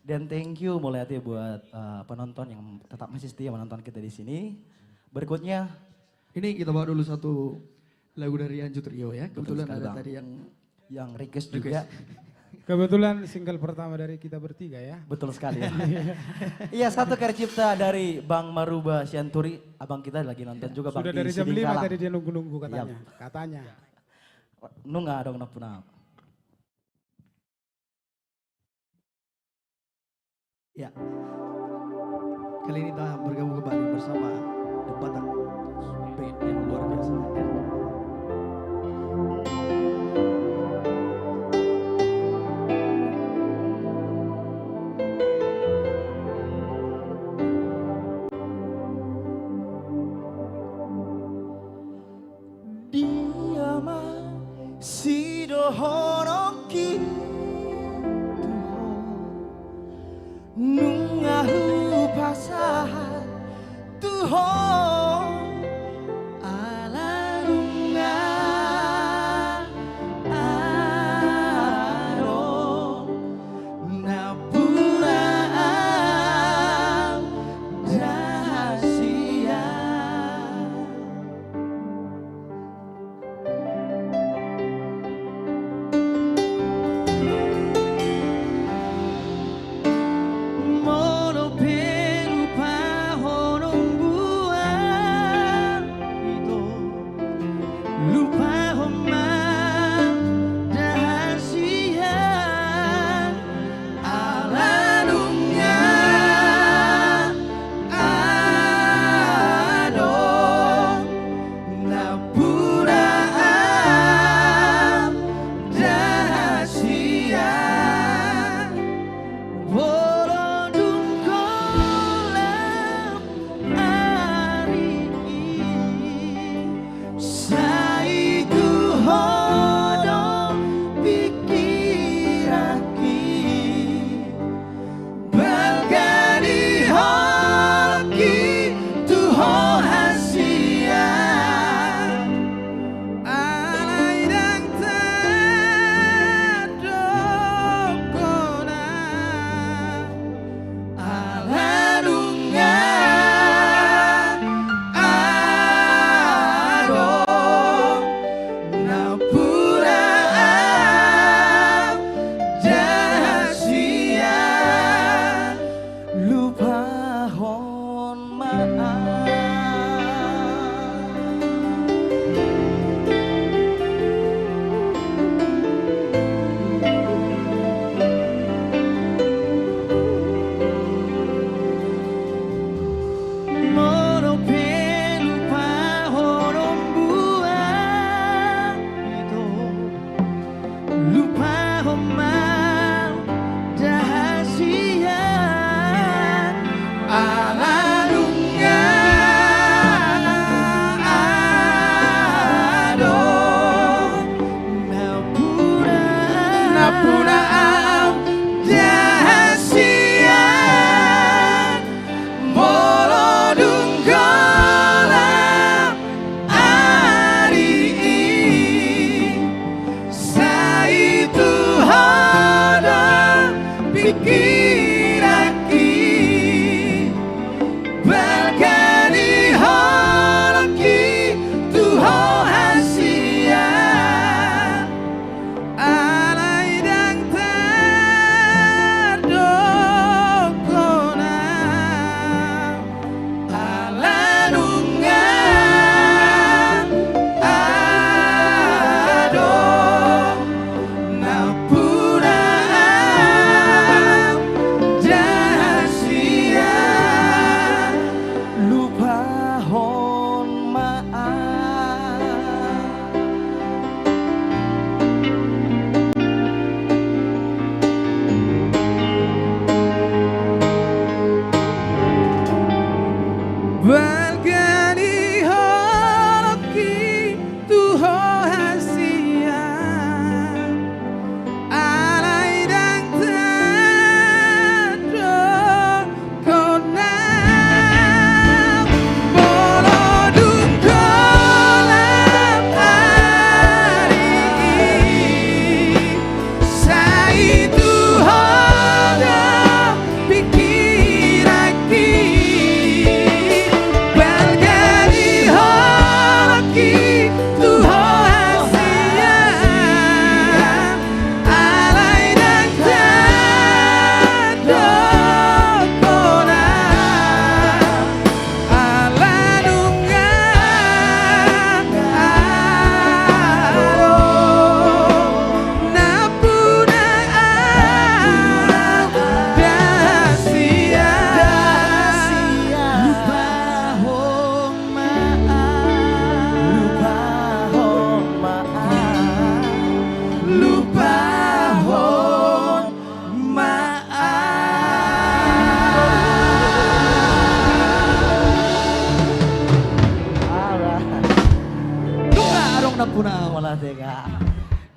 Dan thank you Mulyati buat penonton yang tetap masih setia menonton kita di sini. Berikutnya ini kita bawa dulu satu lagu dari Anju Trio ya. Betul Kebetulan sekali, ada Bang. tadi yang request juga. Kebetulan single pertama dari kita bertiga ya. Betul sekali ya. Iya, satu karya cipta dari Bang Maruba Sianturi. Abang kita lagi nonton juga Bang Sudah di dari jam 5 Sidingkala. tadi dia nunggu-nunggu katanya. Yap. Katanya. Nunga dong napuna. Ya. Kali ini kita bergabung kembali bersama The Batak Band yang luar biasa. Dia masih dohorok gitu nungahu pasahan tuho ala nunga aro napuraan rahasia. Mono pelupa honong buah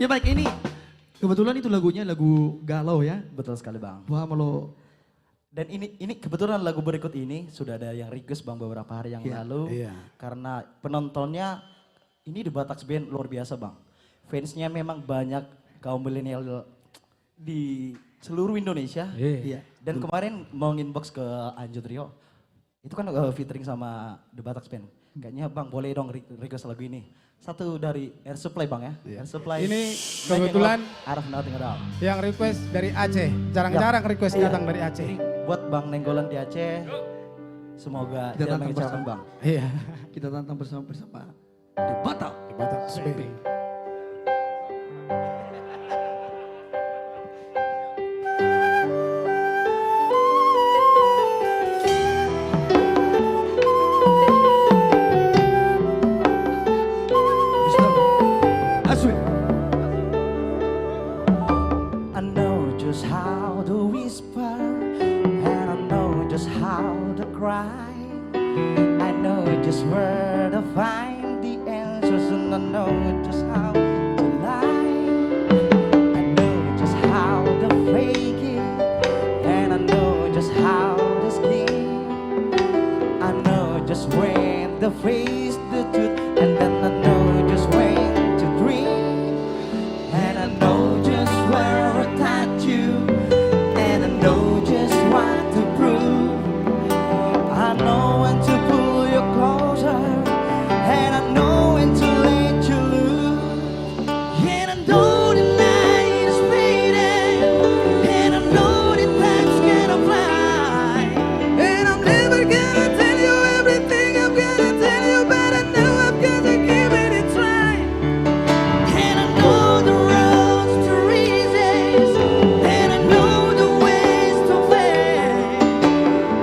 Ya baik, ini kebetulan itu lagunya lagu galau ya. Betul sekali Bang. Wah kalau Dan ini kebetulan lagu berikut ini sudah ada yang request Bang beberapa hari yang lalu. Iya. Karena penontonnya ini The Batax Band luar biasa Bang. Fansnya memang banyak kaum milenial di seluruh Indonesia. Iya. Dan kemarin mau inbox ke Anjut Rio. Itu kan featuring sama The Batax Band. Kayaknya Bang boleh dong request lagu ini. Satu dari Air Supply Bang ya. Air Supply. Ini kebetulan Araf Nothing at All. yang request dari Aceh. Jarang-jarang request datang dari Aceh. Ini buat Bang Nenggolan di Aceh. Semoga kita dia tantang mengecewakan bersama. Bang. Iya. Kita tantang bersama The Batax Band. I know just how to whisper, and I know just how to cry. I know just where to find the answers, and I know just how to lie. I know just how to fake it, and I know just how to scheme. I know just when to face the truth, and then I know just when to dream. And I know just where to touch you, and I know just what to prove. I know when to pull you closer, and I know when to let you loose. And I know the night is fading, and I know the time's gonna fly. And I'm never gonna tell you everything I'm gonna tell you, but I know I've got to give it a try. And I know the roads to reasons, and I know the ways to fail.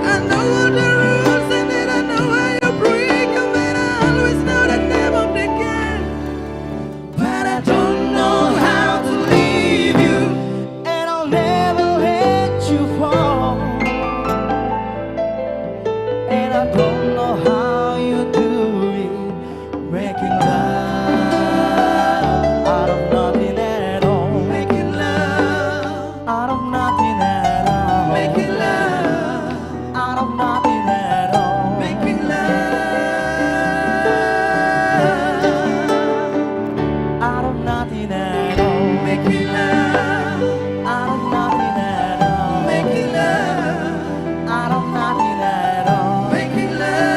I know all the rules, and then I know how you break them, and I always know the name of the game. But I don't know how to leave you, and I'll never let you fall. And I don't know how you do it, making love out of nothing at all. Making love out of nothing at all. Making love out of nothing at all. Making love out of nothing at all. Making love out of nothing at all. Making love out of nothing at all. Making love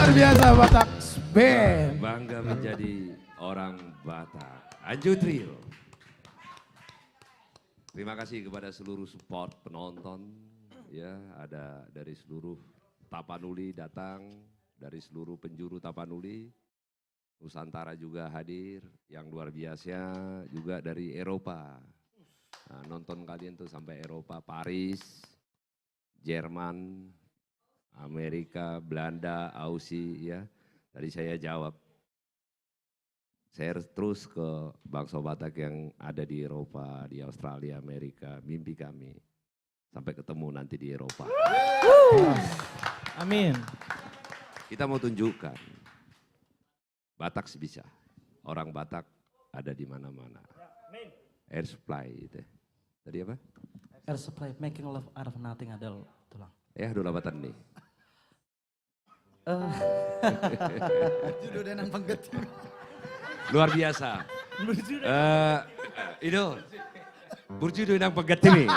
Luar biasa Batak Band. Bangga menjadi orang Batak. Anju Trio. Terima kasih kepada seluruh support penonton. Ya, ada dari seluruh Tapanuli datang, dari seluruh penjuru Tapanuli. Nusantara juga hadir, yang luar biasa juga dari Eropa. Nah, nonton kalian tuh sampai Eropa, Paris, Jerman, Amerika, Belanda, Aussie ya. Tadi saya jawab, saya terus ke bangsa Batak yang ada di Eropa, di Australia, Amerika, mimpi kami. Sampai ketemu nanti di Eropa. Amin. Kita mau tunjukkan, Batak bisa. Orang Batak ada di mana-mana. Air supply itu. Tadi apa? Air supply, making love out of nothing adalah tulang. Ya, dolabatan nih. Judul denang penggetim. Luar biasa. Itu berjudul yang penggetim.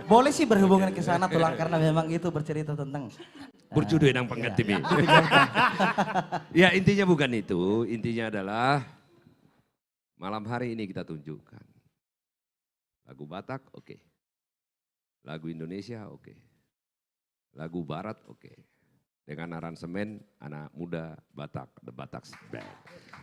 Boleh sih berhubungan ke sana tulang karena memang itu bercerita tentang Berjudul yang penggetim. Ya intinya bukan itu, intinya adalah malam hari ini kita tunjukkan. Lagu Batak oke. Lagu Indonesia oke. Lagu Barat oke. Dengan aransemen anak muda Batak, The Batak Band.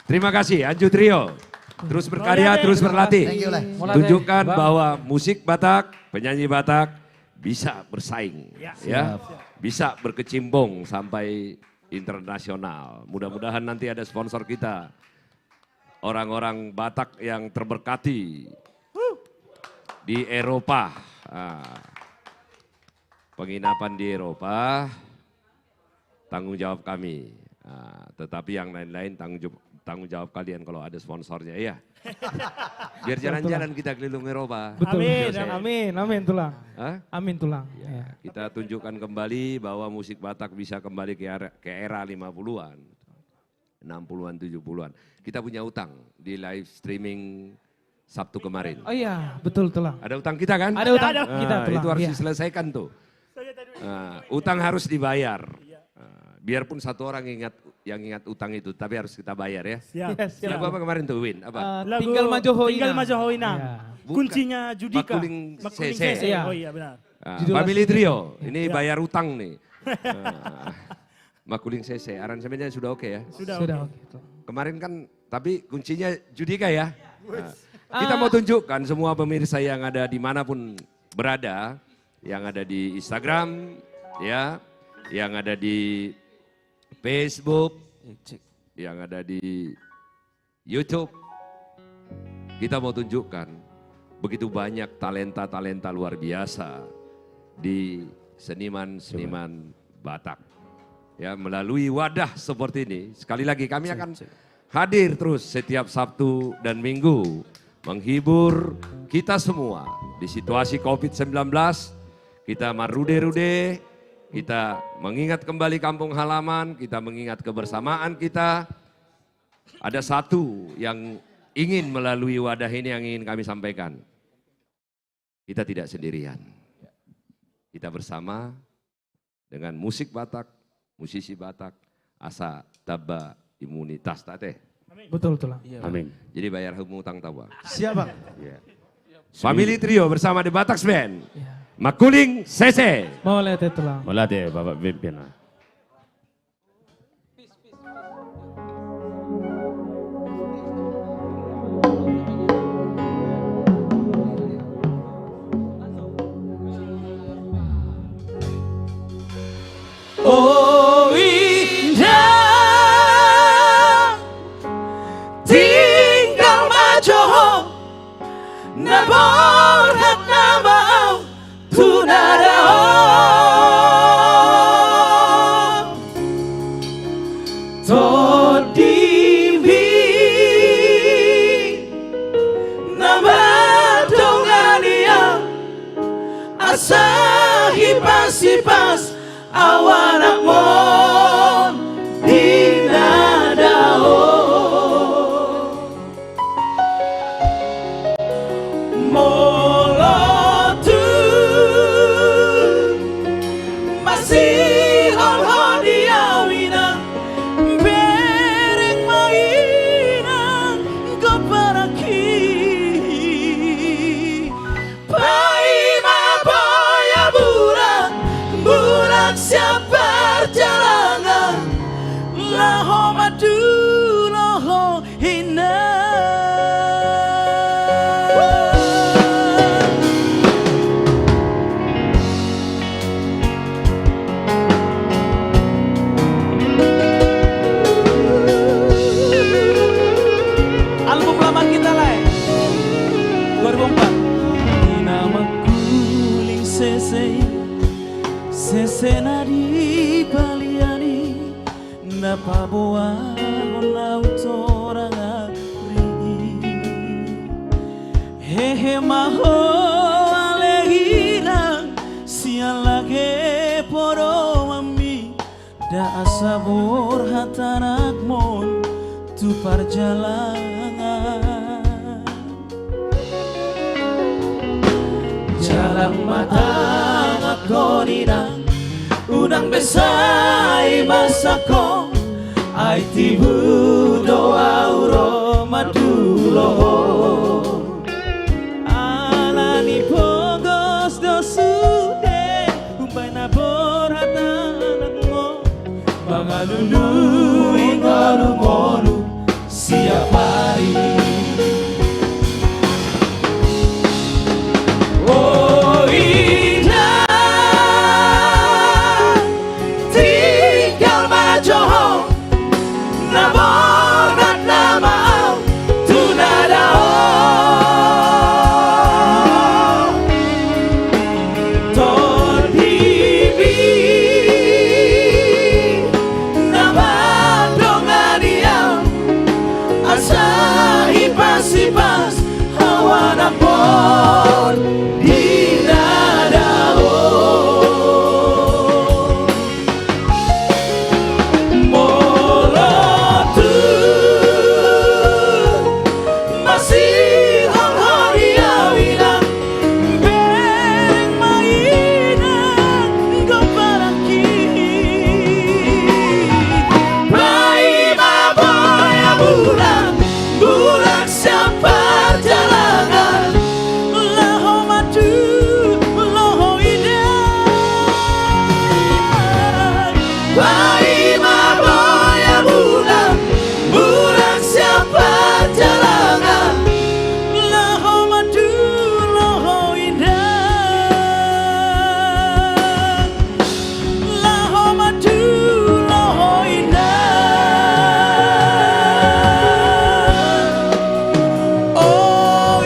Terima kasih Anju Trio. Terus berkarya, terus berlatih. Tunjukkan bahwa musik Batak, penyanyi Batak bisa bersaing. Ya, bisa berkecimpung sampai internasional. Mudah-mudahan nanti ada sponsor kita. Orang-orang Batak yang terberkati di Eropa. Penginapan di Eropa, tanggung jawab kami. Tetapi yang lain-lain tanggung jawab kalian kalau ada sponsornya ya. Biar jalan-jalan kita keliling Eropa. Betul. Amin tulang. Hah? Amin tulang. Ya, kita tunjukkan kembali bahwa musik Batak bisa kembali ke era 50-an, 60-an, 70-an. Kita punya utang di live streaming Sabtu kemarin. Oh iya, betul tulang. Ada utang kita kan? Ada utang kita tulang. Itu harus iya. diselesaikan tuh. Utang harus dibayar. Biarpun satu orang yang ingat utang itu, tapi harus kita bayar ya. Siap. Lagu apa kemarin tuh Win? Apa? Tinggal Majoho Ina. Tinggal Majoho Ina. Ya. Kuncinya Judika. Makuling Makuling CC. CC. Oh iya benar. Family Trio, ini bayar utang nih. Makuling CC, aransemennya sudah oke ya? Sudah oke. Kemarin kan, tapi kuncinya Judika ya. Kita mau tunjukkan semua pemirsa yang ada dimanapun berada, yang ada di Instagram, ya, yang ada di Facebook, yang ada di YouTube. Kita mau tunjukkan begitu banyak talenta-talenta luar biasa di seniman-seniman Batak. Ya, melalui wadah seperti ini, sekali lagi kami akan hadir terus setiap Sabtu dan Minggu menghibur kita semua di situasi COVID-19. Kita marude-rude, kita mengingat kembali kampung halaman, kita mengingat kebersamaan kita. Ada satu yang ingin melalui wadah ini yang ingin kami sampaikan. Kita tidak sendirian. Kita bersama dengan musik Batak, musisi Batak, asa taba imunitas tate. Betul tulang. Amin. Jadi bayar hutang tawa. Siap Bang. Yeah. Family Trio bersama The Batak Band. Makuling CC. Mau lihat tulang. Mau lihat ya Bapak pimpin. Oh indah tinggal Majoho na borhat na mau tunarao todibi na badongalia asahipas-hipas awanak mon dinadao molotu masih senadi paliani napa boa ona utorang agri hehe maho alehirang sialage poro mami da asabor hatanak mon tu perjalanan jalan mata makonidang udang besai masako ai tibu doa uro maduloho alani pogos dosude umpai nabor hatanakmo bangalulu ingolu-ngolu siap hari oh indah tinggal majoho nabor gat nama tunadao ton bibi nama dongania asa hipas-hipas hawa napon dinadao molotu masih hang-hang wilang bereng mainan goparaki bayi maboya bulan bulan siapa jalangan laho madu laho indah bayi maboya bulan bulan siapa jalangan laho madu laho indah laho madu laho indah oh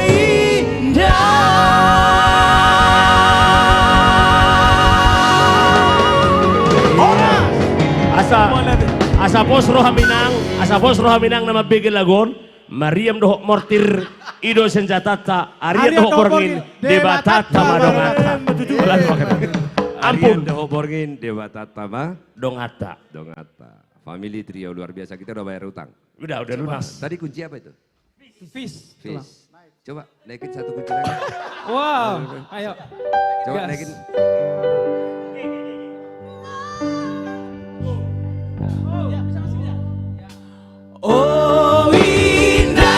Asa pos roh haminang nama bigil lagon Mariam dohok mortir ido senjatata Arya dohok borngin debatata madongata Ampun dohok borngin debatata ma dongata family trio luar biasa, kita udah bayar utang. Udah lunas. Tadi kunci apa itu? Fish. Coba naikin satu kunci lagi. Wow, ayo. Coba Gas. naikin. oh indah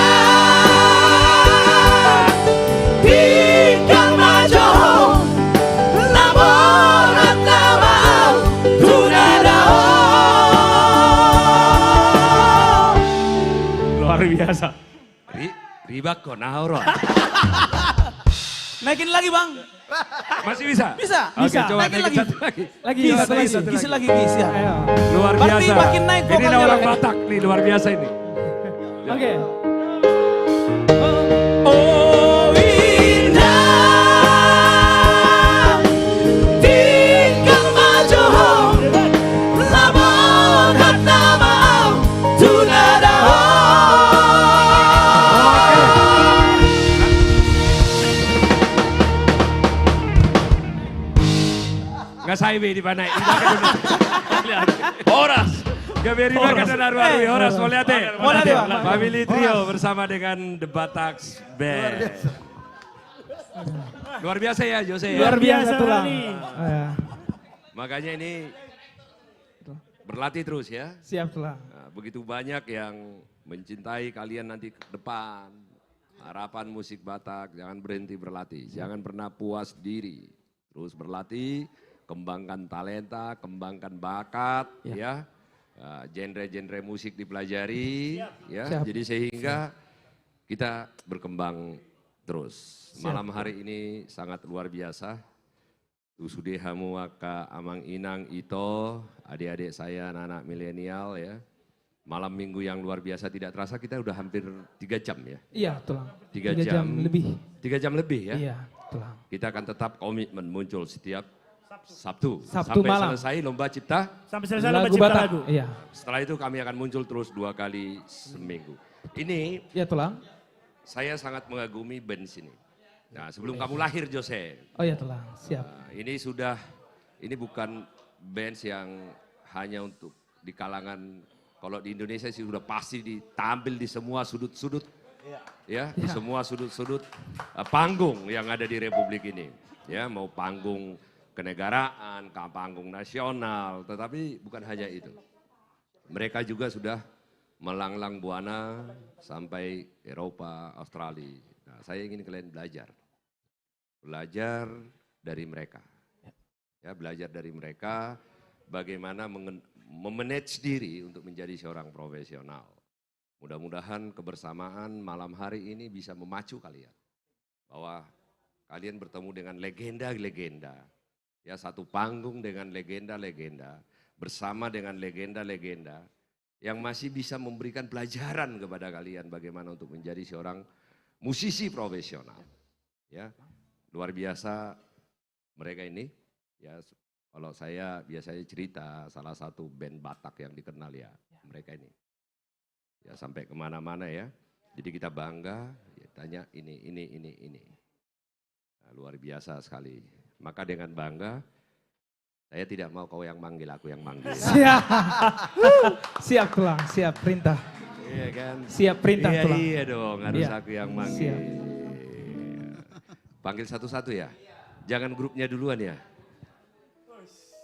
tinggal majoho nabor nama tunadao Luar biasa. Riba konahoro. naikin lagi bang Masih bisa? bisa Oke, coba naikin naikin satu lagi. Lagi, Gis, satu lagi. gis lagi gis ya Luar Berarti biasa. makin naik Ini vokalnya orang lagi. Batak nih, luar biasa ini. Oke. oh indah tinggal majoho nabor nama tunadao Nggak saibe di mana? Horas. Gaberi makan dan arwah Horas, mau lihat deh. Family trio bersama dengan The Bataks Band. Luar biasa ya Jose ya. Luar biasa tulang. Rani. Makanya ini berlatih terus ya. Siap tulang. Nah, begitu banyak yang mencintai kalian nanti ke depan. Harapan musik Batak, jangan berhenti berlatih. Jangan pernah puas diri. Terus berlatih, kembangkan talenta, kembangkan bakat ya. Genre-genre musik dipelajari ya. Siap. Jadi sehingga kita berkembang terus. Malam hari ini sangat luar biasa. Usude hamu waka amang inang ito, adik-adik saya anak-anak milenial ya. Malam minggu yang luar biasa tidak terasa kita udah hampir 3 jam ya. Iya, tulang. 3 jam lebih. 3 jam lebih ya. Iya, tulang. Kita akan tetap komitmen muncul setiap Sabtu. Sabtu Sampai malam. selesai lomba cipta. Sampai selesai lomba cipta Batak. lagu. Iya. Setelah itu kami akan muncul terus 2 kali seminggu. Ini Ya Tulang. saya sangat mengagumi band sini. Nah, sebelum kamu lahir Jose. Oh ya Tulang, siap. Ini bukan band yang hanya untuk di kalangan, kalau di Indonesia sih sudah pasti ditampil di semua sudut-sudut. Ya, di semua sudut-sudut panggung yang ada di Republik ini. Ya, mau panggung kenegaraan, panggung nasional, tetapi bukan hanya itu. Mereka juga sudah melanglang buana sampai Eropa, Australia. Nah, saya ingin kalian belajar dari mereka. Ya, belajar dari mereka bagaimana memanage diri untuk menjadi seorang profesional. Mudah-mudahan kebersamaan malam hari ini bisa memacu kalian. Bahwa kalian bertemu dengan legenda-legenda. Ya, satu panggung dengan legenda-legenda. Bersama dengan legenda-legenda. Yang masih bisa memberikan pelajaran kepada kalian bagaimana untuk menjadi seorang musisi profesional. Ya, luar biasa mereka ini. Ya, kalau saya biasanya cerita salah satu band Batak yang dikenal ya mereka ini. Ya, sampai kemana-mana ya. Jadi kita bangga, ya, tanya ini. Nah, luar biasa sekali. Maka dengan bangga, saya tidak mau kau yang manggil, aku yang manggil. Siap. Siap Tulang, siap perintah. Iya kan? Siap perintah Tulang. Iya dong, harus Iya. aku yang manggil. Siap. Panggil satu-satu ya. Jangan grupnya duluan ya.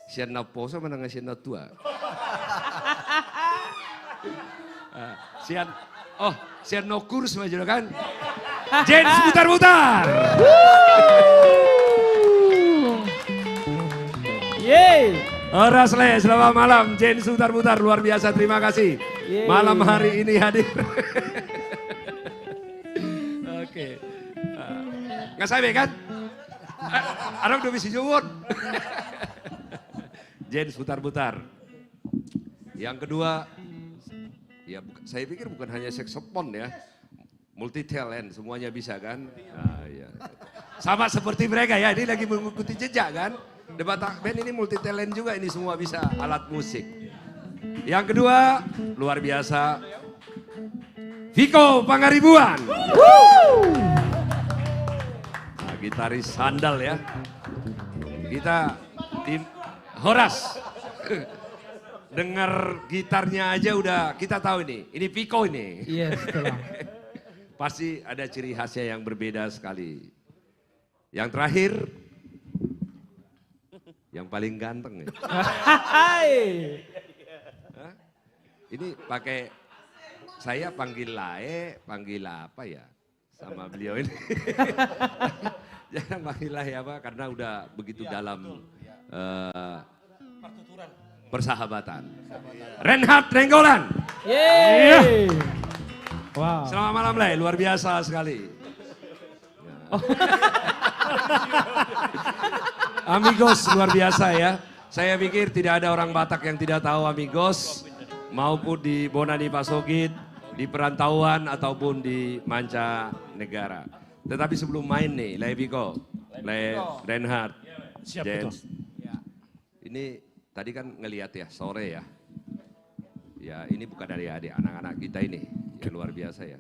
Sian na poso mana nga sian na tua. Sian no kurs maju kan. Jens putar-putar. Yeay. Horas Le, selamat malam. Jens putar-putar, luar biasa, terima kasih. Yeay. Malam hari ini hadir. Oke. Nggak sabi kan? Arang udah bisa jawab. Jens putar-putar. Yang kedua, ya saya pikir bukan hanya saksofon ya, multi talent, semuanya bisa kan? Nah, ya. Sama seperti mereka ya, ini lagi mengikuti jejak kan? The Batak Band ini multi talent juga, ini semua bisa alat musik. Yang kedua, luar biasa, Viko Pangaribuan. Nah, gitaris handal ya. Kita tim Horas. Dengar gitarnya aja udah kita tahu ini Viko ini. Yes, betul. Pasti ada ciri khasnya yang berbeda sekali. Yang terakhir, yang paling ganteng ya. Ini pakai, saya panggil Lae, panggil apa ya sama beliau ini. Jangan panggil Lae apa, karena udah begitu dalam persahabatan. Reinhard Renggolan. Yeay. Wow. Selamat malam Le, luar biasa sekali. Amigos luar biasa ya. Saya pikir tidak ada orang Batak yang tidak tahu Amigos. Maupun di Bonani Pasogit, di perantauan ataupun di mancanegara. Tetapi sebelum main nih, Le Viko, Le Reinhard, Jens. Ini tadi kan ngelihat ya sore ya. Ya ini bukan dari adik anak-anak kita ini. Ya, luar biasa ya.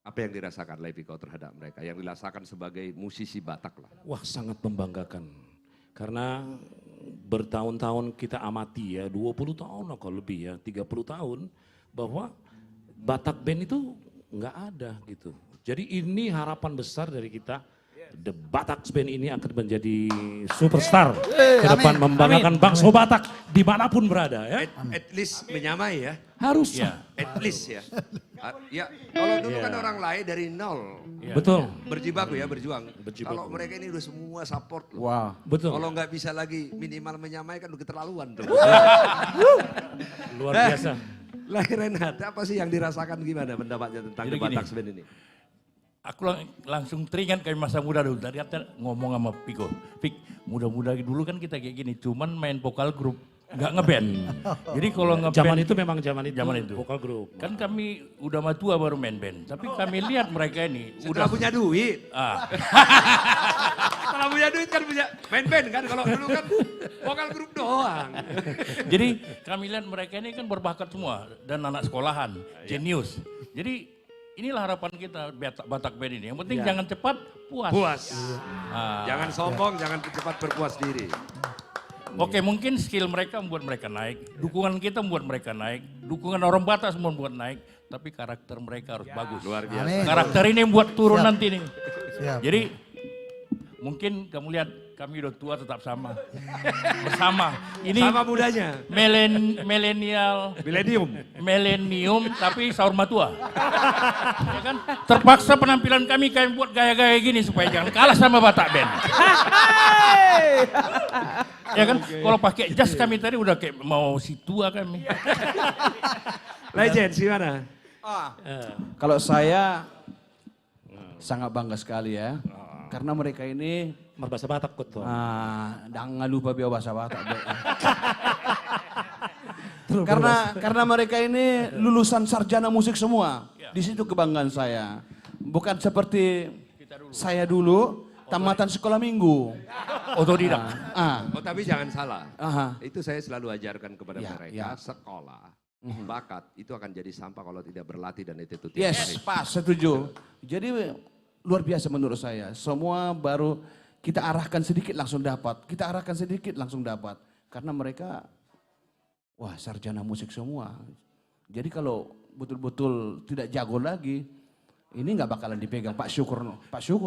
Apa yang dirasakan Le Viko terhadap mereka? Yang dirasakan sebagai musisi Batak lah. Wah, sangat membanggakan. Karena bertahun-tahun kita amati ya, 20 tahun atau lebih ya, 30 tahun. Bahwa Batak Band itu nggak ada gitu. Jadi ini harapan besar dari kita. The Batak Band ini akan menjadi superstar ke depan, membanggakan bangsa Batak dimanapun berada ya. At least menyamai ya. Harus ya. At least ya. Ya kalau dulu kan orang lain dari nol. Betul. Berjibaku ya, berjuang. Kalau mereka ini udah semua support loh. Wah, betul. Kalau nggak bisa lagi minimal menyamai kan udah keterlaluan tuh. Luar biasa. Lah Reinhard, apa sih yang dirasakan, gimana pendapatnya tentang The Batak Band ini? Aku langsung teringat kayak masa muda dulu. Tadi ngomong sama Piko, Pik, muda-muda dulu kan kita kayak gini, cuman main vokal grup, nggak ngeband. Jadi kalau ngeband, zaman itu vokal grup. Kan kami udah matua baru main band, tapi kami lihat mereka ini setelah punya duit. Setelah punya duit kan punya main band kan. Kalau dulu kan vokal grup doang. Jadi kami lihat mereka ini kan berbakat semua dan anak sekolahan, jenius. Jadi inilah harapan kita Batak Band ini. Yang penting jangan cepat puas. Puas. Jangan sombong, jangan cepat berpuas diri. Oke, mungkin skill mereka membuat mereka naik, dukungan kita membuat mereka naik, dukungan orang Batak membuat naik, tapi karakter mereka harus bagus. Luar biasa. Amin. Karakter ini yang buat turun nanti nih. Siap. Jadi mungkin kamu lihat kami udah tua tetap sama. Bersama. Ini Sama mudanya. Milenium tapi sahur matua. Ya kan? Terpaksa penampilan kami kayak buat gaya-gaya gini supaya jangan kalah sama Batak Band. Ya kan? Kalau pakai jas kami tadi udah kayak mau si tua kami. Legend gimana? Kalau saya sangat bangga sekali ya. Karena mereka ini berbahasa Batak kok tuh. Jangan lupa biar bahasa Batak. karena mereka ini lulusan sarjana musik semua. Di situ kebanggaan saya. Bukan seperti saya dulu tamatan sekolah minggu. Otodidak. Oh tapi jangan salah. Itu saya selalu ajarkan kepada mereka, sekolah, bakat itu akan jadi sampah kalau tidak berlatih dan itu tiap hari. Yes, pas, setuju. Jadi luar biasa menurut saya. Semua baru kita arahkan sedikit langsung dapat. Kita arahkan sedikit langsung dapat. Karena mereka, wah sarjana musik semua. Jadi kalau betul-betul tidak jago lagi, ini nggak bakalan dipegang Pak Syukur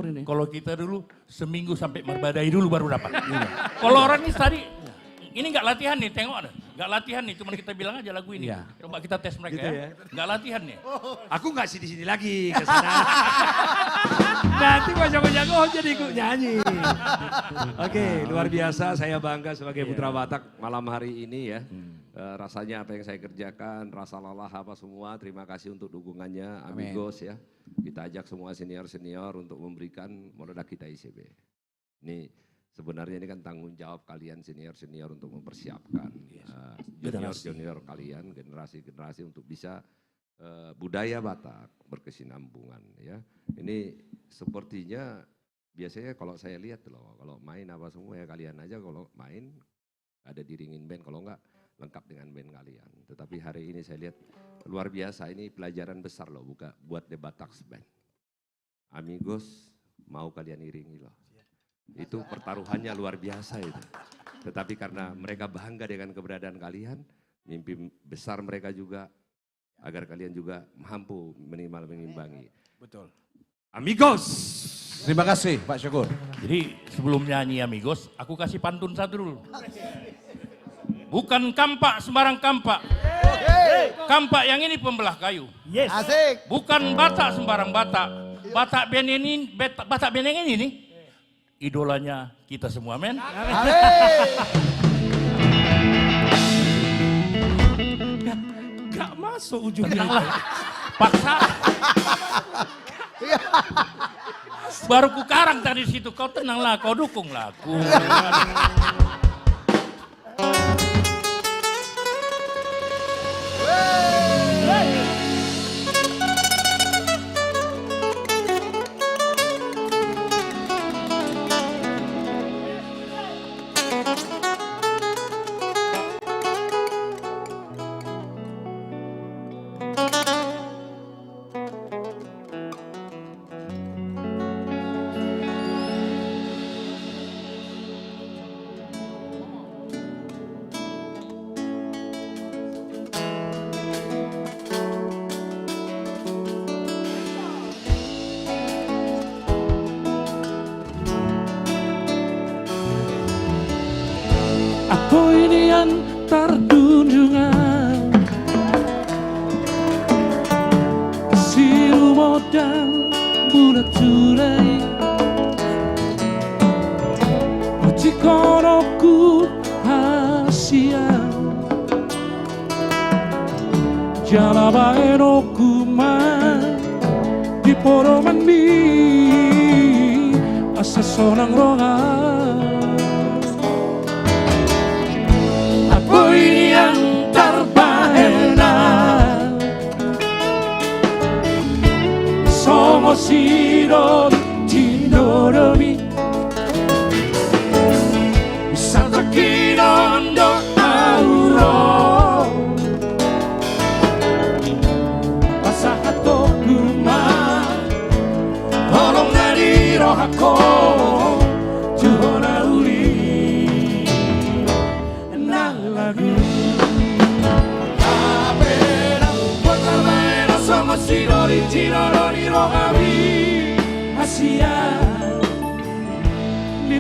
ini. Kalau kita dulu seminggu sampai merbadai dulu baru dapat. Kalau orang ini tadi, ini nggak latihan nih, tengok ada. Nggak latihan nih, cuma kita bilang aja lagu ini. Coba kita tes mereka Gitu ya. Nggak latihan nih. Aku nggak sini-sini lagi ke sana. Nanti jago-jago jadi ikut nyanyi. Oke, luar biasa. Saya bangga sebagai putra Batak malam hari ini ya. Rasanya apa yang saya kerjakan, rasa lelah apa semua. Terima kasih untuk dukungannya, amigos ya. Kita ajak semua senior-senior untuk memberikan modal kita ICB. Ini sebenarnya ini kan tanggung jawab kalian senior-senior untuk mempersiapkan junior-junior kalian, generasi-generasi untuk bisa budaya Batak berkesinambungan ya. Ini sepertinya biasanya kalau saya lihat loh, kalau main apa semua ya kalian aja kalau main ada diringin band, kalau enggak lengkap dengan band kalian. Tetapi hari ini saya lihat luar biasa, ini pelajaran besar loh buat The Batak Band. Amigos mau kalian iringi loh. Itu pertaruhannya luar biasa itu. Tetapi karena mereka bangga dengan keberadaan kalian, mimpi besar mereka juga agar kalian juga mampu minimal mengimbangi. Betul. Amigos. Terima kasih Pak Syukur. Jadi sebelum nyanyi Amigos, aku kasih pantun satu dulu. Bukan kampak sembarang kampak. Kampak yang ini pembelah kayu. Yes. Asik. Bukan Batak sembarang Batak. Batak band ini, Batak band yang ini nih. Idolanya kita semua, men. Gak masuk ujungnya. Paksa. Baru ku karang tadi situ, kau tenanglah, kau dukunglah aku. Aku ini antar dunjungan Kesiru modang bulat turai Uji konoku hasian Jalaba enoku man Di poroman mi Asa sonang rongan Aku ini yang terbahena Songo siro tinoromi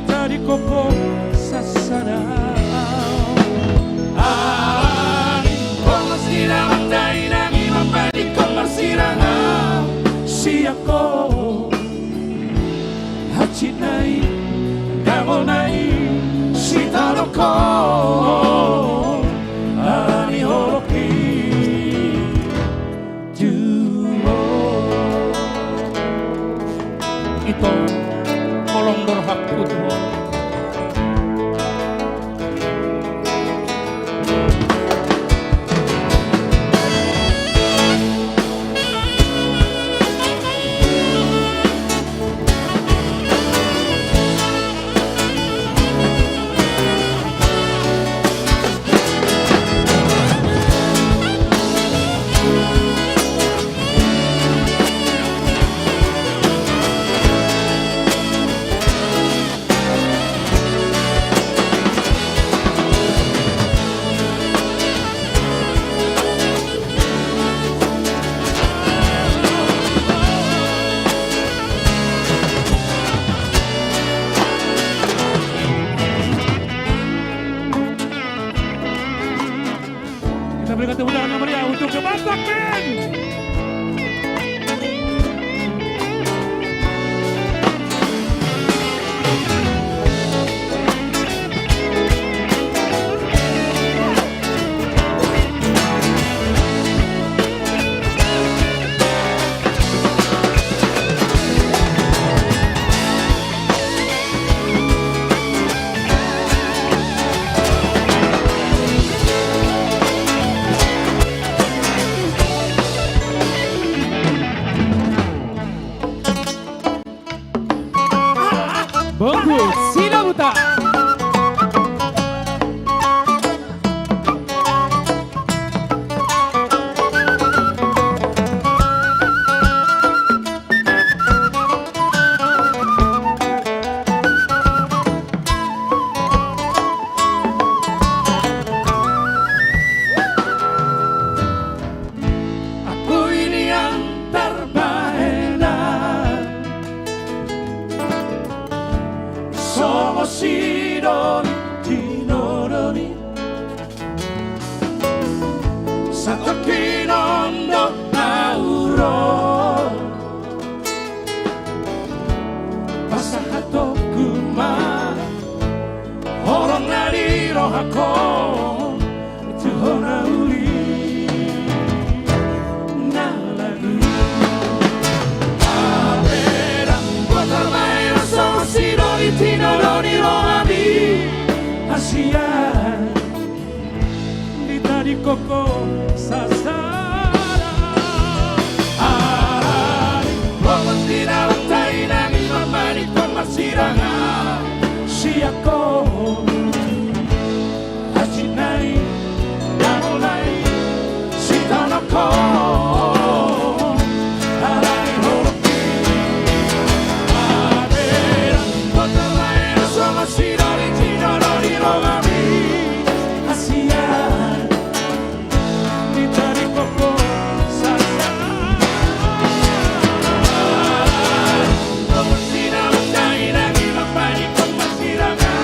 tadi koko sasada. Ani komasira mandai nagi mambadi komasiranga siako hachinai gamonai shitaroko ani horoki duo ito kolong dorhakku Tuhan. Kita berikan tepuk tangan yang meriah untuk The Batak Band. Bongkut Sinabuta. Aku ini yang terbaik. Somos idoli tinoroni Satu kinondo nauro Pasahato kuma Horon nari rohako Tuhona uli Nalagu Avera Water mai somos idoli tinoroni rohami Asia Di tadi koko sasara Arari Wawas di dalam tainang Imamani komasiranga Siako Hachinai Damolai Sitanoko Arari horoki Avera Water mai somos idoli tinoroni rohami Asia Di tadi koko sasara Komasira mandai nagi mambadi komasiranga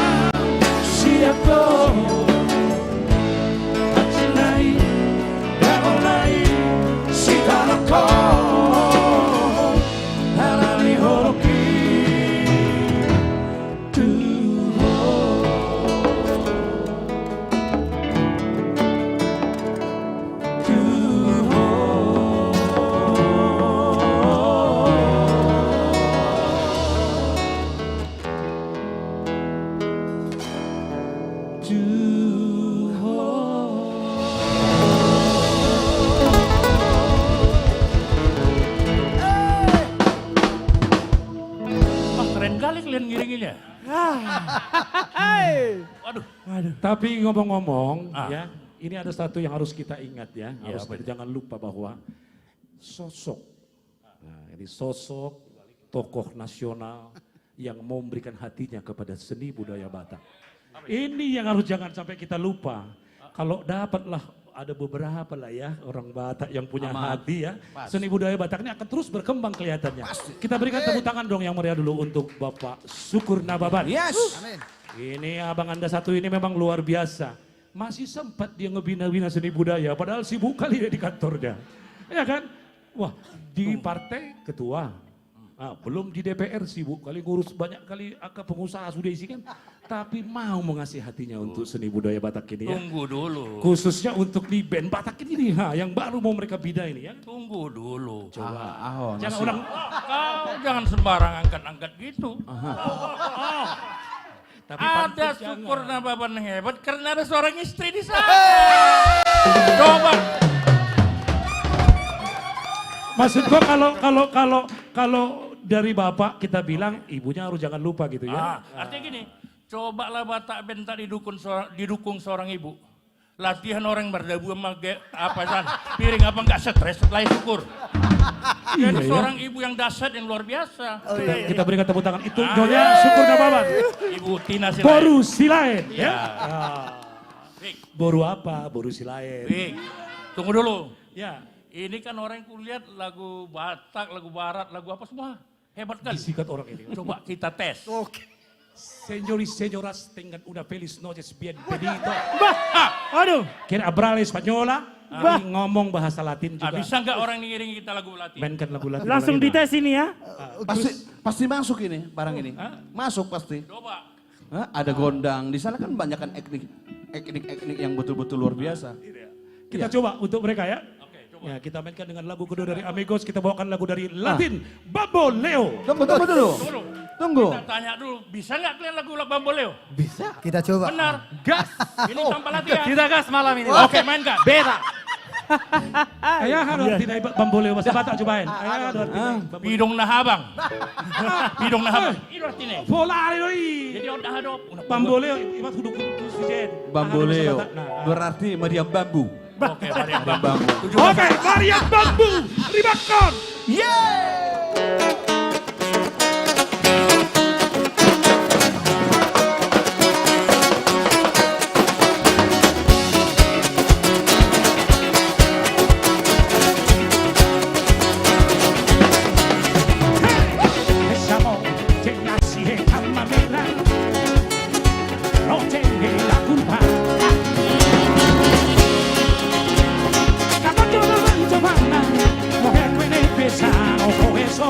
Siako Hachinai Damolai Sitanoko Harari horoki Keren kali kalian ngiringinnya. Waduh. Tapi ngomong-ngomong ya, ini ada satu yang harus kita ingat ya, Ya, harus apa itu? jangan lupa bahwa sosok, nah, ini sosok tokoh nasional yang mau memberikan hatinya kepada seni budaya Batak. Ini yang harus jangan sampai kita lupa. Kalau dapatlah ada beberapa lah ya orang Batak yang punya Aman. hati ya. Pas. Seni budaya Batak ini akan terus berkembang kelihatannya. Kita berikan tepuk tangan dong yang meriah dulu untuk Bapak Syukur Nababan. Yes. Ini abang Anda satu ini memang luar biasa. Masih sempat dia ngebina-bina seni budaya padahal sibuk kali dia di kantornya. Ya kan? Wah, di partai ketua. Belum di DPR sibuk kali ngurus banyak kali pengusaha sudah isi kan. Tapi mau mengasih hatinya untuk seni budaya Batak ini ya. Tunggu dulu. Khususnya untuk di band Batak ini nih, yang baru mau mereka bina ini ya. Tunggu dulu. Coba. Jangan ulang. Kau jangan sembarang angkat-angkat gitu. Tapi ada Syukur Syukur Nababan hebat karena ada seorang istri di sana. Coba. Maksud gua kalau dari bapak kita bilang ibunya harus jangan lupa gitu ya. Artinya gini, cobalah Batak Band tak didukung seorang ibu. Latihan orang berdabu sama piring apa enggak stres setelah syukur. Dan Iya, ya. seorang ibu yang dahsyat yang luar biasa. Kita berikan tepuk tangan. Itu Nyonya Syukur Nababan. Ibu Tina Silain. Boru Silain ya. Fik. Boru apa? Boru Silain. Fik. Tunggu dulu. Ya. Ini kan orang yang kulihat lagu Batak, lagu Barat, lagu apa semua. Hebat kali. Disikat orang ini. Coba kita tes. Oke. Señores, señoras, tengan una feliz noches bienvenido. Aduh. Kira hablar española, ini ngomong bahasa Latin juga. Bisa nggak orang ngiringi kita lagu Latin? Mainkan lagu Latin. Langsung dites ini ya. Pasti masuk ini barang ini. Masuk pasti. Coba. Ada gondang. Di sana kan banyak kan etnik yang betul-betul luar biasa. Kita coba untuk mereka ya. Ya, kita mainkan dengan lagu kedua dari Amigos, kita bawakan lagu dari Latin, Bamboleo. Tunggu dulu. Tunggu. Kita tanya dulu, bisa nggak kalian lagu Bamboleo? Bisa. Kita coba. Benar. Gas. Ini tanpa latihan. Kita gas malam ini. Oke, mainkan. Beta. Ayah harus artinya Bamboleo, bahasa Batak cobain. Ayah harus artinya. Bidong nahabang. Bidong nahabang. Itu artinya. Volare doi. Jadi udah hadap. Bamboleo, ibat huduk sujen. Bamboleo. Berarti meriam bambu. Oke, varian bambu. Oke, varian bambu. Ribakan. Esa que nací en Amamela no tiene la culpa. Caballo de Giovanna, mujer que ne pesano con eso.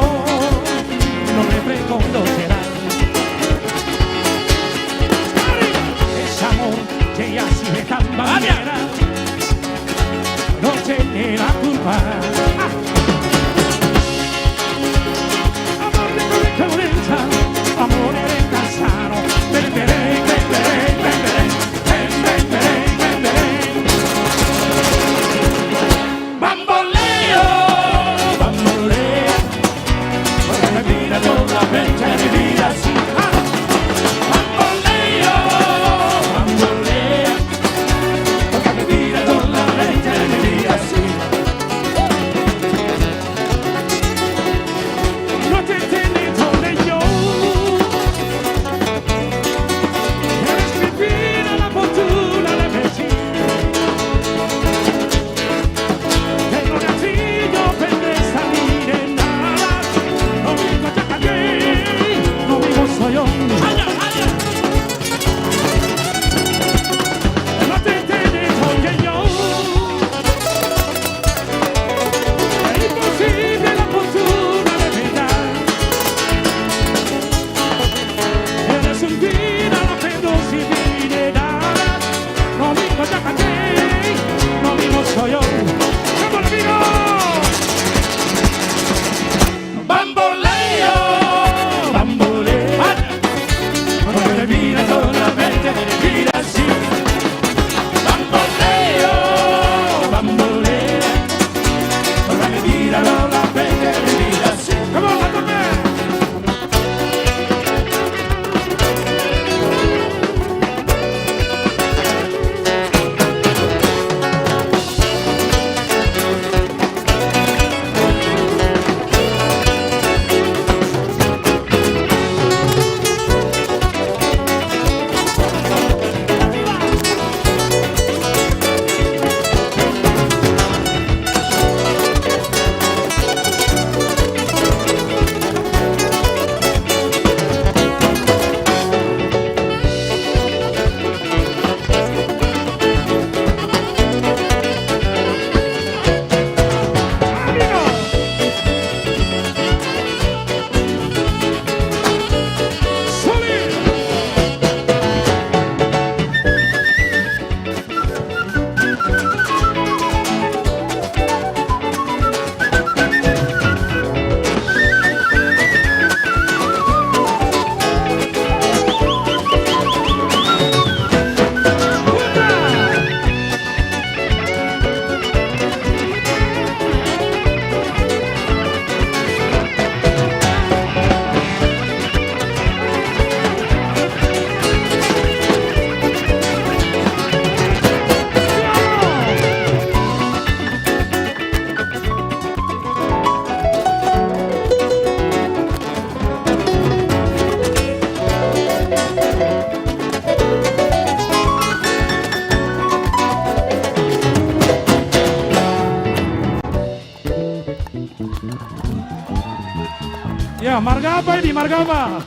Ya, marga apa ini? Marga apa?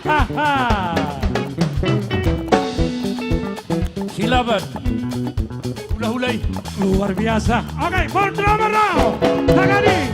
Silaban. Hula-hulai. Luar biasa. Oke, for drummer now. Tagani.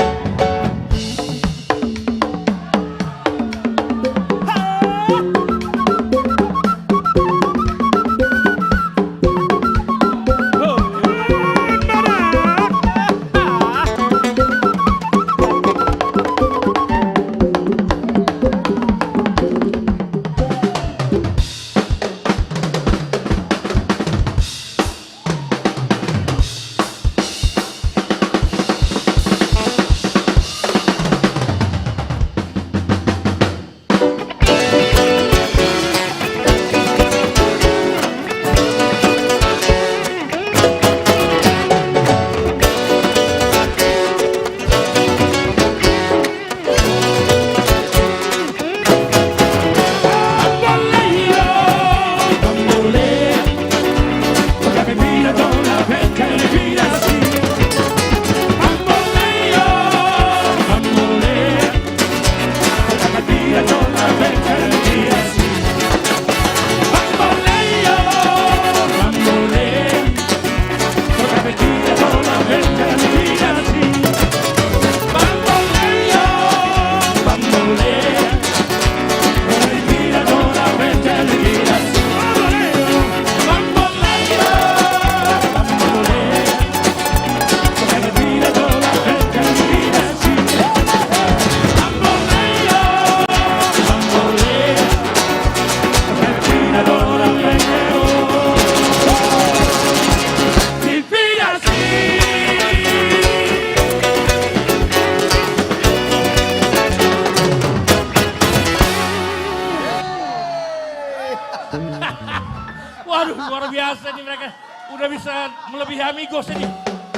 Waduh, luar biasa nih mereka. Udah bisa melebihi Amigos ini.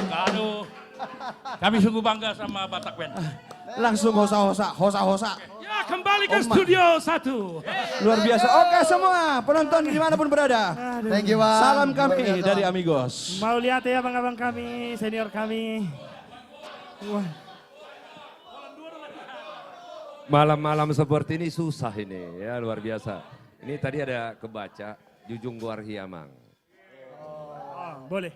Aduh, kami sungguh bangga sama Batak Band. Langsung hosa-hosa. Ya, kembali ke studio 1. Luar biasa. Oke semua, penonton dimanapun berada. Thank you, Bang. Salam kami dari Amigos. Mau lihat ya abang-abang kami, senior kami. Wah. Malam-malam seperti ini susah ini, ya luar biasa. Ini tadi ada kebaca Jujung Guar Hiamang. Oh, boleh.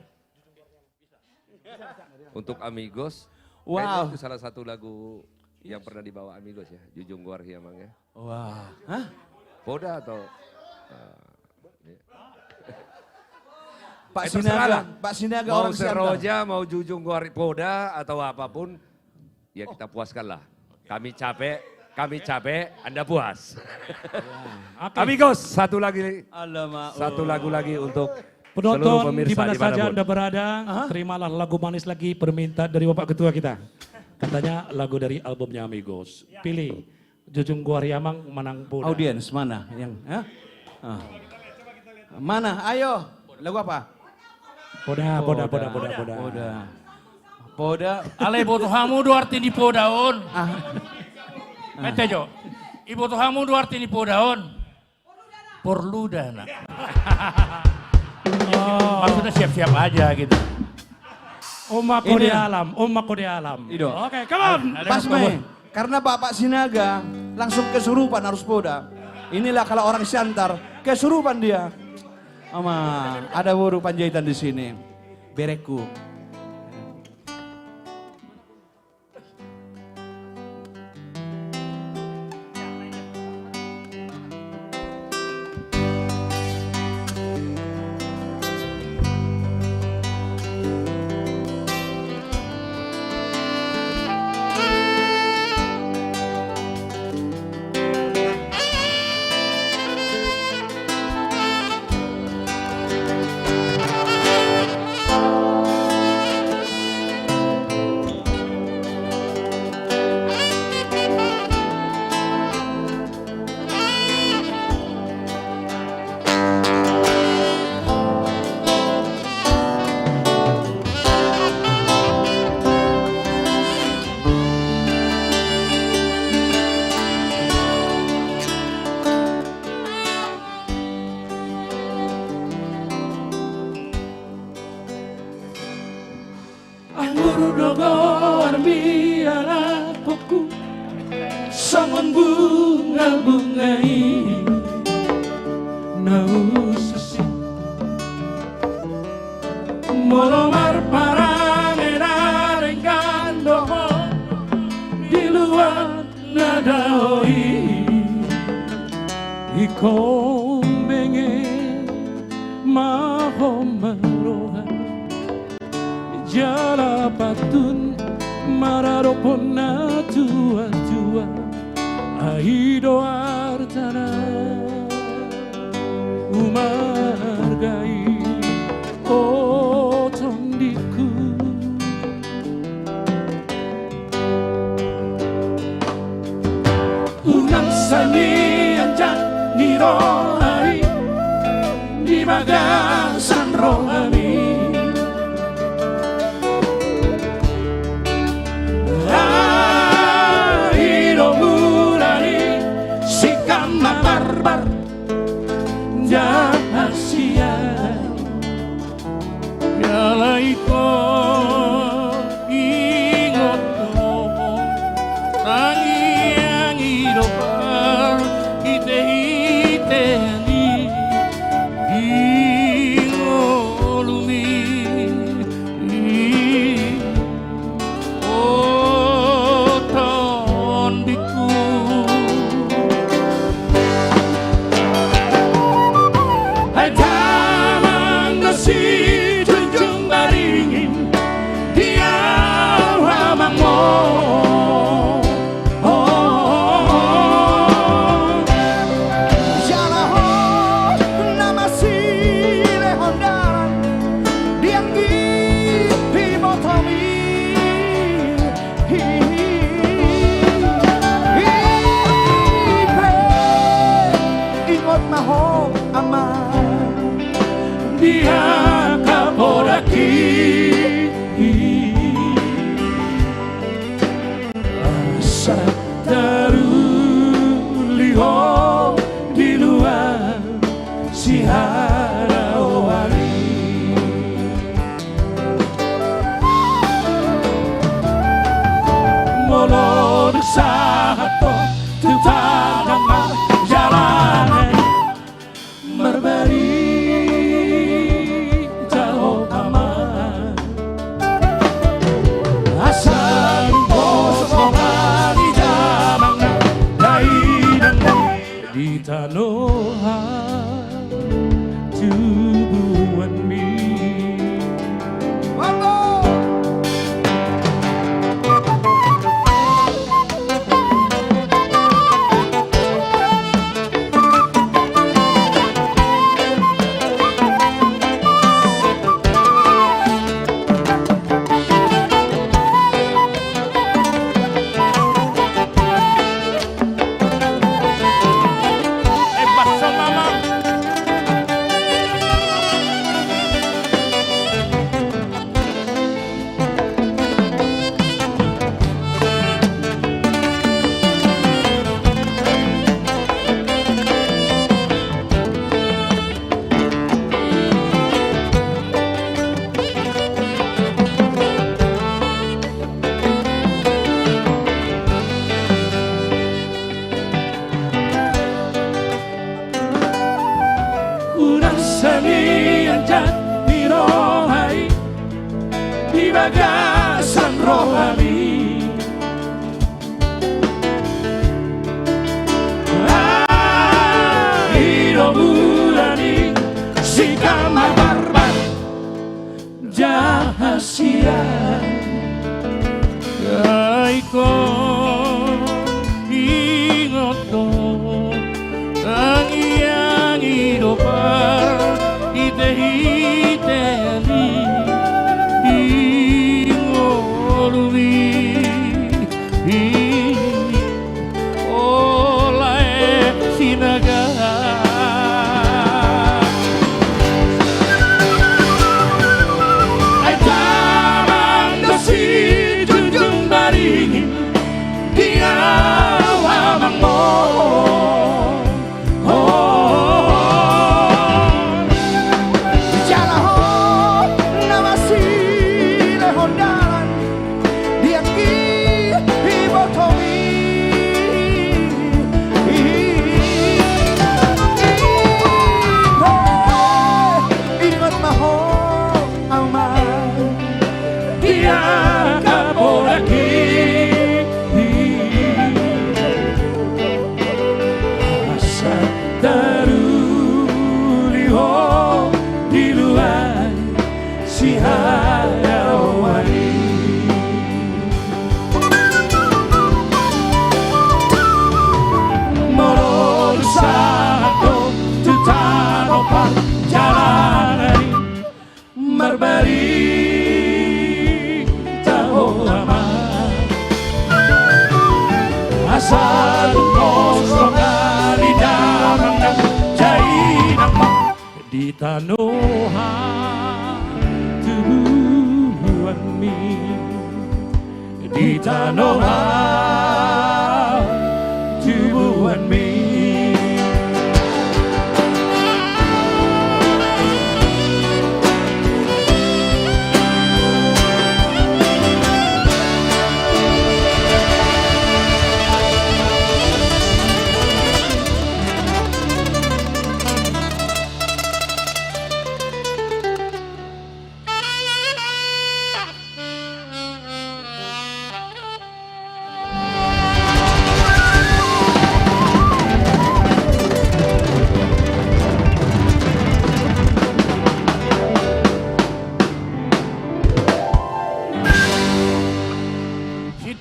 Untuk Amigos, Wow. itu salah satu lagu yang pernah dibawa Amigos ya, Jujung Guar Hiamang ya. Wah. Hah? Poda atau Pak terserah lah. Sinaga, Pak Sinaga mau orang Siantar. Seroja, mau Jujung Guar Poda atau apapun, ya kita puaskan lah. Kami capek, Anda puas. Amigos, satu lagu lagi untuk seluruh Penonton pemirsa di mana saja dimanapun. Anda berada, terimalah lagu manis lagi permintaan dari Bapak Ketua kita. Katanya lagu dari albumnya Amigos. Pilih Jujung Guar Hiamang menang Poda. Audiens mana yang? Mana? Ayo, lagu apa? Poda. Ale boto hamu duarte ni podaon. Mete jo. Ibu tuh hamu duarte ni podaon. Porludana. Maksudnya siap-siap aja gitu. Oma kode alam. Ido. Oke, come on. Pasme, karena Bapak Sinaga langsung kesurupan harus Poda. Inilah kalau orang Siantar, kesurupan dia. Aman, ada burung Panjaitan di sini. Bereku. Dogo arbiara poku sangon bu bunga-bungai nausasi molomar para menarengando di luar nadoi ikong benge mahomaroha jala patun mararopon na tua-tua aido artana umargai otondiku unang sani anjan nirohai di bagasan rohani barbar jahasia yalai ko ingot ko tangi yang hidup ite ni ingolumi otondiku dia kapolaki asa taruliho di luar si harawari molod sahato tutadang jalanan berberi jauh aman asal kosongan di jamang dan di tanoha tubuhan mi seni anjan dirohai di bagasan rohani hidup bulani si kamar barbar jahasia kaiko ingoto tangiang hidup ite-ite-li ingolumi oleh sinaga ay tama di Tanoha tubuhan mi, di Tanoha tubuhan mi.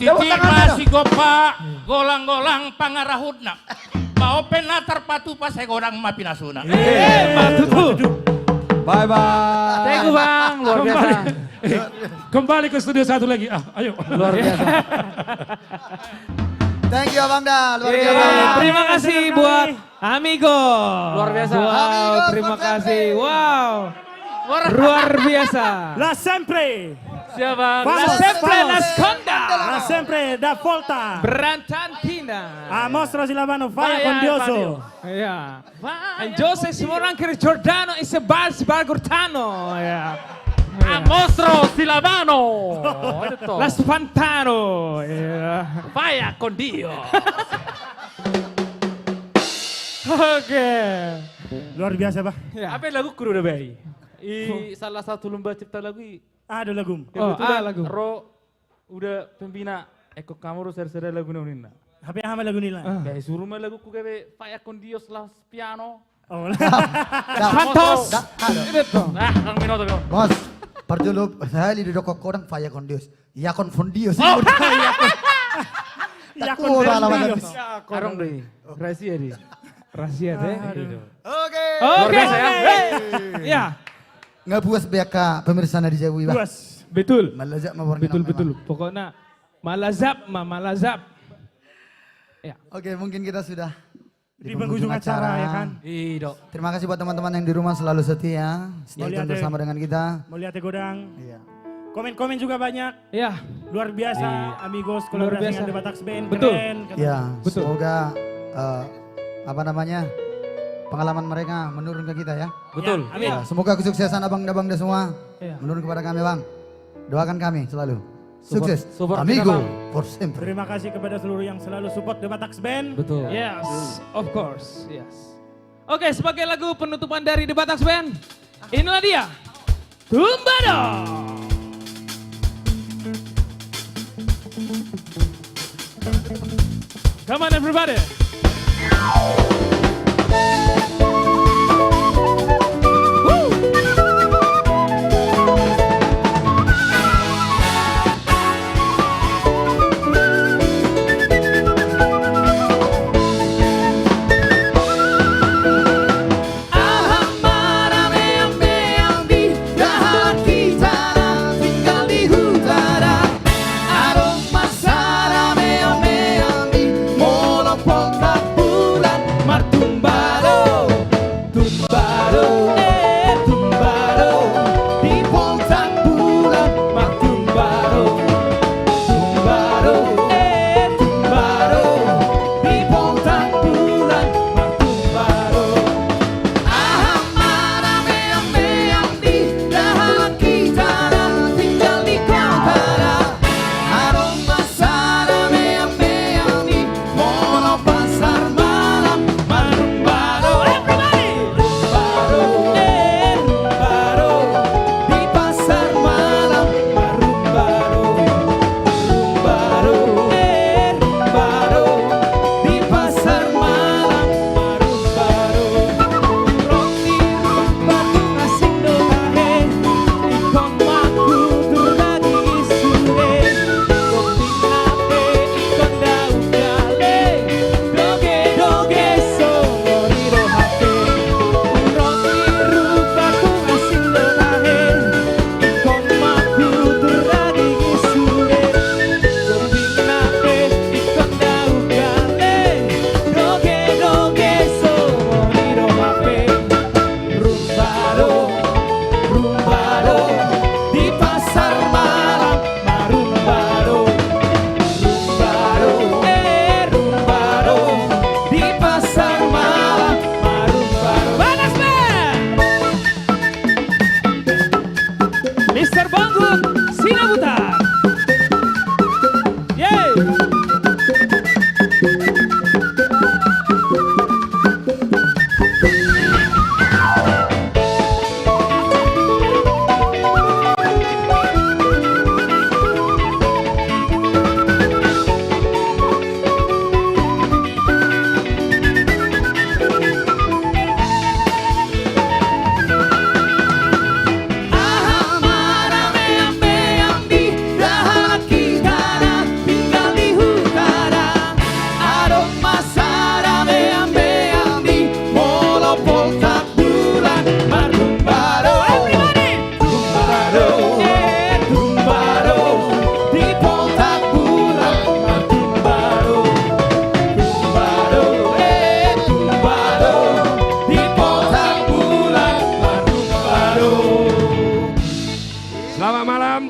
Titi masih gopa golang-golang pangarahudna. Mau penatar patu pas saya gorang mapinasuna. Bye bye. Thank you Bang, luar biasa. Kembali ke studio satu lagi. Ayo. Luar biasa. Thank you Abang Da, luar biasa. Terima kasih buat Amigo. Luar biasa. Wow, Amigo, terima kasih. Wow. Luar biasa. La sempre. Siapa? Vamos, La sempre vamos. nasconda. La sempre da volta. Brantantina. A mostro Silvano, fai condioso. Iya. En Jose Simorankir Giordano is a bar Gurtano. Ya. A mostro Silvano. Las Pantano. Ya. Vaya con Dio. Oke. Luar biasa, Pak. Apa lagu kru udah bayi? Salah satu lomba cipta lagu ada lagu. Lagu. Ro udah pembina Eko kamu harus serda lagu nina. Apa yang hama lagu nila? Kayak suruh mah lagu ku kayak Faya con Dios las piano. Oh. Fantos. Itu. Nah, Kang Minoto. Bos, perjulub saya di dokok orang Faya con Dios. Ya con Dios. Ya con Dios. Arong deh. Rahasia deh. Rahasia deh. Oke. Oke. Ya. Nggak puas BK pemirsa di Jawi, Bang. Puas. Betul. Malazap Betul. Pokoknya malazap. Ya. Oke, mungkin kita sudah di penghujung acara ya kan. Iya. Terima kasih buat teman-teman yang di rumah selalu setia, stay tune bersama dengan kita. Mau lihat Godang. Iya. Komen-komen juga banyak. Ya. Luar biasa, amigos kolaborasi dengan The Batax Band. Betul. Keren. Ya, semoga pengalaman mereka menurun ke kita ya. Betul. Ya, amin. Ya, semoga kesuksesan abang-abangda semua Ya. menurun kepada kami, Bang. Doakan kami selalu. Sukses. Support Amigo kita, Bang. for sempre. Terima kasih kepada seluruh yang selalu support The Batax Band. Betul. Yes, of course. Yes. Oke, sebagai lagu penutupan dari The Batax Band, inilah dia. Tumbado. Come on everybody.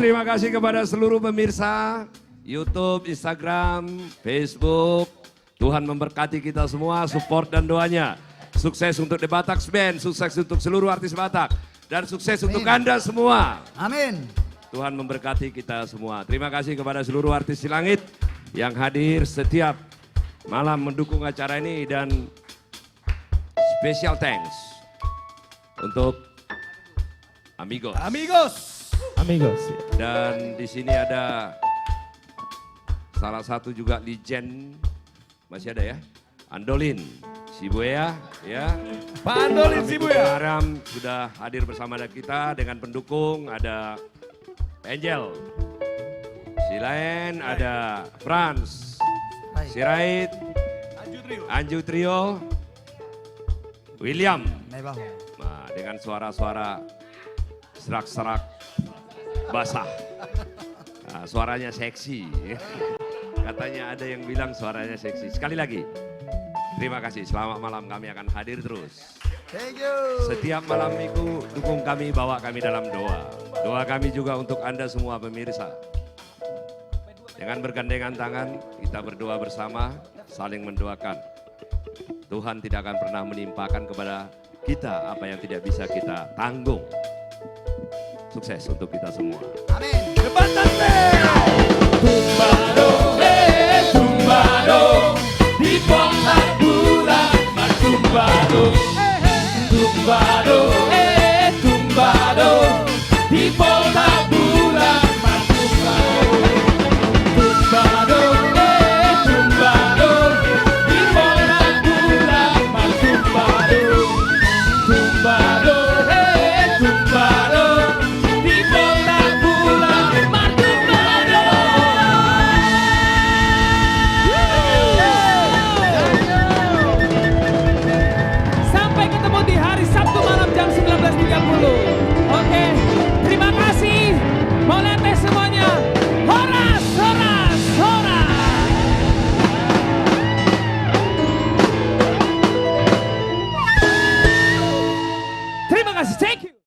terima kasih kepada seluruh pemirsa YouTube, Instagram, Facebook. Tuhan memberkati kita semua, support dan doanya. Sukses untuk The Batak Band, sukses untuk seluruh artis Batak. Dan sukses untuk Anda semua. Amin. Tuhan memberkati kita semua. Terima kasih kepada seluruh artis di langit yang hadir setiap malam mendukung acara ini. Dan special thanks untuk Amigos. Amigos. Dan di sini ada salah satu juga legend, masih ada ya, Andolin Sibuya ya. Pak Andolin Sibuya. Haram sudah hadir bersama kita dengan pendukung, ada Angel, Silain, ada Franz, Sirait, Anju Trio, William. Nah, dengan suara-suara serak-serak basah. Nah, suaranya seksi. Katanya ada yang bilang suaranya seksi. Sekali lagi, terima kasih. Selamat malam, kami akan hadir terus. Thank you. Setiap malam minggu dukung kami, bawa kami dalam doa. Doa kami juga untuk Anda semua pemirsa. Dengan bergandengan tangan, kita berdoa bersama, saling mendoakan. Tuhan tidak akan pernah menimpakan kepada kita apa yang tidak bisa kita tanggung. Sukses untuk kita semua. Amin. Tumbado, di Pontak Bulan, tumbado, tumbado, tumbado, di Pontak Bulan, tumbado, tumbado, di Pontak Bulan, tumbado, tumbado, tumbado, di Pontak Bulan, tumbado. Sampai ketemu di hari Sabtu malam jam 19.30. Oke, terima kasih. Molete semuanya. Horas, horas, horas. Terima kasih, thank you.